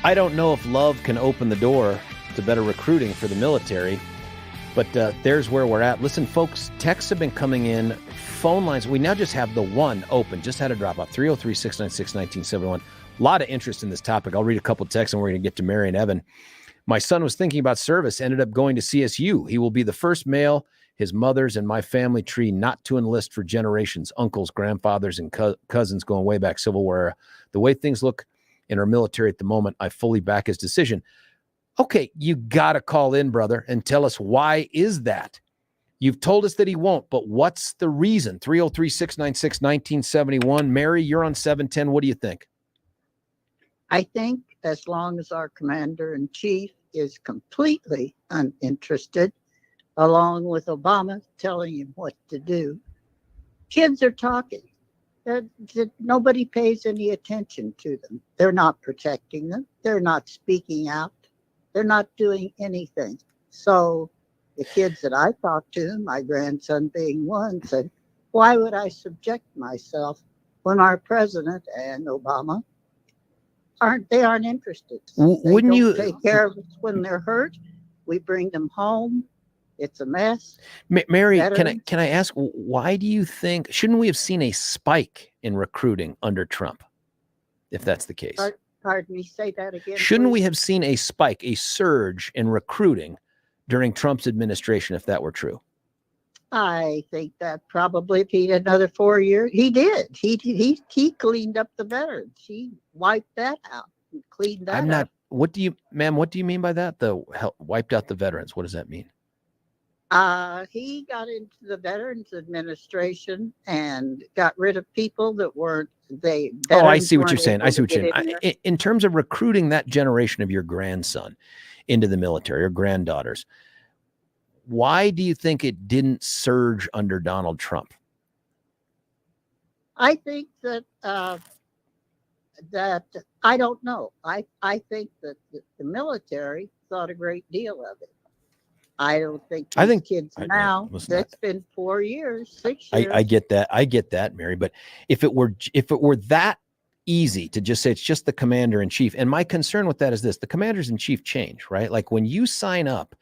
I don't know if love can open the door to better recruiting for the military, but there's where we're at. Listen, folks, texts have been coming in. Phone lines, we now just have the one open. Just had a drop off, 303-696-1971. A lot of interest in this topic. I'll read a couple of texts and we're going to get to Mary and Evan. My son was thinking about service, ended up going to CSU. He will be the first male, his mother's and my family tree not to enlist for generations. Uncles, grandfathers, and cousins going way back Civil War era. The way things look in our military at the moment, I fully back his decision. Okay, you got to call in, brother, and tell us why is that? You've told us that he won't, but what's the reason? 303-696-1971. Mary, you're on 710. What do you think? I think as long as our commander-in-chief is completely uninterested, along with Obama telling him what to do, kids are talking. Nobody pays any attention to them. They're not protecting them. They're not speaking out. They're not doing anything. So the kids that I talked to, my grandson being one, said, why would I subject myself when our president and Obama aren't interested? Wouldn't you take care of us when they're hurt? We bring them home. It's a mess. Mary, can I ask, why do you think, shouldn't we have seen a spike in recruiting under Trump, if that's the case? Pardon me, say that again. Shouldn't please? we have seen a spike, a surge in recruiting during Trump's administration, if that were true? I think that probably if he had another 4 years, he did. He cleaned up the veterans. He wiped that out and cleaned that up. What do you mean by that? Wiped out the veterans. What does that mean? He got into the Veterans Administration and got rid of people that weren't I see what you're saying. In terms of recruiting that generation of your grandson into the military or granddaughters, why do you think it didn't surge under Donald Trump? I think that I don't know. I think that the military thought a great deal of it. I don't think kids now, that's been 4 years, 6 years. I get that, Mary. But if it were that easy to just say it's just the commander in chief, and my concern with that is this: the commanders in chief change, right? Like when you sign up,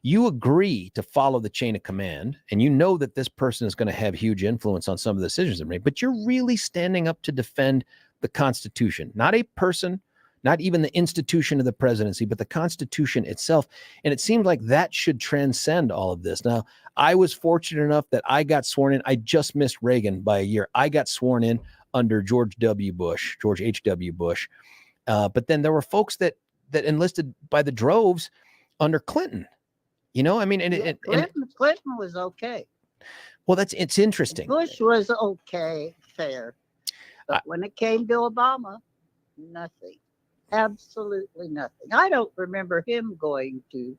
you agree to follow the chain of command, and you know that this person is going to have huge influence on some of the decisions they make. But you're really standing up to defend the Constitution, not a person, not even the institution of the presidency, but the Constitution itself. And it seemed like that should transcend all of this. Now, I was fortunate enough that I got sworn in. I just missed Reagan by a year. I got sworn in under George H.W. Bush. But then there were folks that enlisted by the droves under Clinton. You know, I mean, Clinton was okay. Well, it's interesting. Bush was okay, fair. But when it came to Obama, nothing. Absolutely nothing. I don't remember him going to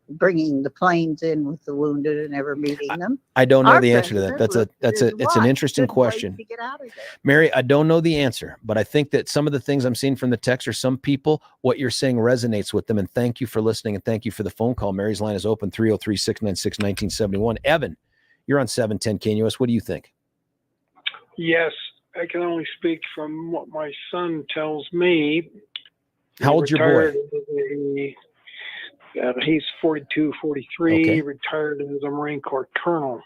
bringing the planes in with the wounded and ever meeting them. I don't know the answer to that. It's an interesting question. To get out of there. Mary, I don't know the answer, but I think that some of the things I'm seeing from the text are some people, what you're saying resonates with them. And thank you for listening. And thank you for the phone call. Mary's line is open, 303-696-1971. Evan, you're on 710 KNUS. What do you think? Yes, I can only speak from what my son tells me. How old's your boy? He's 42, 43. Okay. He retired as a Marine Corps colonel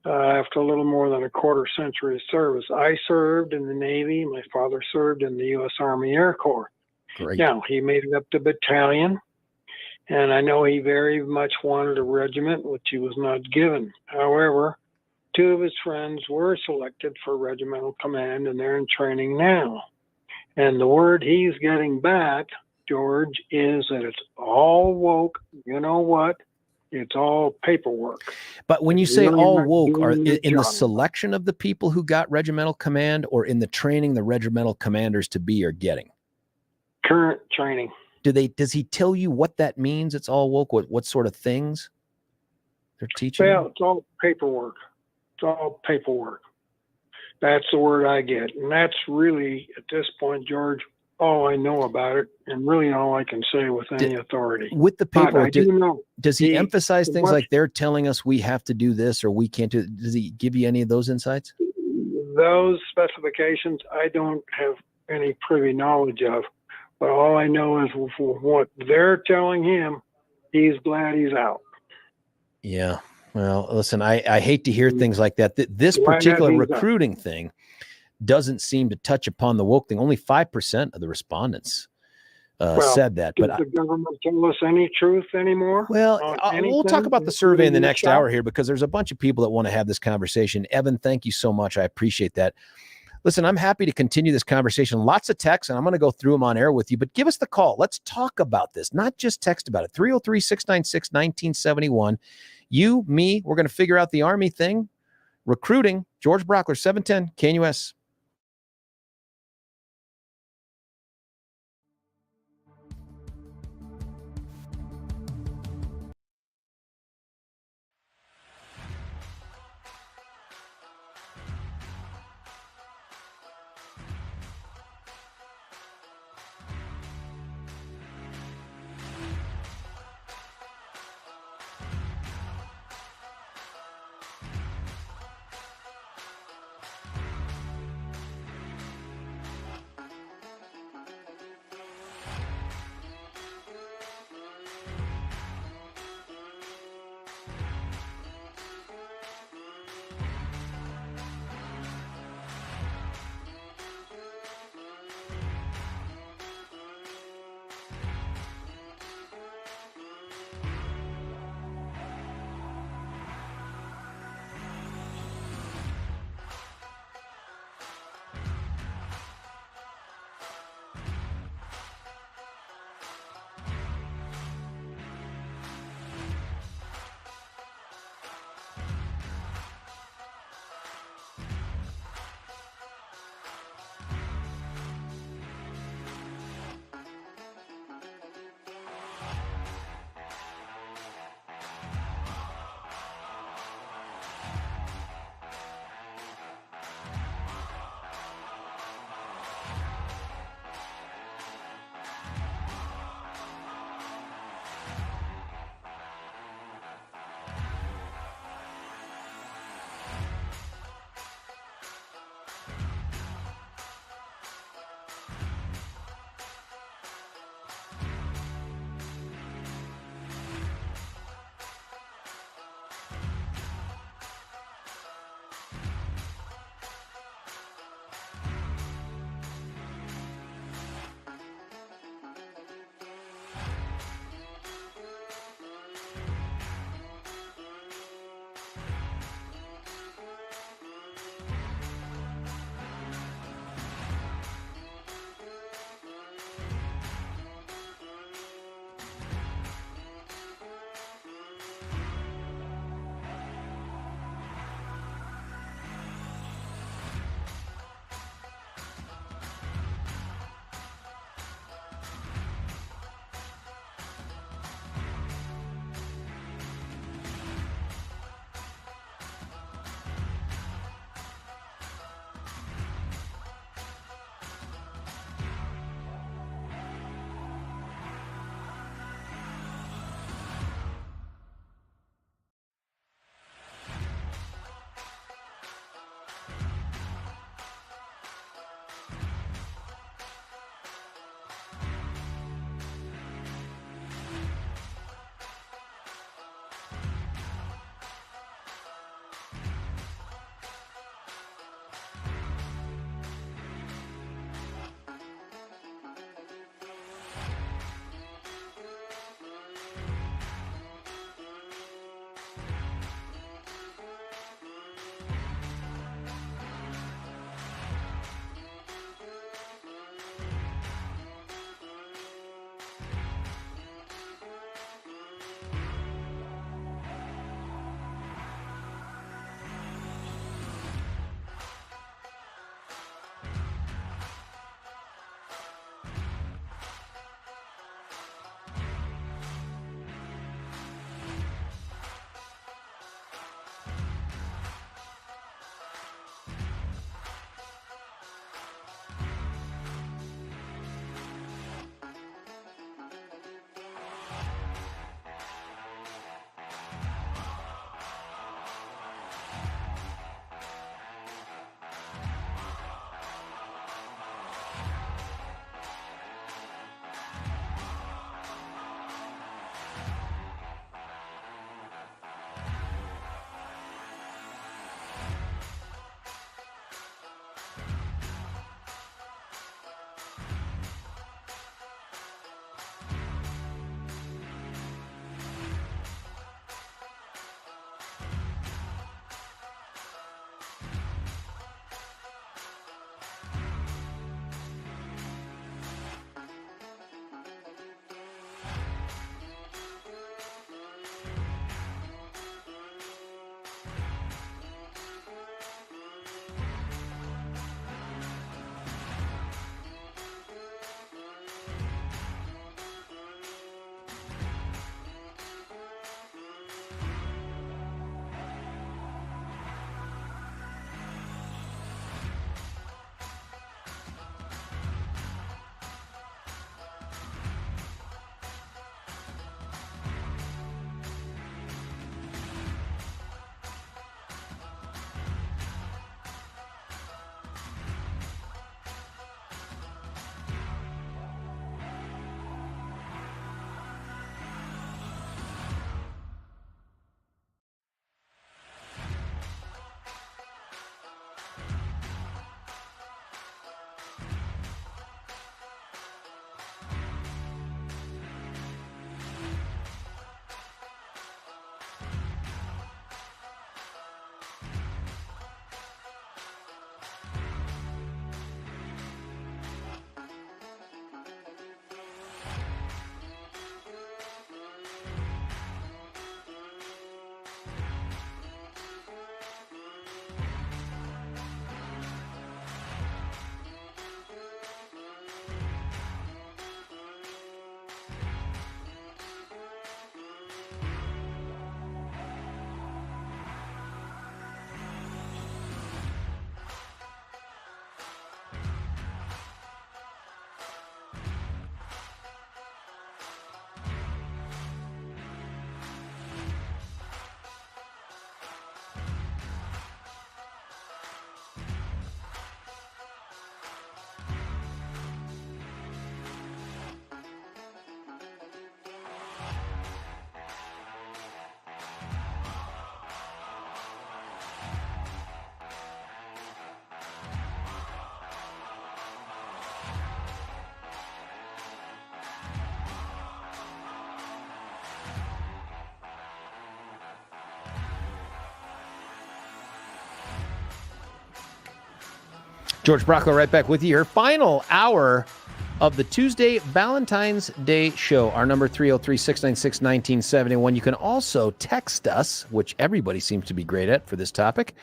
after a little more than a quarter century of service. I served in the Navy. My father served in the U.S. Army Air Corps. Great. Now, he made it up to battalion, and I know he very much wanted a regiment, which he was not given. However, two of his friends were selected for regimental command, and they're in training now. And the word he's getting back, George, is that it's all woke. You know what? It's all paperwork. But when you say all woke, are in the selection of the people who got regimental command, or in the training the regimental commanders to be are getting? Current training. Does he tell you what that means? It's all woke. What sort of things they're teaching? Well, it's all paperwork. It's all paperwork. That's the word I get. And that's really, at this point, George, all I know about it, and really all I can say with any authority. With the paperwork, does he emphasize things like they're telling us we have to do this or we can't do? Does he give you any of those insights? Those specifications I don't have any privy knowledge of. But all I know is from what they're telling him, he's glad he's out. Yeah. Well, listen, I hate to hear things like that. This particular recruiting thing doesn't seem to touch upon the woke thing. Only 5% of the respondents said that. Does the government tell us any truth anymore? Well, we'll talk about the survey in the next hour here, because there's a bunch of people that want to have this conversation. Evan, thank you so much. I appreciate that. Listen, I'm happy to continue this conversation. Lots of texts, and I'm going to go through them on air with you, but give us the call. Let's talk about this, not just text about it. 303-696-1971. You, me, we're going to figure out the Army thing. Recruiting. George Brockler, 710 KNUS. George Brockler right back with you here. Final hour of the Tuesday Valentine's Day show. Our number 303-696-1971. You can also text us, which everybody seems to be great at for this topic.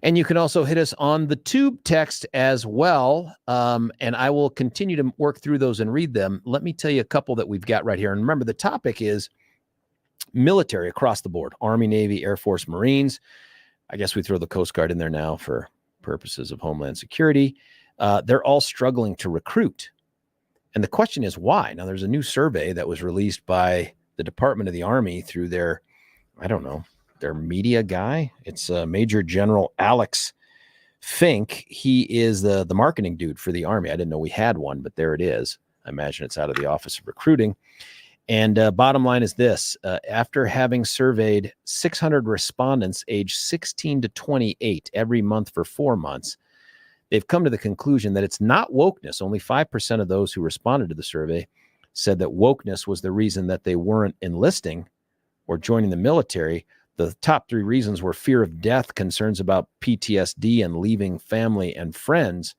And you can also hit us on the tube text as well. And I will continue to work through those and read them. Let me tell you a couple that we've got right here. And remember, the topic is military across the board. Army, Navy, Air Force, Marines. I guess we throw the Coast Guard in there now for purposes of Homeland Security. They're all struggling to recruit. And the question is why? Now, there's a new survey that was released by the Department of the Army through their, their media guy. It's Major General Alex Fink. He is the marketing dude for the Army. I didn't know we had one, but there it is. I imagine it's out of the Office of Recruiting. And bottom line is this. After having surveyed 600 respondents aged 16 to 28 every month for 4 months, they've come to the conclusion that it's not wokeness. Only 5% of those who responded to the survey said that wokeness was the reason that they weren't enlisting or joining the military. The top 3 reasons were fear of death, concerns about PTSD, and leaving family and friends.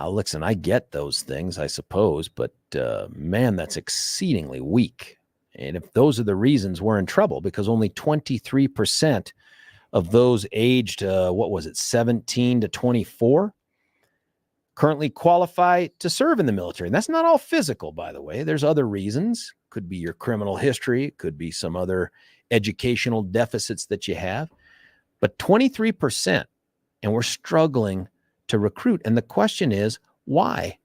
Listen, I get those things, I suppose, but man, that's exceedingly weak. And if those are the reasons, we're in trouble, because only 23% of those aged, 17 to 24 currently qualify to serve in the military. And that's not all physical, by the way. There's other reasons. Could be your criminal history. It could be some other educational deficits that you have. But 23%, and we're struggling to recruit. And the question is, why?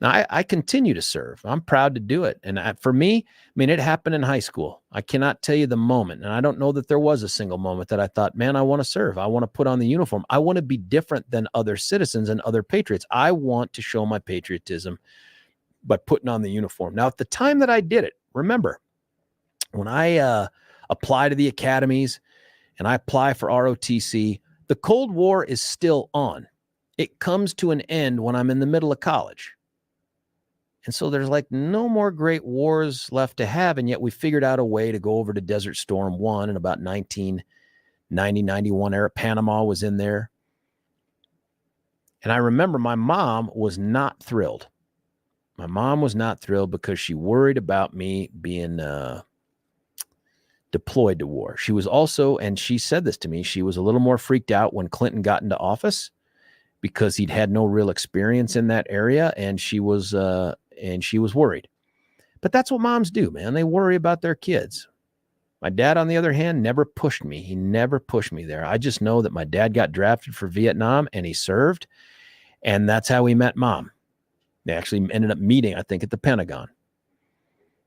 Now, I continue to serve. I'm proud to do it. And for me, it happened in high school. I cannot tell you the moment. And I don't know that there was a single moment that I thought, man, I want to serve. I want to put on the uniform. I want to be different than other citizens and other patriots. I want to show my patriotism by putting on the uniform. Now, at the time that I did it, remember, when I apply to the academies and I apply for ROTC, the Cold War is still on. It comes to an end when I'm in the middle of college. And so there's like no more great wars left to have. And yet we figured out a way to go over to Desert Storm 1 in about 1990, 91 era. Panama was in there. And I remember my mom was not thrilled. My mom was not thrilled because she worried about me being deployed to war. She was also, and she said this to me, she was a little more freaked out when Clinton got into office because he'd had no real experience in that area, and she was worried. But that's what moms do, man. They worry about their kids. My dad, on the other hand, never pushed me. He never pushed me there. I just know that my dad got drafted for Vietnam and he served, and that's how we met Mom. They actually ended up meeting, I think, at the Pentagon.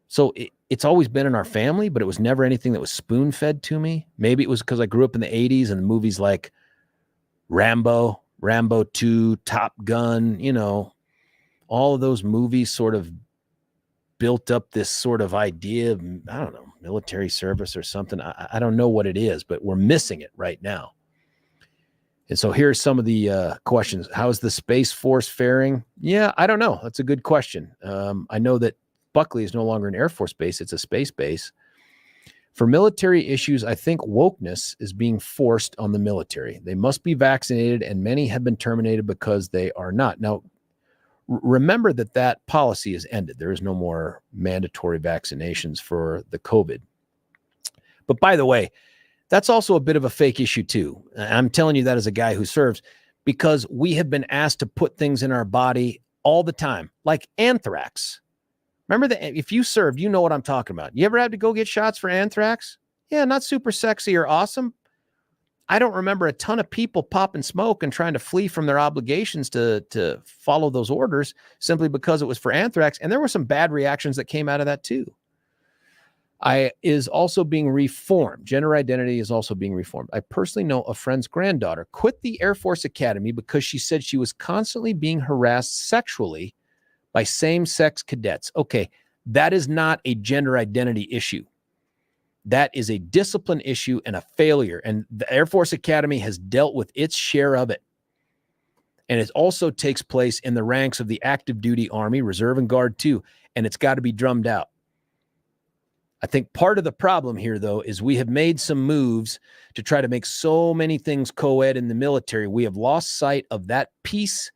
So it's always been in our family, but it was never anything that was spoon-fed to me. Maybe it was because I grew up in the 80s and movies like Rambo, Rambo 2, Top Gun, all of those movies sort of built up this sort of idea of, military service or something. I don't know what it is, but we're missing it right now. And so here's some of the questions. How's the Space Force faring? Yeah, I don't know. That's a good question. I know that Buckley is no longer an Air Force base. It's a space base. For military issues, I think wokeness is being forced on the military. They must be vaccinated, and many have been terminated because they are not. Now, remember that policy is ended. There is no more mandatory vaccinations for the COVID. But by the way, that's also a bit of a fake issue too. I'm telling you that as a guy who serves, because we have been asked to put things in our body all the time, like anthrax. Remember that if you served, you know what I'm talking about. You ever had to go get shots for anthrax? Yeah, not super sexy or awesome. I don't remember a ton of people popping smoke and trying to flee from their obligations to follow those orders simply because it was for anthrax. And there were some bad reactions that came out of that too. Is also being reformed. Gender identity is also being reformed. I personally know a friend's granddaughter quit the Air Force Academy because she said she was constantly being harassed sexually by same-sex cadets. Okay, that is not a gender identity issue. That is a discipline issue and a failure. And the Air Force Academy has dealt with its share of it. And it also takes place in the ranks of the active duty Army, Reserve, and Guard too. And it's got to be drummed out. I think part of the problem here, though, is we have made some moves to try to make so many things co-ed in the military. We have lost sight of that piece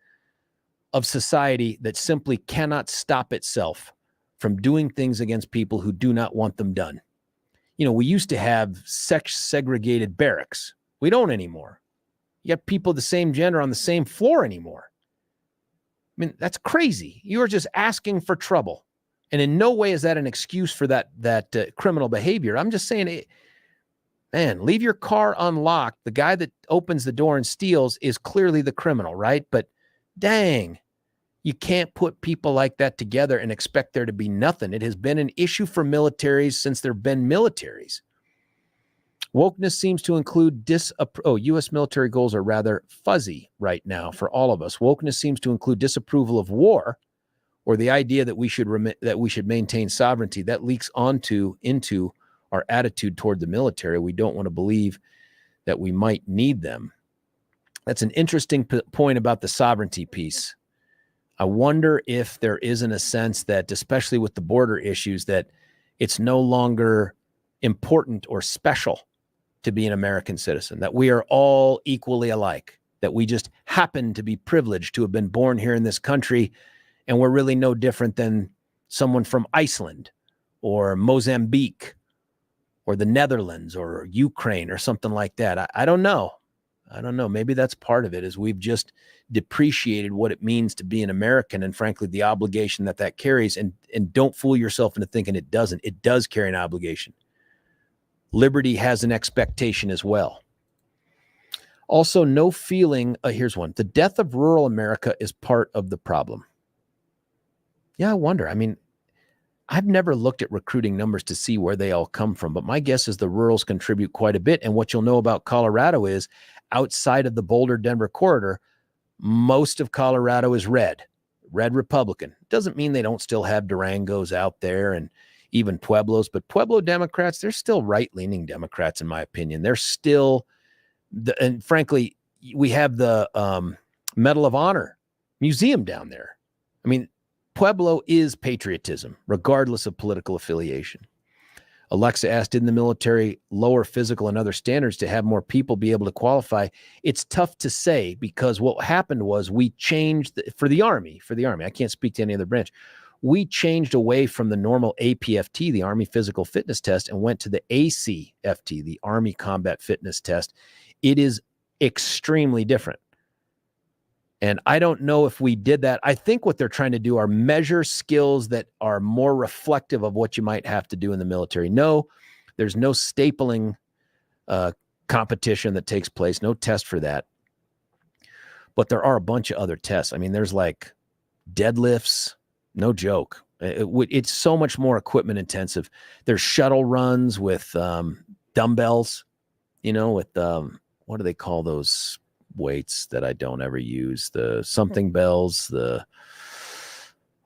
of society that simply cannot stop itself from doing things against people who do not want them done. You know, we used to have sex-segregated barracks. We don't anymore. You have people of the same gender on the same floor anymore. I mean, that's crazy. You are just asking for trouble. And in no way is that an excuse for that criminal behavior. I'm just saying, man, leave your car unlocked. The guy that opens the door and steals is clearly the criminal, right? But dang, you can't put people like that together and expect there to be nothing. It has been an issue for militaries since there have been militaries. Wokeness seems to include U.S. military goals are rather fuzzy right now for all of us. Wokeness seems to include disapproval of war, or the idea that we should maintain sovereignty. That leaks into our attitude toward the military. We don't want to believe that we might need them. That's an interesting point about the sovereignty piece. I wonder if there isn't a sense that, especially with the border issues, that it's no longer important or special to be an American citizen, that we are all equally alike, that we just happen to be privileged to have been born here in this country, and we're really no different than someone from Iceland or Mozambique or the Netherlands or Ukraine or something like that. I don't know. Maybe that's part of it, is we've just depreciated what it means to be an American and, frankly, the obligation that carries. And don't fool yourself into thinking it doesn't. It does carry an obligation. Liberty has an expectation as well. Also, no feeling. Here's one. The death of rural America is part of the problem. Yeah, I wonder. I mean, I've never looked at recruiting numbers to see where they all come from, but my guess is the rurals contribute quite a bit. And what you'll know about Colorado is, outside of the Boulder-Denver corridor, most of Colorado is red Republican. Doesn't mean they don't still have Durangos out there and even Pueblos, but Pueblo Democrats, they're still right-leaning Democrats, in my opinion. They're still, and frankly, we have the Medal of Honor Museum down there. I mean, Pueblo is patriotism, regardless of political affiliation. Alexa asked, didn't the military lower physical and other standards to have more people be able to qualify? It's tough to say, because what happened was we changed for the Army. I can't speak to any other branch. We changed away from the normal APFT, the Army Physical Fitness Test, and went to the ACFT, the Army Combat Fitness Test. It is extremely different. And I don't know if we did that. I think what they're trying to do are measure skills that are more reflective of what you might have to do in the military. No, there's no stapling competition that takes place, no test for that. But there are a bunch of other tests. I mean, there's like deadlifts, no joke. It's so much more equipment intensive. There's shuttle runs with dumbbells, with what do they call those weights that I don't ever use? The something bells, the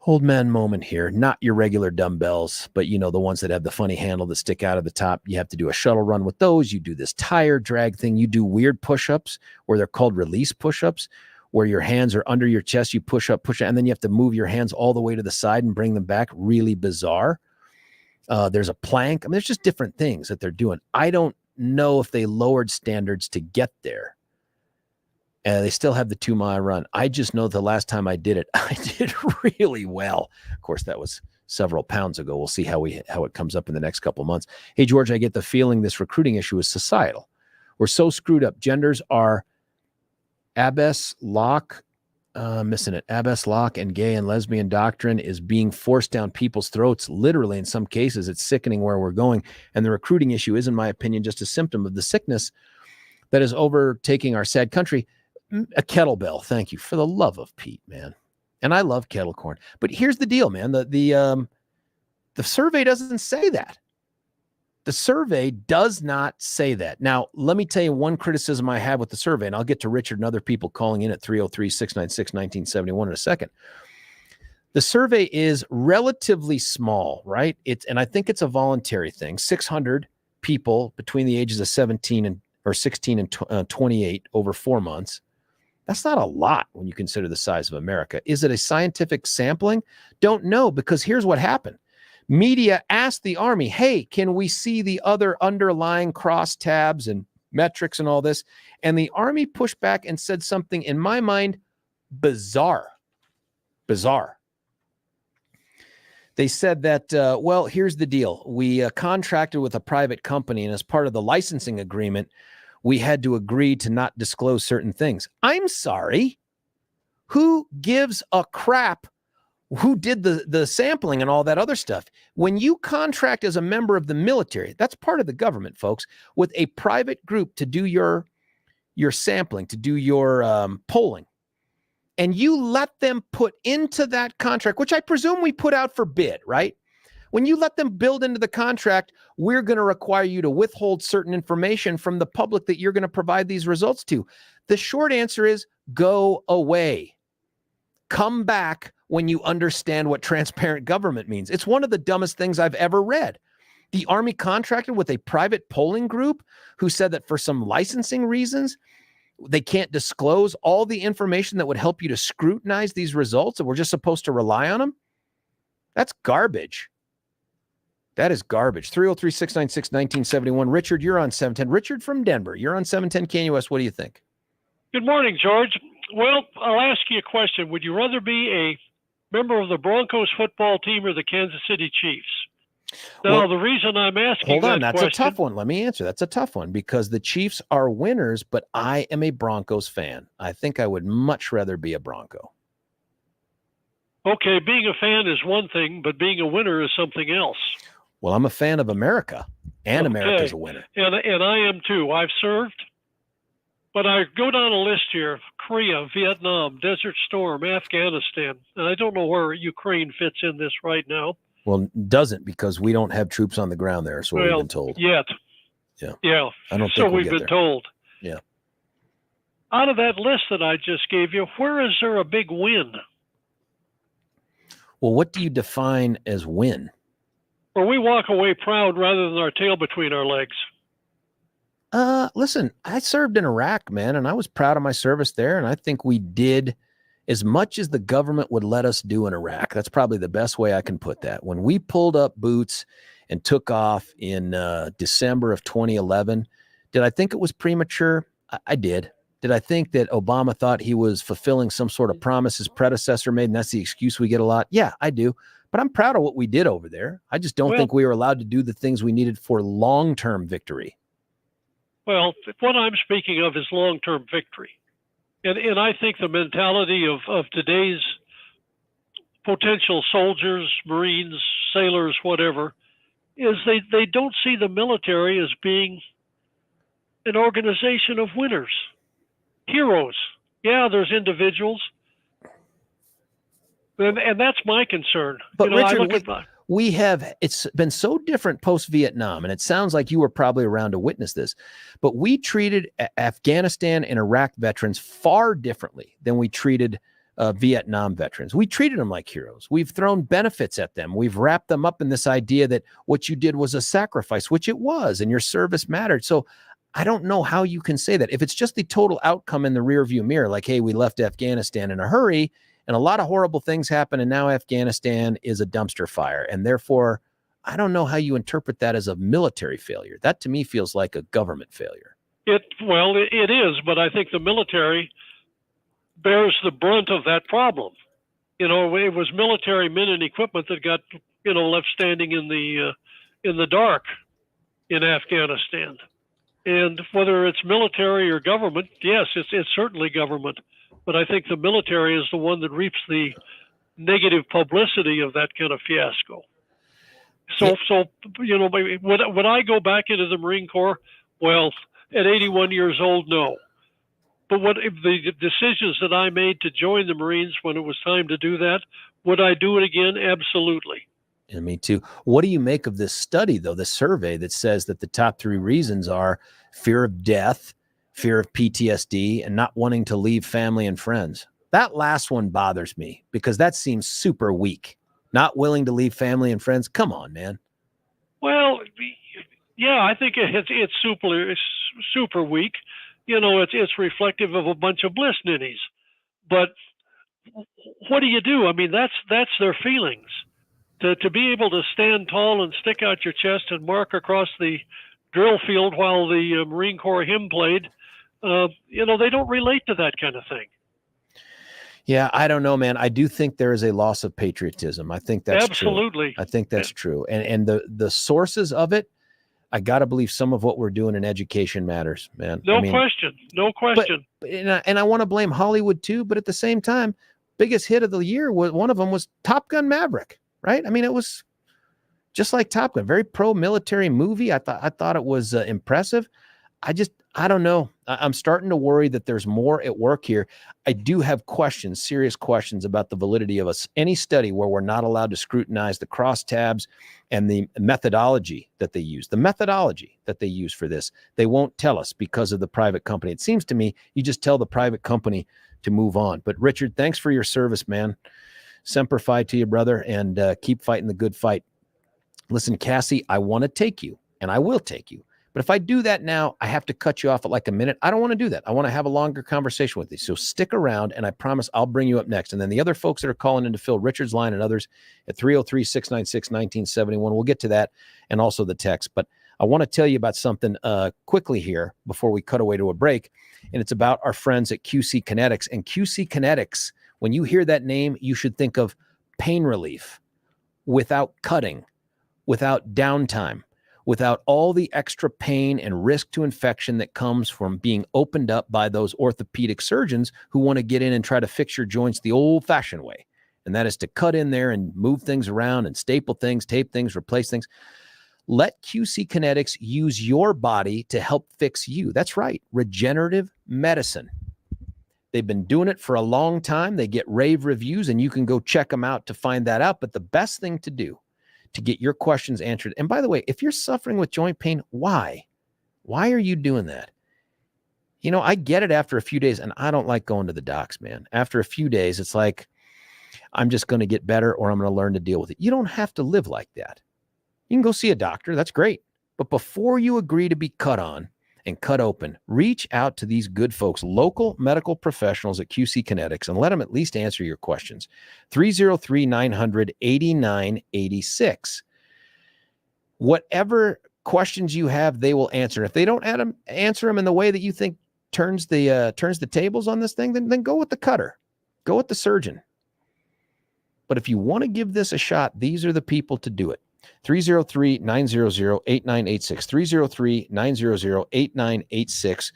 old man moment here, not your regular dumbbells, but the ones that have the funny handle that stick out of the top. You have to do a shuttle run with those. You do this tire drag thing. You do weird push-ups where they're called release push-ups, where your hands are under your chest. You push up, and then you have to move your hands all the way to the side and bring them back. Really bizarre. There's a plank. I mean, there's just different things that they're doing. I don't know if they lowered standards to get there. And they still have the 2-mile run. I just know the last time I did it, I did really well. Of course, that was several pounds ago. We'll see how it comes up in the next couple of months. Hey, George, I get the feeling this recruiting issue is societal. We're so screwed up. Genders are Abbess Lock, missing it. Abbess Lock and gay and lesbian doctrine is being forced down people's throats. Literally, in some cases, it's sickening where we're going. And the recruiting issue is, in my opinion, just a symptom of the sickness that is overtaking our sad country. A kettlebell, thank you, for the love of Pete, man. And I love kettle corn. But here's the deal, man. The survey doesn't say that. The survey does not say that. Now, let me tell you one criticism I have with the survey, and I'll get to Richard and other people calling in at 303-696-1971 in a second. The survey is relatively small, right? And I think it's a voluntary thing. 600 people between the ages of 16 and 28 over 4 months. That's not a lot when you consider the size of America. Is it a scientific sampling? Don't know, because here's what happened. Media asked the Army, hey, can we see the other underlying crosstabs and metrics and all this? And the Army pushed back and said something, in my mind, bizarre. They said that, well, here's the deal. We contracted with a private company, and as part of the licensing agreement, we had to agree to not disclose certain things. I'm sorry. Who gives a crap who did the sampling and all that other stuff? When you contract as a member of the military, that's part of the government, folks, with a private group to do your sampling, to do your polling, and you let them put into that contract, which I presume we put out for bid, right? When you let them build into the contract, we're going to require you to withhold certain information from the public that you're going to provide these results to. The short answer is go away. Come back when you understand what transparent government means. It's one of the dumbest things I've ever read. The Army contracted with a private polling group who said that for some licensing reasons, they can't disclose all the information that would help you to scrutinize these results, and we're just supposed to rely on them. That's garbage. That is garbage. 303-696-1971. Richard, you're on 710. Richard from Denver, you're on 710 KNUS. What do you think? Good morning, George. Well, I'll ask you a question. Would you rather be a member of the Broncos football team or the Kansas City Chiefs? Now, the reason I'm asking hold on, that that's question, a tough one. Let me answer. That's a tough one because the Chiefs are winners, but I am a Broncos fan. I think I would much rather be a Bronco. Okay, being a fan is one thing, but being a winner is something else. Well, I'm a fan of America, and America's a winner. And I am too. I've served. But I go down a list here: Korea, Vietnam, Desert Storm, Afghanistan. And I don't know where Ukraine fits in this right now. Well, it doesn't, because we don't have troops on the ground there, so we've been told. Yet. Yeah. I don't think so we've been told. Yeah. Out of that list that I just gave you, where is there a big win? Well, what do you define as win? Or we walk away proud rather than our tail between our legs. Listen, I served in Iraq, man, and I was proud of my service there, and I think we did as much as the government would let us do in Iraq. That's probably the best way I can put that. When we pulled up boots and took off in December of 2011, did I think it was premature? I did. Did I think that Obama thought he was fulfilling some sort of promise his predecessor made, and that's the excuse we get a lot? Yeah, I do. But I'm proud of what we did over there. I just don't think we were allowed to do the things we needed for long-term victory. Well, what I'm speaking of is long-term victory. And I think the mentality of today's potential soldiers, Marines, sailors, whatever, is they don't see the military as being an organization of winners, heroes. Yeah, there's individuals. And that's my concern. But Richard, it's been so different post-Vietnam, and it sounds like you were probably around to witness this, but we treated Afghanistan and Iraq veterans far differently than we treated Vietnam veterans. We treated them like heroes. We've thrown benefits at them. We've wrapped them up in this idea that what you did was a sacrifice, which it was, and your service mattered. So I don't know how you can say that. If it's just the total outcome in the rearview mirror, like, hey, we left Afghanistan in a hurry, and a lot of horrible things happen, and now Afghanistan is a dumpster fire. And therefore, I don't know how you interpret that as a military failure. That, to me, feels like a government failure. It is, but I think the military bears the brunt of that problem. It was military men and equipment that got, left standing in the dark in Afghanistan. And whether it's military or government, yes, it's certainly government. But I think the military is the one that reaps the negative publicity of that kind of fiasco. So would I go back into the Marine Corps? Well, at 81 years old, no. But what if the decisions that I made to join the Marines when it was time to do that, would I do it again? Absolutely. And me too. What do you make of this study, though, this survey that says that the top 3 reasons are fear of death, fear of PTSD, and not wanting to leave family and friends? That last one bothers me because that seems super weak. Not willing to leave family and friends. Come on, man. Well, yeah, I think it's super weak. It's reflective of a bunch of bliss ninnies. But what do you do? I mean, that's their feelings. to be able to stand tall and stick out your chest and mark across the drill field while the Marine Corps hymn played, they don't relate to that kind of thing. Yeah, I don't know, man. I do think there is a loss of patriotism. I think that's absolutely true. I think that's true. And the sources of it, I got to believe some of what we're doing in education matters, man. No question. And I want to blame Hollywood too, but at the same time, biggest hit of the year was one of them was Top Gun Maverick, right? I mean, it was just like Top Gun, very pro-military movie. I thought it was impressive. I don't know. I'm starting to worry that there's more at work here. I do have questions, serious questions about the validity of any study where we're not allowed to scrutinize the crosstabs and the methodology that they use. The methodology that they use for this, they won't tell us because of the private company. It seems to me you just tell the private company to move on. But Richard, thanks for your service, man. Semper Fi to you, brother, and keep fighting the good fight. Listen, Cassie, I want to take you, and I will take you. But if I do that now, I have to cut you off at like a minute. I don't want to do that. I want to have a longer conversation with you. So stick around, and I promise I'll bring you up next. And then the other folks that are calling in to fill Richard's line and others at 303-696-1971, we'll get to that and also the text. But I want to tell you about something quickly here before we cut away to a break, and it's about our friends at QC Kinetix. And QC Kinetix, when you hear that name, you should think of pain relief without cutting, without downtime, without all the extra pain and risk to infection that comes from being opened up by those orthopedic surgeons who want to get in and try to fix your joints the old-fashioned way. And that is to cut in there and move things around and staple things, tape things, replace things. Let QC Kinetix use your body to help fix you. That's right, regenerative medicine. They've been doing it for a long time. They get rave reviews, and you can go check them out to find that out. But the best thing to do to get your questions answered. And by the way, if you're suffering with joint pain, why? Why are you doing that? I get it after a few days, and I don't like going to the docs, man. After a few days, it's like, I'm just going to get better, or I'm going to learn to deal with it. You don't have to live like that. You can go see a doctor. That's great. But before you agree to be cut on and cut open, reach out to these good folks, local medical professionals at QC Kinetix, and let them at least answer your questions. 303-900-8986. Whatever questions you have, they will answer. If they don't answer them in the way that you think turns the tables on this thing, then go with the cutter. Go with the surgeon. But if you want to give this a shot, these are the people to do it. 303-900-8986, 303-900-8986.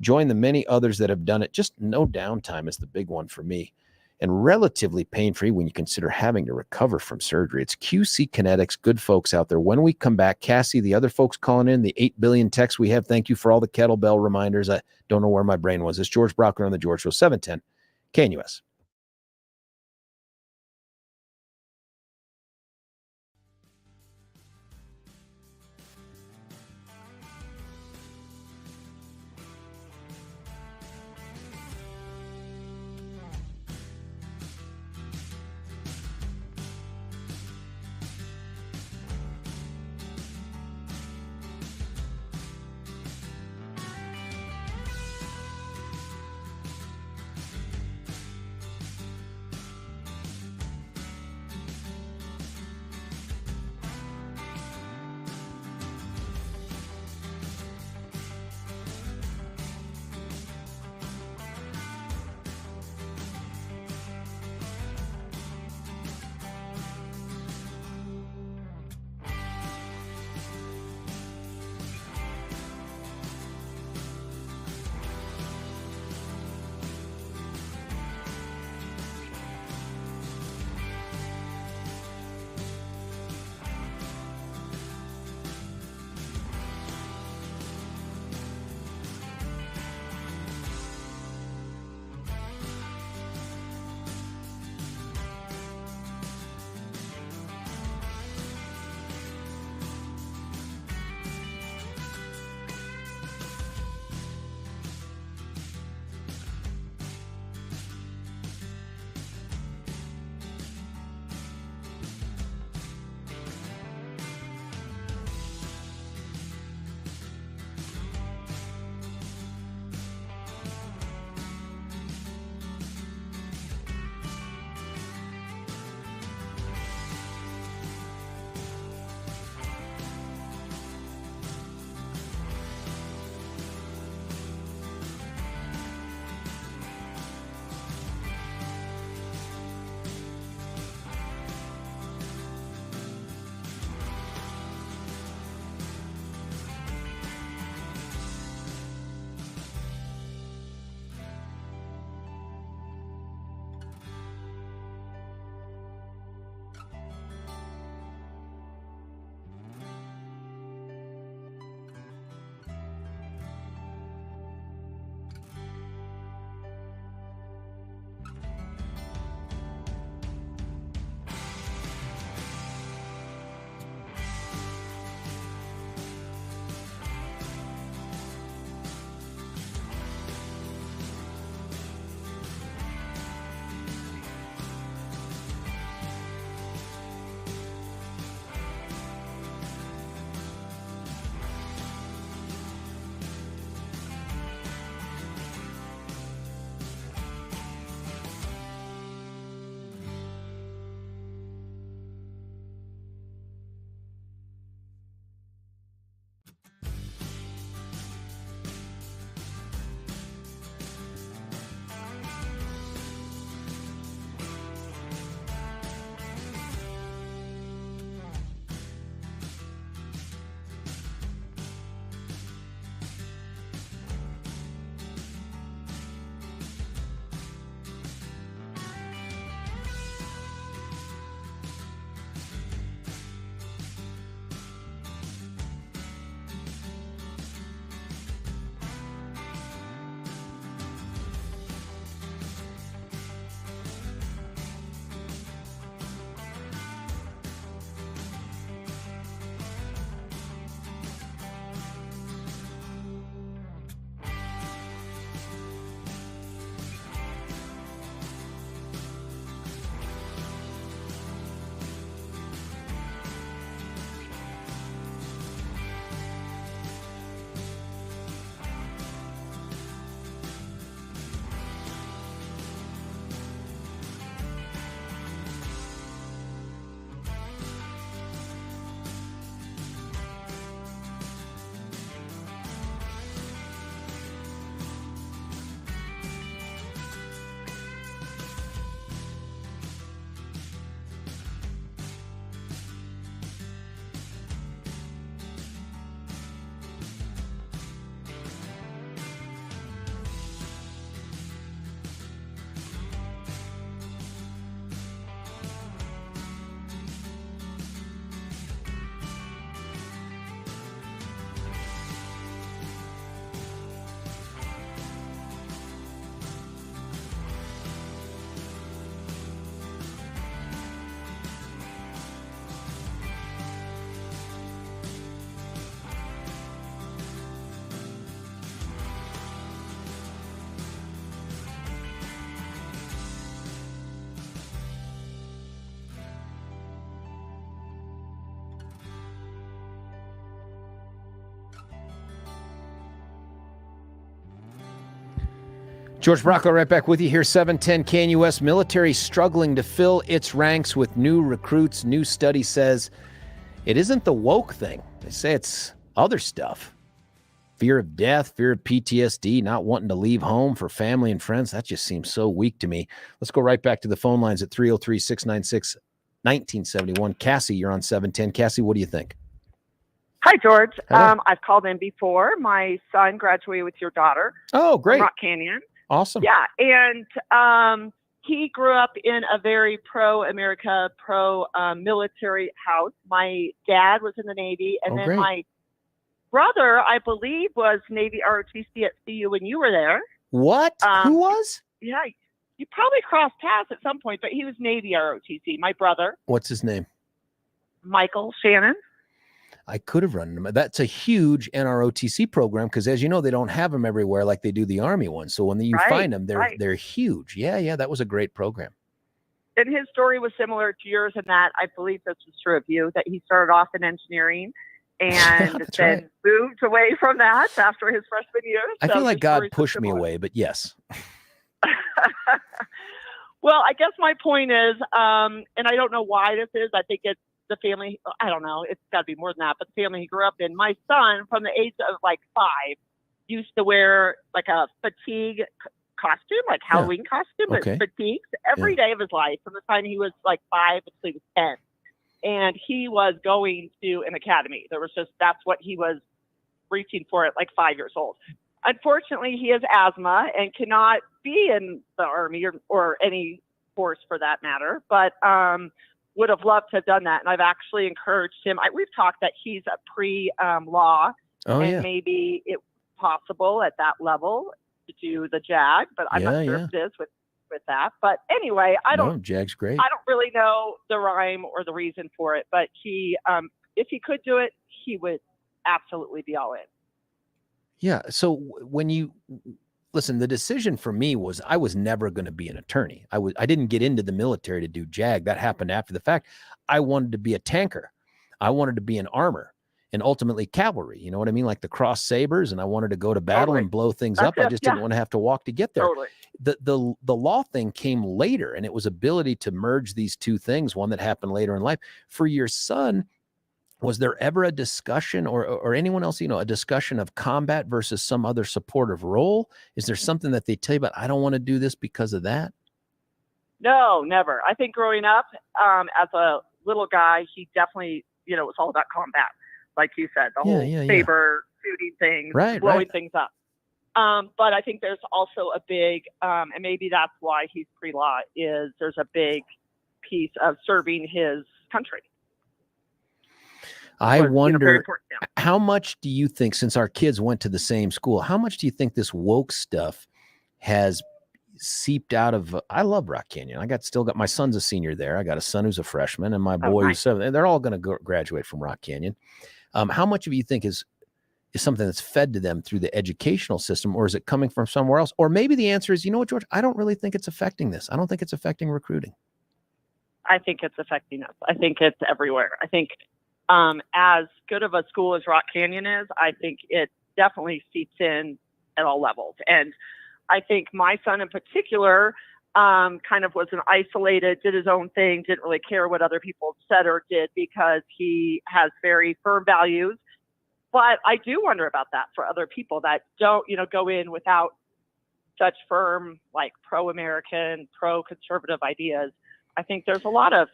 Join the many others that have done it. Just no downtime is the big one for me, and relatively pain-free when you consider having to recover from surgery. It's QC Kinetix, good folks out there. When we come back, Cassie, the other folks calling in, the 8 billion texts we have, thank you for all the kettlebell reminders. I don't know where my brain was. It's George Brockler on The George Show, 710 KNUS. George Bracco right back with you here, 710 KNUS. Military struggling to fill its ranks with new recruits. New study says it isn't the woke thing. They say it's other stuff. Fear of death, fear of PTSD, not wanting to leave home for family and friends. That just seems so weak to me. Let's go right back to the phone lines at 303-696-1971. Cassie, you're on 710. Cassie, what do you think? Hi, George. I've called in before. My son graduated with your daughter. Oh, great. From Rock Canyon. Awesome. Yeah. And he grew up in a very pro-America, pro-military house. My dad was in the Navy. And then great. My brother, I believe, was Navy ROTC at CU when you were there. What? Who was? Yeah. You probably crossed paths at some point, but he was Navy ROTC. My brother. What's his name? Michael Shannon. I could have run them. That's a huge NROTC program because, as you know, they don't have them everywhere like they do the Army ones. So when you find them, they're huge. Yeah, that was a great program. And his story was similar to yours in that I believe this was true of you, that he started off in engineering and then moved away from that after his freshman year. I feel like God pushed me away, but yes. Well, I guess my point is, and I don't know why this is, I think it's the family, I don't know, it's got to be more than that, but the family he grew up in. My son, from the age of like 5, used to wear like a fatigue costume, like Halloween costume, but fatigues every day of his life from the time he was like 5 until he was 10. And he was going to an academy. That's what he was reaching for at like 5 years old. Unfortunately, he has asthma and cannot be in the Army or any force for that matter, but would have loved to have done that. And I've actually encouraged him. We've talked that he's a pre-law and maybe it's possible at that level to do the JAG, but I'm not sure if it is with that. But anyway, JAG's great. I don't really know the rhyme or the reason for it, but he, if he could do it, he would absolutely be all in. Yeah. So when you listen, the decision for me was I was never going to be an attorney. I didn't get into the military to do JAG. That happened after the fact. I wanted to be a tanker. I wanted to be an armor and ultimately cavalry. You know what I mean? Like the cross sabers. And I wanted to go to battle and blow things up. I just didn't want to have to walk to get there. The law thing came later, and it was ability to merge these two things, one that happened later in life. For your son, was there ever a discussion or anyone else, a discussion of combat versus some other supportive role? Is there something that they tell you about, I don't want to do this because of that? No, never. I think growing up as a little guy, he definitely, it was all about combat. Like you said, the whole saber shooting things, blowing things up. But I think there's also a big, and maybe that's why he's pre-law, is there's a big piece of serving his country. I wonder, how much do you think, since our kids went to the same school, how much do you think this woke stuff has seeped out of, I love Rock Canyon. Still got my son's a senior there. I got a son who's a freshman and my boy who's 7. And they're all going to graduate from Rock Canyon. How much of you think is something that's fed to them through the educational system, or is it coming from somewhere else? Or maybe the answer is, you know what, George, I don't really think it's affecting this. I don't think it's affecting recruiting. I think it's affecting us. I think it's everywhere. I think as good of a school as Rock Canyon is, I think it definitely seeps in at all levels. And I think my son in particular kind of was an isolated, did his own thing, didn't really care what other people said or did because he has very firm values. But I do wonder about that for other people that don't, go in without such firm, like pro-American, pro-conservative ideas. I think there's a lot of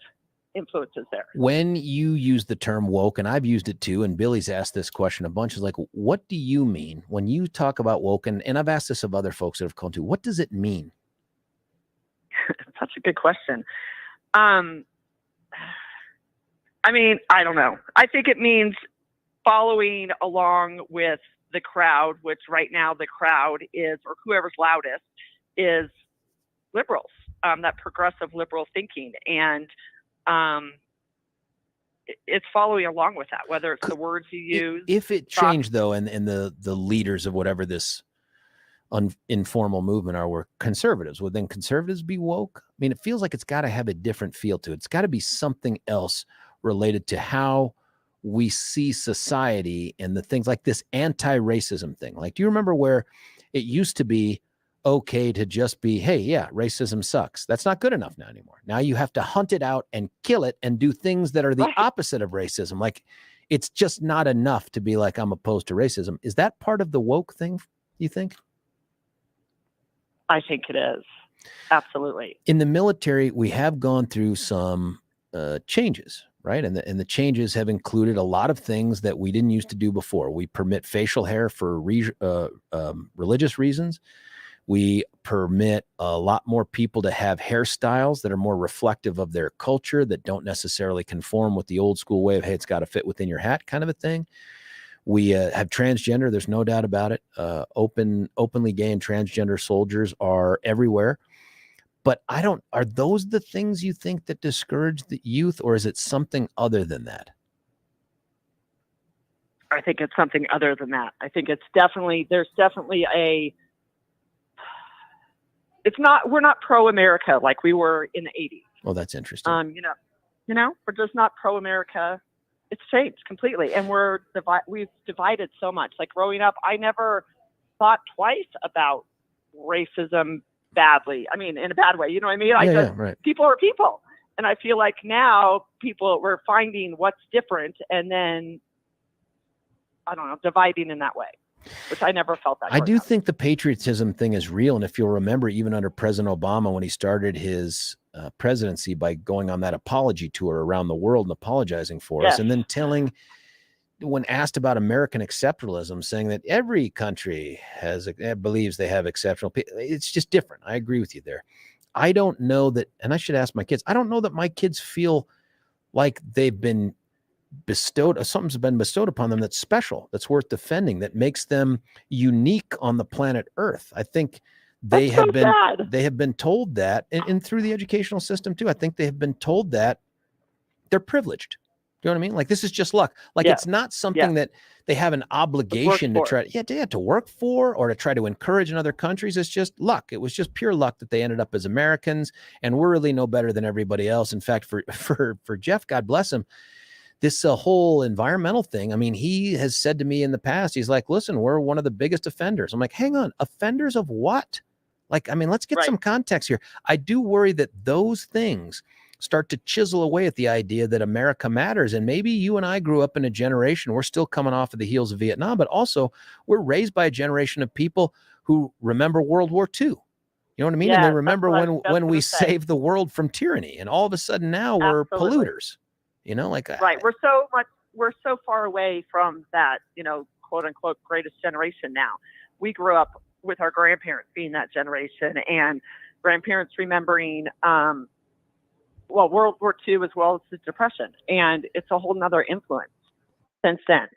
influences there. When you use the term woke, and I've used it too, and Billy's asked this question a bunch, is like, what do you mean when you talk about woke? And I've asked this of other folks that have called too. What does it mean? Such a good question. I mean, I don't know. I think it means following along with the crowd, which right now the crowd is, or whoever's loudest, is liberals, that progressive liberal thinking. And it's following along with that, whether it's the words you use. If it changed, though, and the leaders of whatever this informal movement were conservatives, would then conservatives be woke? I mean, it feels like it's got to have a different feel to it. It's got to be something else related to how we see society and the things like this anti-racism thing. Like, do you remember where it used to be okay to just be, hey, yeah, racism sucks. That's not good enough now anymore. Now you have to hunt it out and kill it and do things that are the opposite of racism. Like, it's just not enough to be like, I'm opposed to racism. Is that part of the woke thing, you think? I think it is. Absolutely. In the military, we have gone through some changes, right? And the changes have included a lot of things that we didn't used to do before. We permit facial hair for religious reasons. We permit a lot more people to have hairstyles that are more reflective of their culture, that don't necessarily conform with the old school way of, hey, it's got to fit within your hat kind of a thing. We have transgender. There's no doubt about it. Openly gay and transgender soldiers are everywhere. But are those the things you think that discourage the youth, or is it something other than that? I think it's something other than that. I think there's definitely we're not pro-America like we were in the 80s. Oh, that's interesting. We're just not pro-America. It's changed completely. And we've divided so much. Like growing up, I never thought twice about racism badly. I mean, in a bad way, you know what I mean? Right. People are people. And I feel like now we're finding what's different and then, I don't know, dividing in that way, which I never felt that. I do think the patriotism thing is real. And if you'll remember, even under President Obama, when he started his presidency by going on that apology tour around the world and apologizing for us, and then when asked about American exceptionalism, saying that every country believes they have exceptional people. It's just different. I agree with you there. I don't know that, and I should ask my kids, I don't know that my kids feel like they've been something's been bestowed upon them that's special, that's worth defending, that makes them unique on the planet Earth. I think they have been told that, and through the educational system too. I think they have been told that they're privileged. You know what I mean? Like, this is just luck. Like, it's not something that they have an obligation to try to work for or to try to encourage in other countries. It's just luck. It was just pure luck that they ended up as Americans, and we're really no better than everybody else. In fact, for Jeff, God bless him, this whole environmental thing. I mean, he has said to me in the past, he's like, listen, we're one of the biggest offenders. I'm like, hang on, offenders of what? Like, I mean, let's get some context here. I do worry that those things start to chisel away at the idea that America matters. And maybe you and I grew up in a generation, we're still coming off of the heels of Vietnam, but also we're raised by a generation of people who remember World War II. You know what I mean? And they remember when we saved the world from tyranny, and all of a sudden now we're polluters. You know, like, right. We're so far away from that, quote unquote, greatest generation now. We grew up with our grandparents being that generation, and grandparents remembering, World War II as well as the Depression. And it's a whole nother influence since then.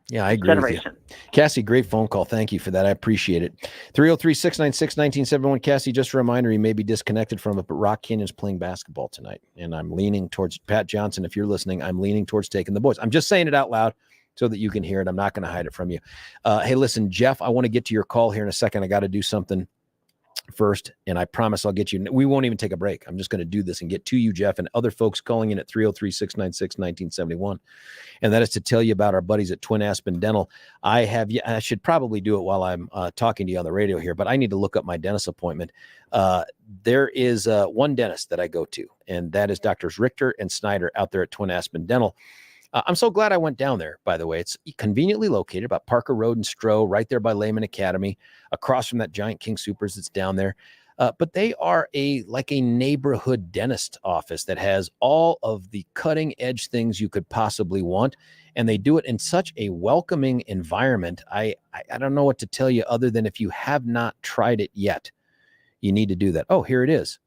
Yeah, I agree with you. Cassie, great phone call. Thank you for that. I appreciate it. 303-696-1971. Cassie, just a reminder, you may be disconnected from it, but Rock Canyon's playing basketball tonight. And I'm leaning towards Pat Johnson. If you're listening, I'm leaning towards taking the boys. I'm just saying it out loud so that you can hear it. I'm not going to hide it from you. Hey, listen, Jeff, I want to get to your call here in a second. I got to do something first, and I promise I'll get you. We won't even take a break. I'm just going to do this and get to you, Jeff, and other folks calling in at 303-696-1971. And that is to tell you about our buddies at Twin Aspen Dental. I should probably do it while I'm talking to you on the radio here, but I need to look up my dentist appointment. There is one dentist that I go to, and that is Drs. Richter and Snyder out there at Twin Aspen Dental. I'm so glad I went down there, by the way. It's conveniently located about Parker Road and Stroh, right there by Lehman Academy, across from that giant King Soopers that's down there. But they are like a neighborhood dentist office that has all of the cutting edge things you could possibly want. And they do it in such a welcoming environment. I don't know what to tell you other than if you have not tried it yet, you need to do that. Oh, here it is.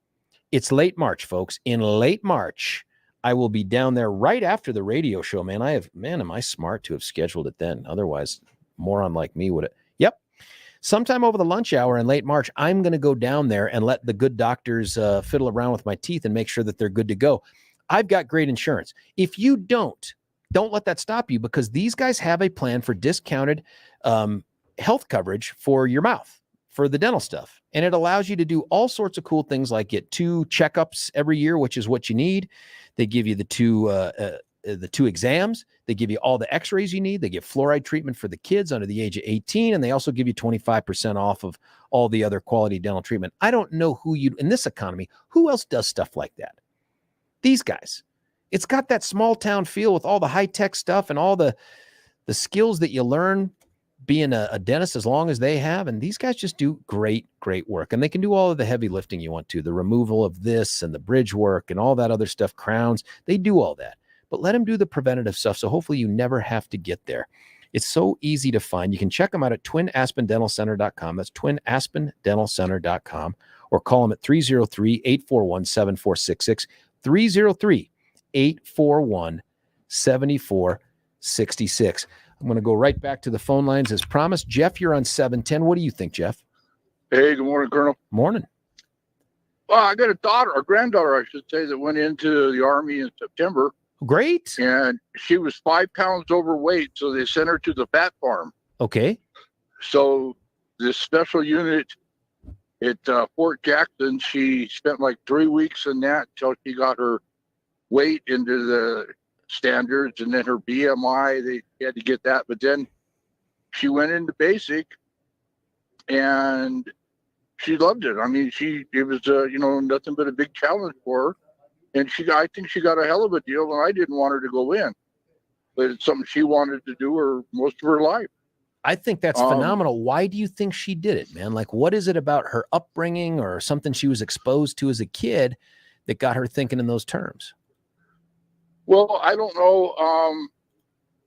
It's late March, folks. In late March, I will be down there right after the radio show, man. Am I smart to have scheduled it then? Otherwise, moron like me would have. Yep. Sometime over the lunch hour in late March, I'm going to go down there and let the good doctors fiddle around with my teeth and make sure that they're good to go. I've got great insurance. If you don't let that stop you, because these guys have a plan for discounted health coverage for your mouth, for the dental stuff. And it allows you to do all sorts of cool things like get 2 checkups every year, which is what you need. They give you the 2 the 2 exams. They give you all the x-rays you need. They give fluoride treatment for the kids under the age of 18. And they also give you 25% off of all the other quality dental treatment. I don't know who in this economy, who else does stuff like that? These guys. It's got that small town feel with all the high-tech stuff and all the skills that you learn being a dentist as long as they have. And these guys just do great work. And they can do all of the heavy lifting you want to, the removal of this and the bridge work and all that other stuff, crowns. They do all that. But let them do the preventative stuff. So hopefully you never have to get there. It's so easy to find. You can check them out at twinaspendentalcenter.com. That's twinaspendentalcenter.com. Or call them at 303-841-7466. 303-841-7466. I'm going to go right back to the phone lines as promised. Jeff, you're on 710. What do you think, Jeff? Hey, good morning, Colonel. Morning. Well, I got a daughter, or granddaughter, I should say, that went into the Army in September. Great. And she was 5 pounds overweight, so they sent her to the fat farm. Okay. So this special unit at Fort Jackson, she spent like 3 weeks in that until she got her weight into the standards, and then her BMI, they had to get that. But then she went into basic and she loved it. I mean, it was nothing but a big challenge for her, and I think she got a hell of a deal, and I didn't want her to go in, but it's something she wanted to do most of her life. I think that's phenomenal. Why do you think she did it, man? Like, what is it about her upbringing or something she was exposed to as a kid that got her thinking in those terms? Well, I don't know.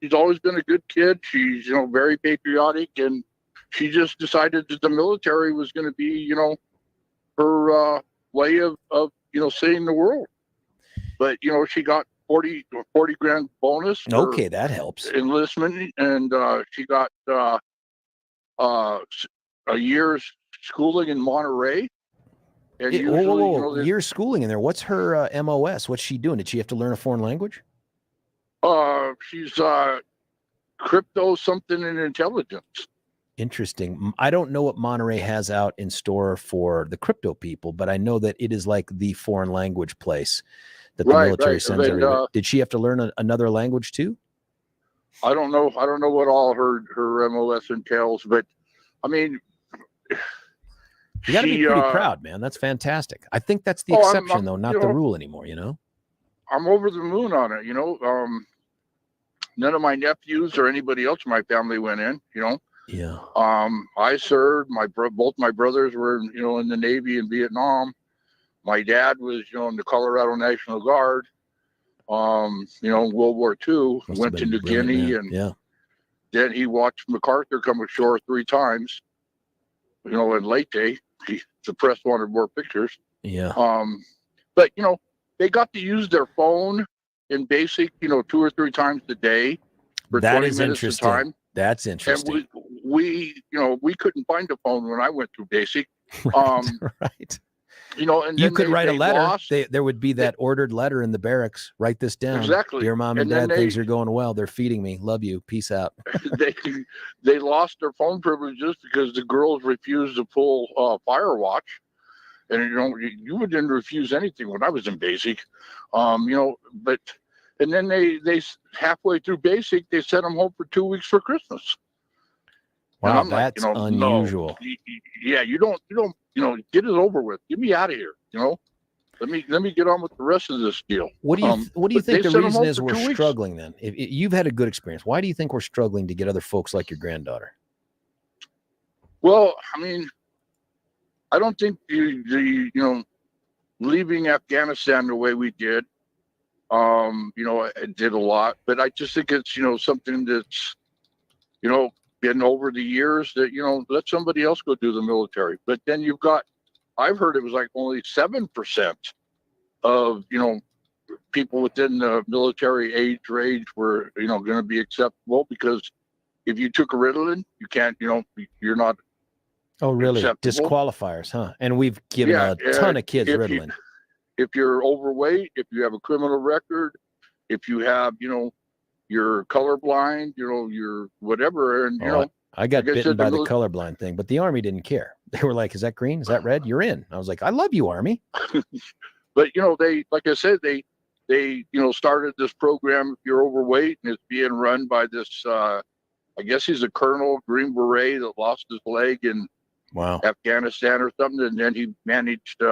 She's always been a good kid. She's, very patriotic, and she just decided that the military was going to be, her way of seeing the world. But, she got 40 grand bonus. Okay, that helps. Enlistment, and she got a year's schooling in Monterey. And year's schooling in there. What's her MOS? What's she doing? Did she have to learn a foreign language? She's crypto something in intelligence. Interesting. I don't know what Monterey has out in store for the crypto people, but I know that it is like the foreign language place that the military sends everywhere. Did she have to learn another language too? I don't know. I don't know what all her MOS entails, but I mean, you got to be pretty proud, man. That's fantastic. I think that's the exception, though, not the rule anymore, I'm over the moon on it, None of my nephews or anybody else in my family went in, Yeah. I served. Both my brothers were, in the Navy in Vietnam. My dad was, in the Colorado National Guard. World War II. Went to New Guinea, and then he watched MacArthur come ashore 3 times. In Leyte. The press wanted more pictures. Yeah. But they got to use their phone in basic, 2 or 3 times a day for 20 minutes at a time. That's interesting. And we couldn't find a phone when I went through basic. Right. And you could write a letter. There would be that ordered letter in the barracks. Write this down. Exactly. Dear Mom and Dad, things are going well. They're feeding me. Love you. Peace out. They lost their phone privileges because the girls refused to pull Firewatch. And, you didn't refuse anything when I was in basic. But then they halfway through basic, they sent them home for 2 weeks for Christmas. Wow, that's unusual. No, yeah, you don't, get it over with. Get me out of here. Let me get on with the rest of this deal. What do you think the reason is we're struggling then? If you've had a good experience, why do you think we're struggling to get other folks like your granddaughter? Well, I mean, I don't think leaving Afghanistan the way we did, it did a lot, but I just think it's, something that's, been over the years that, let somebody else go do the military. But then I've heard it was like only 7% of, people within the military age range were, going to be acceptable, because if you took a Ritalin, you can't, you're not. Oh, really? Acceptable. Disqualifiers, huh? And we've given a ton of kids Ritalin. If you're overweight, if you have a criminal record, if you have, you're colorblind, you're whatever. And, I got bitten by the colorblind thing, but the Army didn't care. They were like, is that green? Is that red? You're in. I was like, I love you, Army. But, they, like I said, they they, started this program if you're overweight, and it's being run by this, I guess he's a colonel, Green Beret, that lost his leg in Afghanistan or something. And then he managed,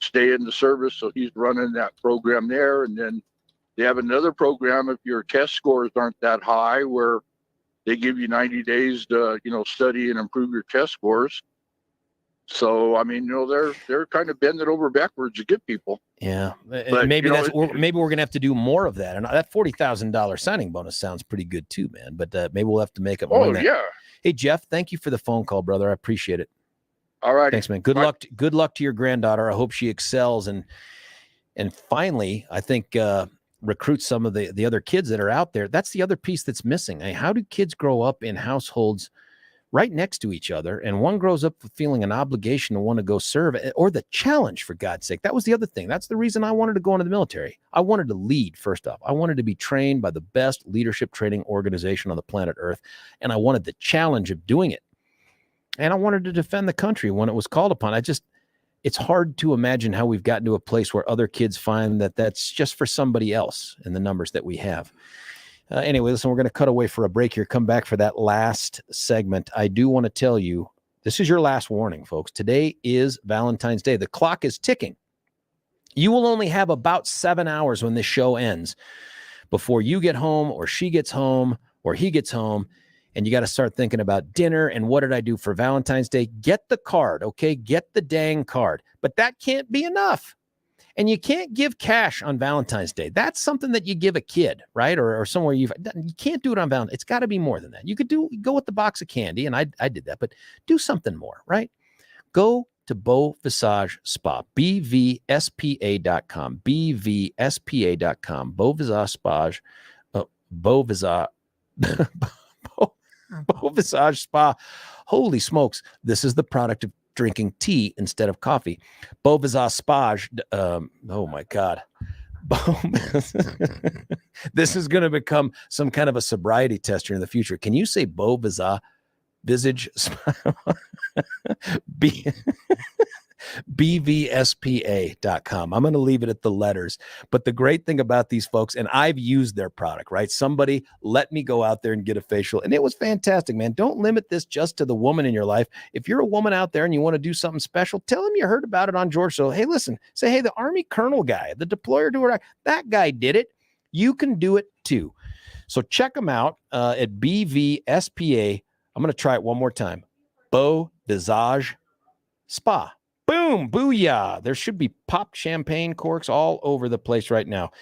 stay in the service. So he's running that program there. And then they have another program if your test scores aren't that high, where they give you 90 days to, study and improve your test scores. So, I mean, they're kind of bending over backwards to get people. Yeah. But, maybe maybe we're going to have to do more of that. And that $40,000 signing bonus sounds pretty good too, man. But maybe we'll have to make it more than that. Yeah. Hey, Jeff, thank you for the phone call, brother. I appreciate it. All right. Thanks, man. Good luck. Good luck to your granddaughter. I hope she excels. And finally, I think, recruit some of the other kids that are out there. That's the other piece that's missing. How do kids grow up in households right next to each other, and one grows up feeling an obligation to want to go serve, or the challenge, for God's sake? That was the other thing. That's the reason I wanted to go into the military. I wanted to lead, first off. I wanted to be trained by the best leadership training organization on the planet Earth, and I wanted the challenge of doing it. And I wanted to defend the country when it was called upon. It's hard to imagine how we've gotten to a place where other kids find that that's just for somebody else in the numbers that we have. Anyway, listen, we're going to cut away for a break here. Come back for that last segment. I do want to tell you, this is your last warning, folks. Today is Valentine's Day. The clock is ticking. You will only have about 7 hours when this show ends before you get home, or she gets home, or he gets home, and you got to start thinking about dinner and what did I do for Valentine's Day? Get the card, okay? Get the dang card. But that can't be enough. And you can't give cash on Valentine's Day. That's something that you give a kid, right? Or somewhere you can't do it on Valentine's. It's got to be more than that. You could go with the box of candy, and I did that, but do something more, right? Go to Beau Visage Spa, BVSPA.com, BVSPA.com, Beau Visage Spa, Beau Visage, Beau Visage Spa. Holy smokes, this is the product of drinking tea instead of coffee. Beau Visage Spa. Oh my God. This is going to become some kind of a sobriety test here in the future. Can you say Beau Visage Spa? BVSPA.com. I'm going to leave it at the letters. But the great thing about these folks, and I've used their product, right? Somebody let me go out there and get a facial, and it was fantastic, man. Don't limit this just to the woman in your life. If you're a woman out there and you want to do something special, tell them you heard about it on George. So, hey, listen, say, hey, the Army Colonel guy, the deployer doer, that guy did it. You can do it too. So check them out at BVSPA. I'm going to try it one more time. Beau Visage Spa. Boom, booyah. There should be popped champagne corks all over the place right now.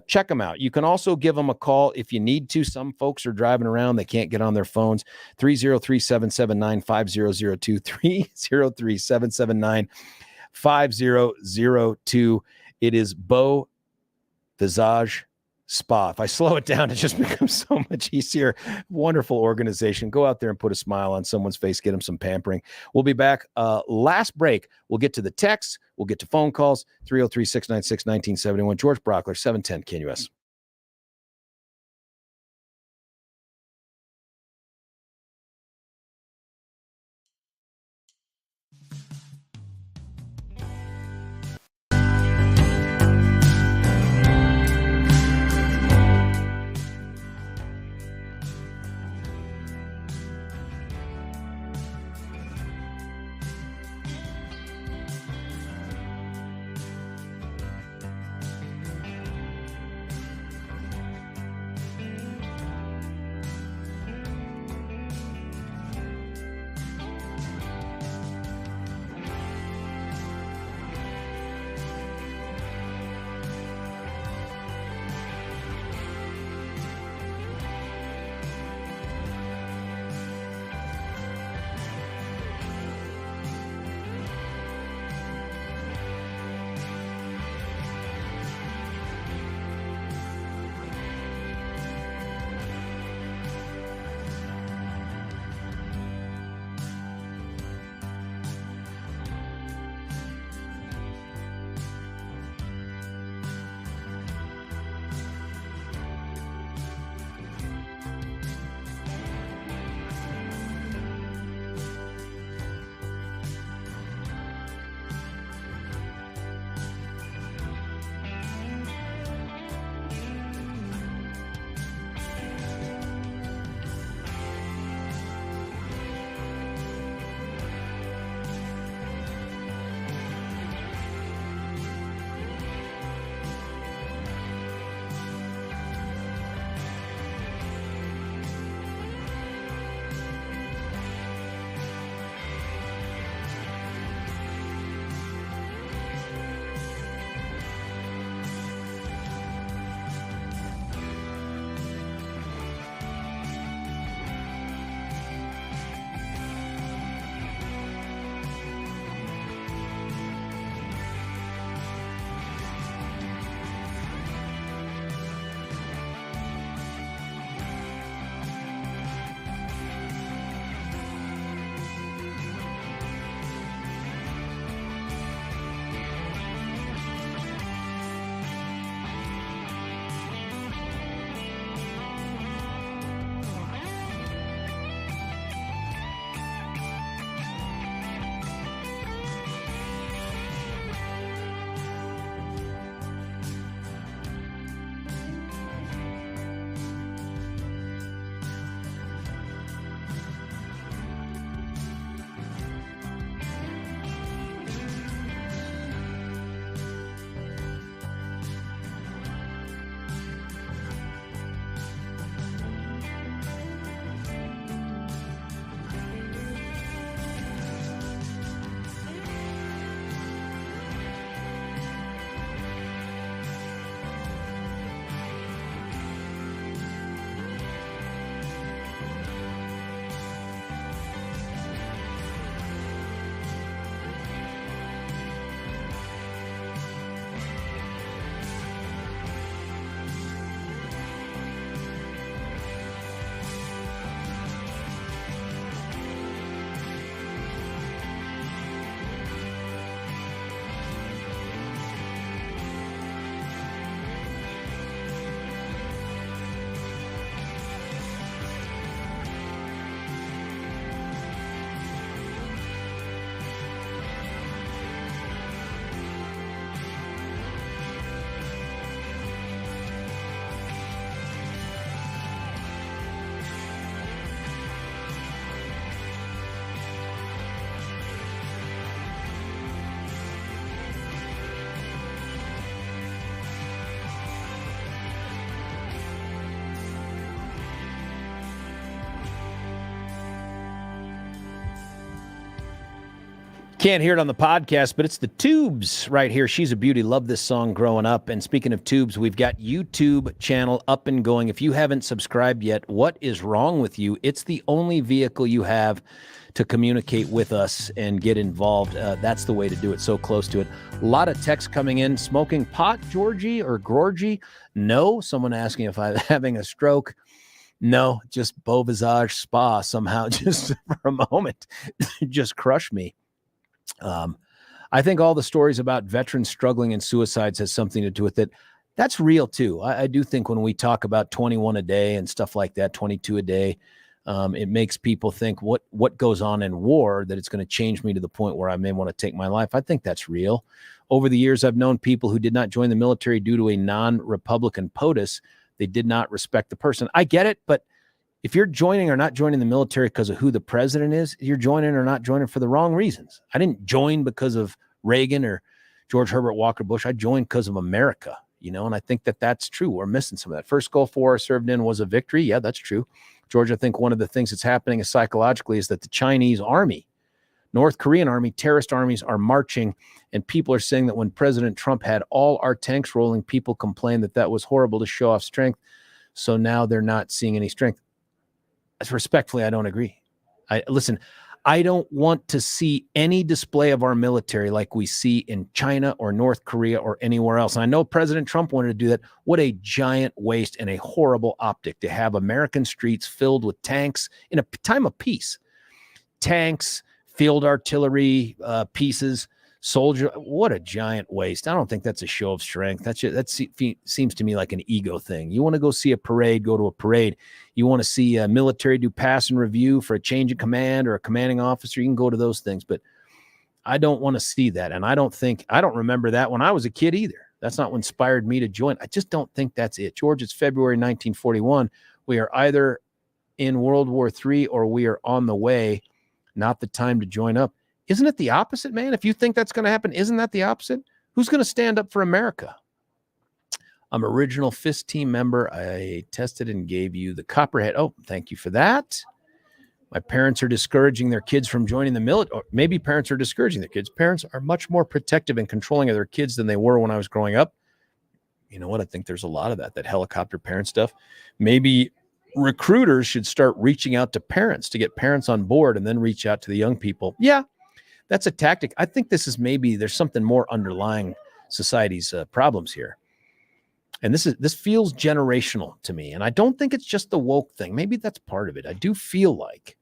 Check them out. You can also give them a call if you need to. Some folks are driving around. They can't get on their phones. 303-779-5002, 303-779-5002. It is Beau Visage Spa. If I slow it down, it just becomes so much easier. Wonderful organization. Go out there and put a smile on someone's face. Get them some pampering. We'll be back. Last break. We'll get to the texts. We'll get to phone calls. 303-696-1971. George Brockler, 710 KNUS. Can't hear it on the podcast, but it's the Tubes right here. She's a beauty. Love this song growing up. And speaking of Tubes, we've got YouTube channel up and going. If you haven't subscribed yet, what is wrong with you? It's the only vehicle you have to communicate with us and get involved. That's the way to do it. So close to it. A lot of texts coming in. Smoking pot, Georgie or Gorgie? No. Someone asking if I'm having a stroke. No, just Beau Visage Spa somehow just for a moment just crushed me. I think all the stories about veterans struggling and suicides has something to do with it. That's real too. I do think when we talk about 21 a day and stuff like that, 22 a day, it makes people think what goes on in war, that it's going to change me to the point where I may want to take my life. I think that's real. Over the years, I've known people who did not join the military due to a non-Republican POTUS. They did not respect the person. I get it, but if you're joining or not joining the military because of who the president is, you're joining or not joining for the wrong reasons. I didn't join because of Reagan or George Herbert Walker Bush. I joined because of America, and I think that that's true. We're missing some of that. First Gulf War I served in was a victory. Yeah, that's true. George, I think one of the things that's happening is psychologically is that the Chinese army, North Korean army, terrorist armies are marching, and people are saying that when President Trump had all our tanks rolling, people complained that that was horrible to show off strength. So now they're not seeing any strength. Respectfully, I don't agree. I don't want to see any display of our military like we see in China or North Korea or anywhere else. And I know President Trump wanted to do that. What a giant waste and a horrible optic to have American streets filled with tanks in a time of peace. Tanks, field artillery pieces, soldier. What a giant waste. I don't think that's a show of strength. That seems to me like an ego thing. You want to go see a parade, go to a parade. You want to see a military do pass and review for a change of command or a commanding officer. You can go to those things, but I don't want to see that. And I don't remember that when I was a kid either. That's not what inspired me to join. I just don't think that's it. George, it's February 1941. We are either in World War III or we are on the way. Not the time to join up. Isn't it the opposite, man? If you think that's going to happen, isn't that the opposite? Who's going to stand up for America? I'm original FIST team member. I tested and gave you the copperhead. Oh, thank you for that. My parents are discouraging their kids from joining the military. Or maybe parents are discouraging their kids. Parents are much more protective and controlling of their kids than they were when I was growing up. You know what? I think there's a lot of that helicopter parent stuff. Maybe recruiters should start reaching out to parents to get parents on board and then reach out to the young people. Yeah. That's a tactic. I think this is there's something more underlying society's problems here. And this feels generational to me. And I don't think it's just the woke thing. Maybe that's part of it. I do feel like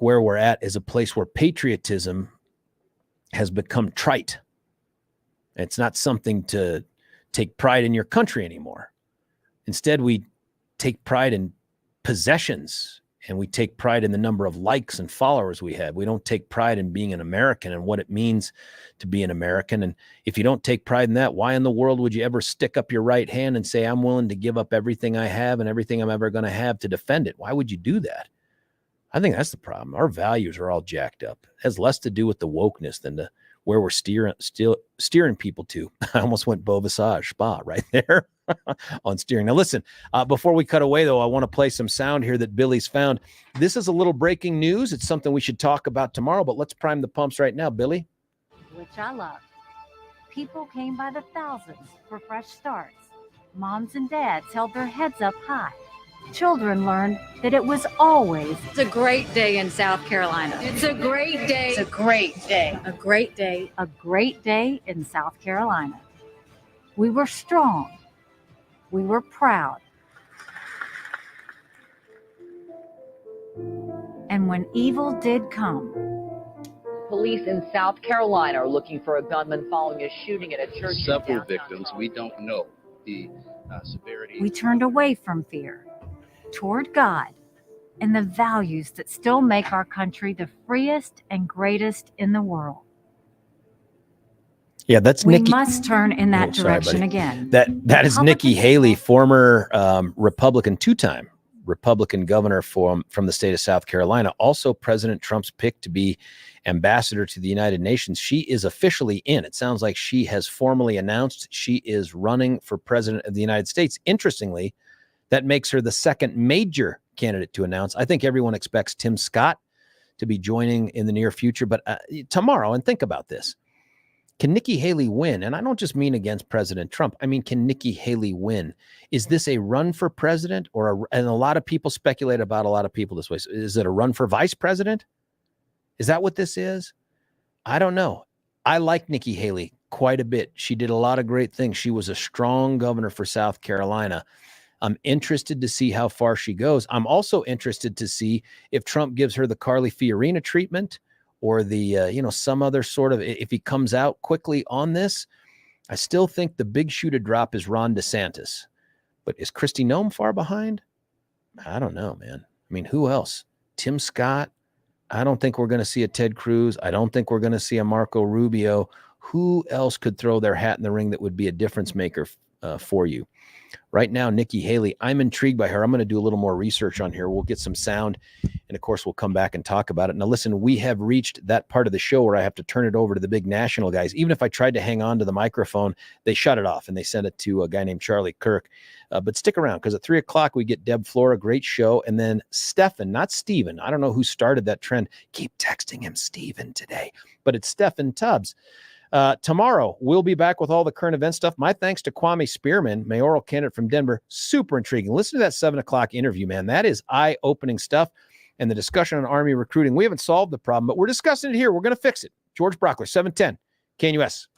where we're at is a place where patriotism has become trite. It's not something to take pride in your country anymore. Instead, we take pride in possessions. And we take pride in the number of likes and followers we have. We don't take pride in being an American and what it means to be an American. And if you don't take pride in that, why in the world would you ever stick up your right hand and say, I'm willing to give up everything I have and everything I'm ever going to have to defend it? Why would you do that? I think that's the problem. Our values are all jacked up. It has less to do with the wokeness than to where we're steering people to. I almost went Beau Visage Spa right there on steering. Now listen, before we cut away though, I want to play some sound here that Billy's found. This is a little breaking news. It's something we should talk about tomorrow, but let's prime the pumps right now, Billy. Which I love. People came by the thousands for fresh starts. Moms and dads held their heads up high. Children learned that it was always It's a great day in South Carolina. It's a great day. It's a great day. A great day. A great day in South Carolina. We were strong. We were proud. And when evil did come, police in South Carolina are looking for a gunman following a shooting at a church. Several victims. We don't know the severity. We turned away from fear toward God and the values that still make our country the freest and greatest in the world. Yeah, that's we Nikki. We must turn in that direction again. That is Nikki Haley, former Republican, two-time Republican governor from the state of South Carolina. Also, President Trump's pick to be ambassador to the United Nations. She is officially in. It sounds like she has formally announced she is running for president of the United States. Interestingly, that makes her the second major candidate to announce. I think everyone expects Tim Scott to be joining in the near future. But tomorrow, and think about this. Can Nikki Haley win? And I don't just mean against President Trump. I mean, can Nikki Haley win? Is this a run for president and a lot of people speculate about a lot of people this way. So is it a run for vice president? Is that what this is? I don't know. I like Nikki Haley quite a bit. She did a lot of great things. She was a strong governor for South Carolina. I'm interested to see how far she goes. I'm also interested to see if Trump gives her the Carly Fiorina treatment or the, some other sort of, if he comes out quickly on this. I still think the big shoe to drop is Ron DeSantis. But is Kristi Noem far behind? I don't know, man. I mean, who else? Tim Scott? I don't think we're going to see a Ted Cruz. I don't think we're going to see a Marco Rubio. Who else could throw their hat in the ring that would be a difference maker for you? Right now, Nikki Haley, I'm intrigued by her. I'm going to do a little more research on here. We'll get some sound, and of course, we'll come back and talk about it. Now, listen, we have reached that part of the show where I have to turn it over to the big national guys. Even if I tried to hang on to the microphone, they shut it off, and they sent it to a guy named Charlie Kirk. But stick around, because at 3 o'clock, we get Deb Flora, great show, and then Stefan, not Steven. I don't know who started that trend. Keep texting him Steven today, but it's Stefan Tubbs. Tomorrow, we'll be back with all the current event stuff. My thanks to Kwame Spearman, mayoral candidate from Denver. Super intriguing. Listen to that 7 o'clock interview, man. That is eye-opening stuff. And the discussion on Army recruiting. We haven't solved the problem, but we're discussing it here. We're going to fix it. George Brockler, 710, KNUS.